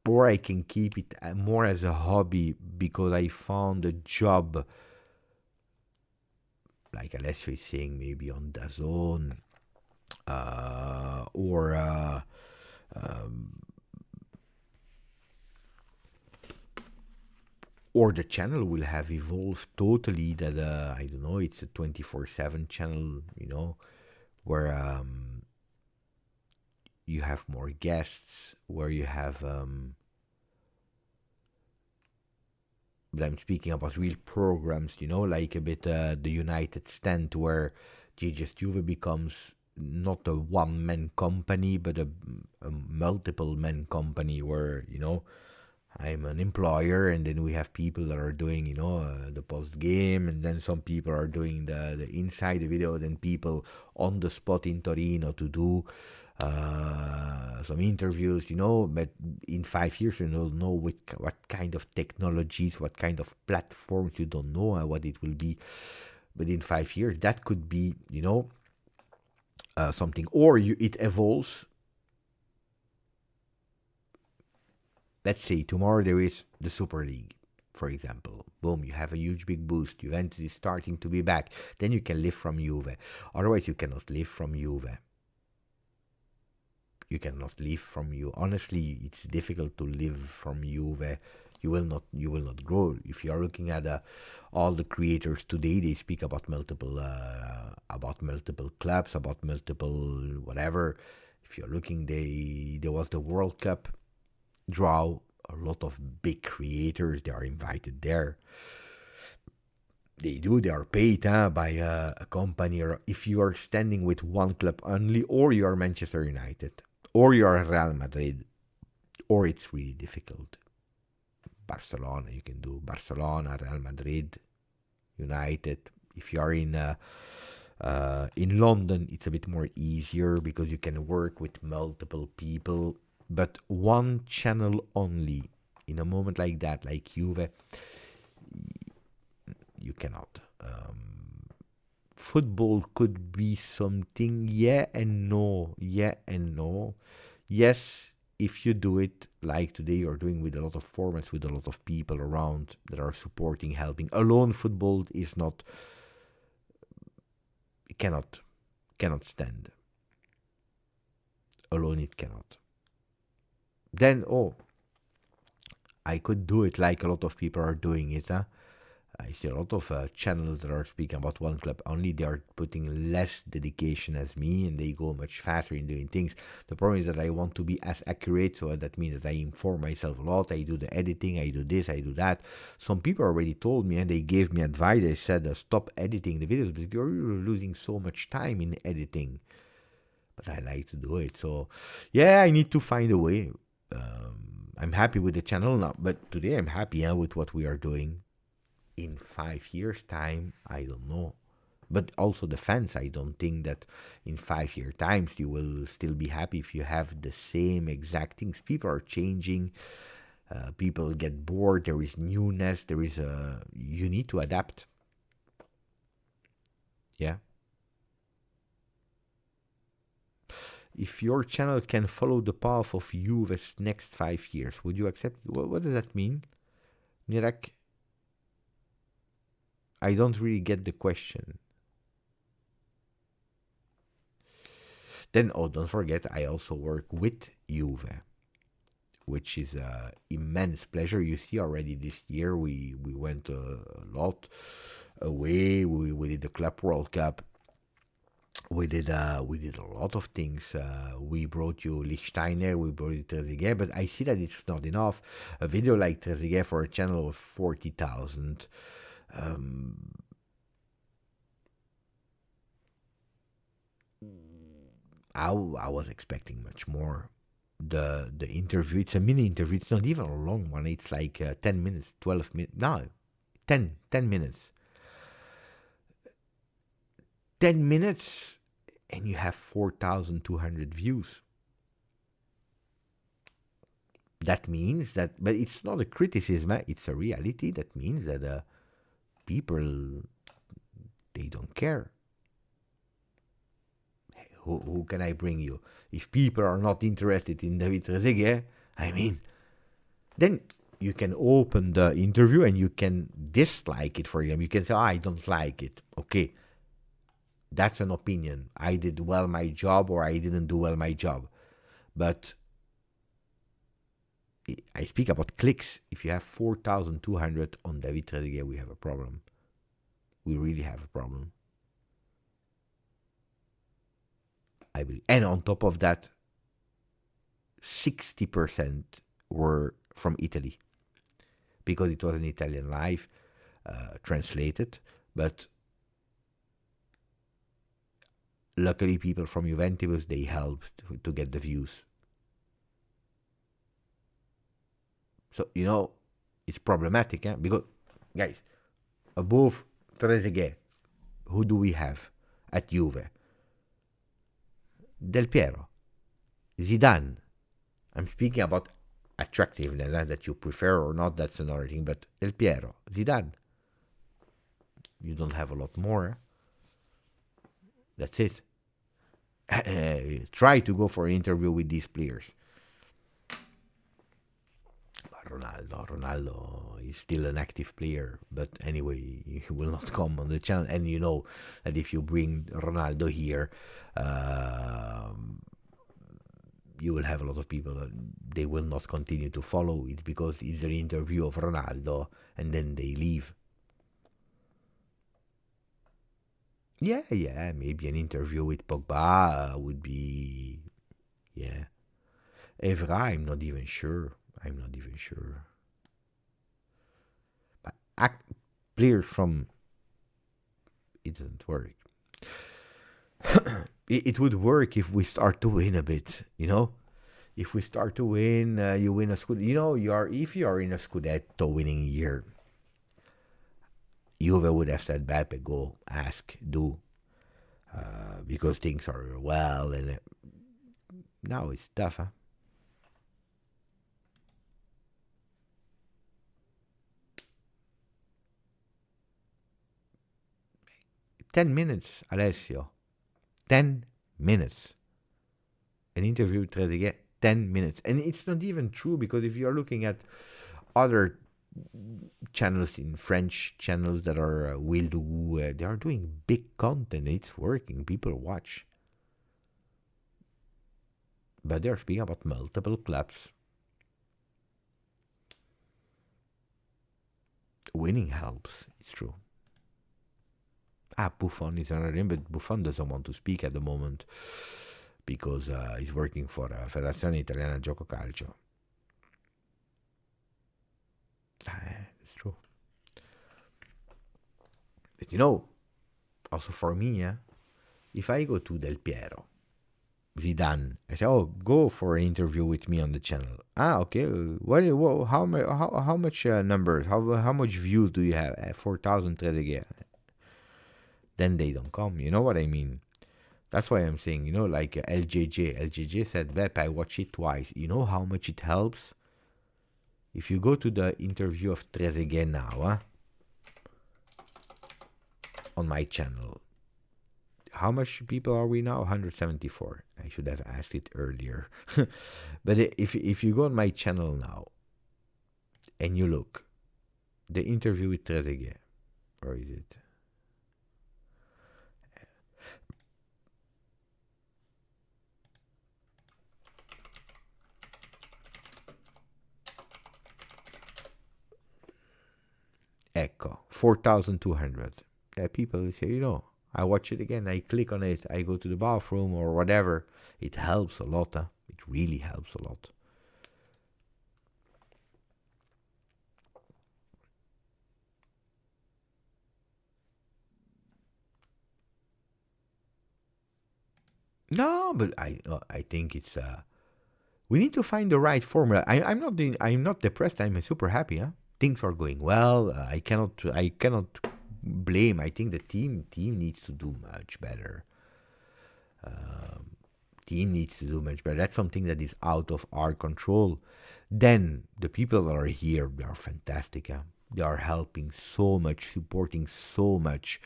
Or I can keep it more as a hobby because I found a job, like Alessio is saying, maybe on DAZN, or the channel will have evolved totally, that I don't know, it's a 24/7 channel, where you have more guests, where you have but I'm speaking about real programs, like a bit the United Stand, where GJustjuve becomes not a one-man company, but a multiple-man company, where, I'm an employer, and then we have people that are doing, the post-game, and then some people are doing the inside the video, then people on the spot in Torino to do some interviews, but in 5 years you don't know what kind of technologies, what kind of platforms, you don't know what it will be, but in 5 years that could be, something, or it evolves. Let's say tomorrow there is the Super League, for example. Boom, you have a huge big boost. Juventus is starting to be back. Then you can live from Juve. Otherwise, you cannot live from Juve. You cannot live from you. Honestly, it's difficult to live from Juve. You will not grow. If you are looking at all the creators today, they speak about multiple clubs, about multiple whatever. If you're looking, there was the World Cup draw, a lot of big creators, they are invited there. They are paid by a company, or if you are standing with one club only, or you are Manchester United, or you are Real Madrid, or it's really difficult. Barcelona, you can do Barcelona, Real Madrid, United. If you are in London, it's a bit more easier because you can work with multiple people. But one channel only, in a moment like that, like Juve, you cannot. football could be something. Yeah and no. Yeah and no. Yes, if you do it like today you're doing with a lot of formats, with a lot of people around that are supporting, helping. Alone football is not, cannot stand. Alone it cannot. Then, I could do it like a lot of people are doing it. I see a lot of channels that are speaking about one club only. They are putting less dedication as me, and they go much faster in doing things. The problem is that I want to be as accurate, so that means that I inform myself a lot. I do the editing, I do this, I do that. Some people already told me, and they gave me advice. They said, stop editing the videos because you're losing so much time in editing. But I like to do it. So, yeah, I need to find a way. I'm happy with the channel now, but today I'm happy with what we are doing. In 5 years' time, I don't know. But also the fans, I don't think that in 5 year times you will still be happy if you have the same exact things. People are changing. People get bored. There is newness. You need to adapt. Yeah. If your channel can follow the path of Juve's next 5 years, would you accept? What does that mean? Nirak, I don't really get the question. Then, don't forget, I also work with Juve, which is an immense pleasure. You see, already this year we went a lot away. We did the Club World Cup. We did a lot of things. We brought you Lichtsteiner, we brought you Trezeguet, but I see that it's not enough. A video like Trezeguet for a channel of 40,000. I was expecting much more. The interview, it's a mini interview. It's not even a long one. It's like 10 minutes, 12 minutes. No, 10 minutes. 10 minutes and you have 4,200 views. That means that, but it's not a criticism, it's a reality. That means that people, they don't care. Who can I bring you? If people are not interested in David Trezeguet, then you can open the interview and you can dislike it, for example. You can say, I don't like it. Okay. That's an opinion. I did well my job or I didn't do well my job. But I speak about clicks. If you have 4,200 on David Trezeguet, we have a problem. We really have a problem. I believe. And on top of that, 60% were from Italy. Because it was an Italian live, translated. But luckily people from Juventus, they helped to get the views. So, it's problematic, because, guys, above Trezeguet, who do we have at Juve? Del Piero, Zidane. I'm speaking about attractiveness, that you prefer or not, that's another thing, but Del Piero, Zidane. You don't have a lot more. That's it. Try to go for an interview with these players. But Ronaldo is still an active player, but anyway, he will not come on the channel. And you know that if you bring Ronaldo here, you will have a lot of people that they will not continue to follow it because it's an interview of Ronaldo and then they leave. Yeah, maybe an interview with Pogba would be, yeah. Evra, I'm not even sure. But players from, it doesn't work. It would work if we start to win a bit, If we start to win, you win a Scudetto. If you are in a Scudetto winning year, Juve would have said, Beppe, go, ask, do, because things are well, and now it's tough, huh? 10 minutes, Alessio. 10 minutes. An interview with Trezeguet, 10 minutes. And it's not even true, because if you're looking at other channels, in French channels that are they are doing big content. It's working. People watch. But they're speaking about multiple clubs. Winning helps. It's true. Buffon is another name, but Buffon doesn't want to speak at the moment because he's working for Federazione Italiana Gioco Calcio. It's true. But you know, also for me, if I go to Del Piero, Zidane, I say, oh, go for an interview with me on the channel. Okay. How much numbers? How much views do you have? 4,000 Trezeguet. Then they don't come. You know what I mean? That's why I'm saying, like LJJ. LJJ said, Bep, I watched it twice. You know how much it helps? If you go to the interview of Trezeguet now, on my channel, how much people are we now? 174. I should have asked it earlier. But if you go on my channel now, and you look, the interview with Trezeguet, or is it? Ecco, 4,200. People say, I watch it again, I click on it, I go to the bathroom or whatever. It helps a lot. It really helps a lot. No, but I think it's we need to find the right formula. I'm not depressed. I'm super happy. Things are going well. I cannot blame. I think the team needs to do much better. That's something that is out of our control. Then the people that are here, they are fantastic. They are helping so much, supporting so much.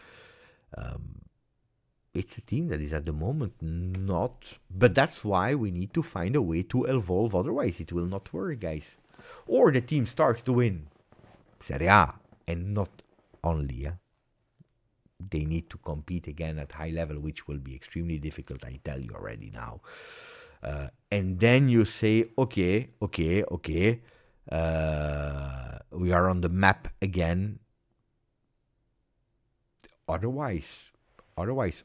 It's a team that is at the moment not. But that's why we need to find a way to evolve. Otherwise, it will not work, guys. Or the team starts to win Serie A, and not only. They need to compete again at high level, which will be extremely difficult, I tell you already now. And then you say, okay, we are on the map again. Otherwise,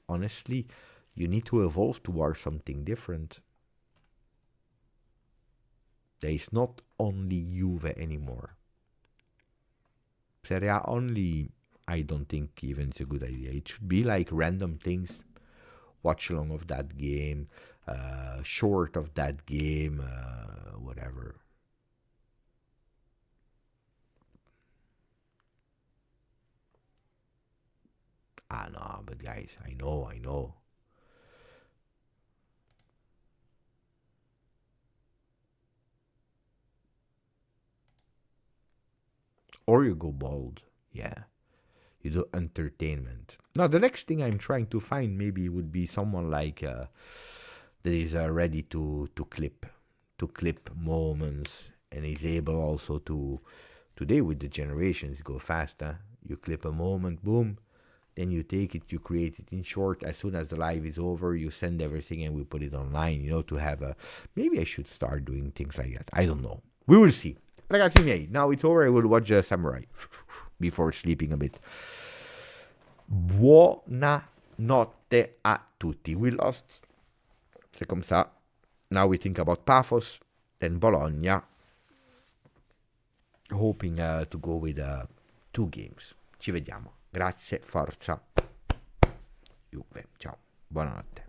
honestly, you need to evolve towards something different. There is not only Juve anymore. Serie A only, I don't think even it's a good idea. It should be like random things. Watch along of that game, short of that game, whatever. No, but guys, I know. Or you go bold, yeah. You do entertainment. Now, the next thing I'm trying to find maybe would be someone like that is ready to clip moments, and is able also to, today with the generations, go faster. You clip a moment, boom, then you take it, you create it in short. As soon as the live is over, you send everything and we put it online, to have a, maybe I should start doing things like that. I don't know. We will see. Ragazzi miei, now it's over. I will watch Samurai before sleeping a bit. Buona notte a tutti. We lost. C'est comme ça. Now we think about Paphos, then Bologna. Hoping to go with 2 games. Ci vediamo. Grazie, forza. Juve. Ciao. Buonanotte.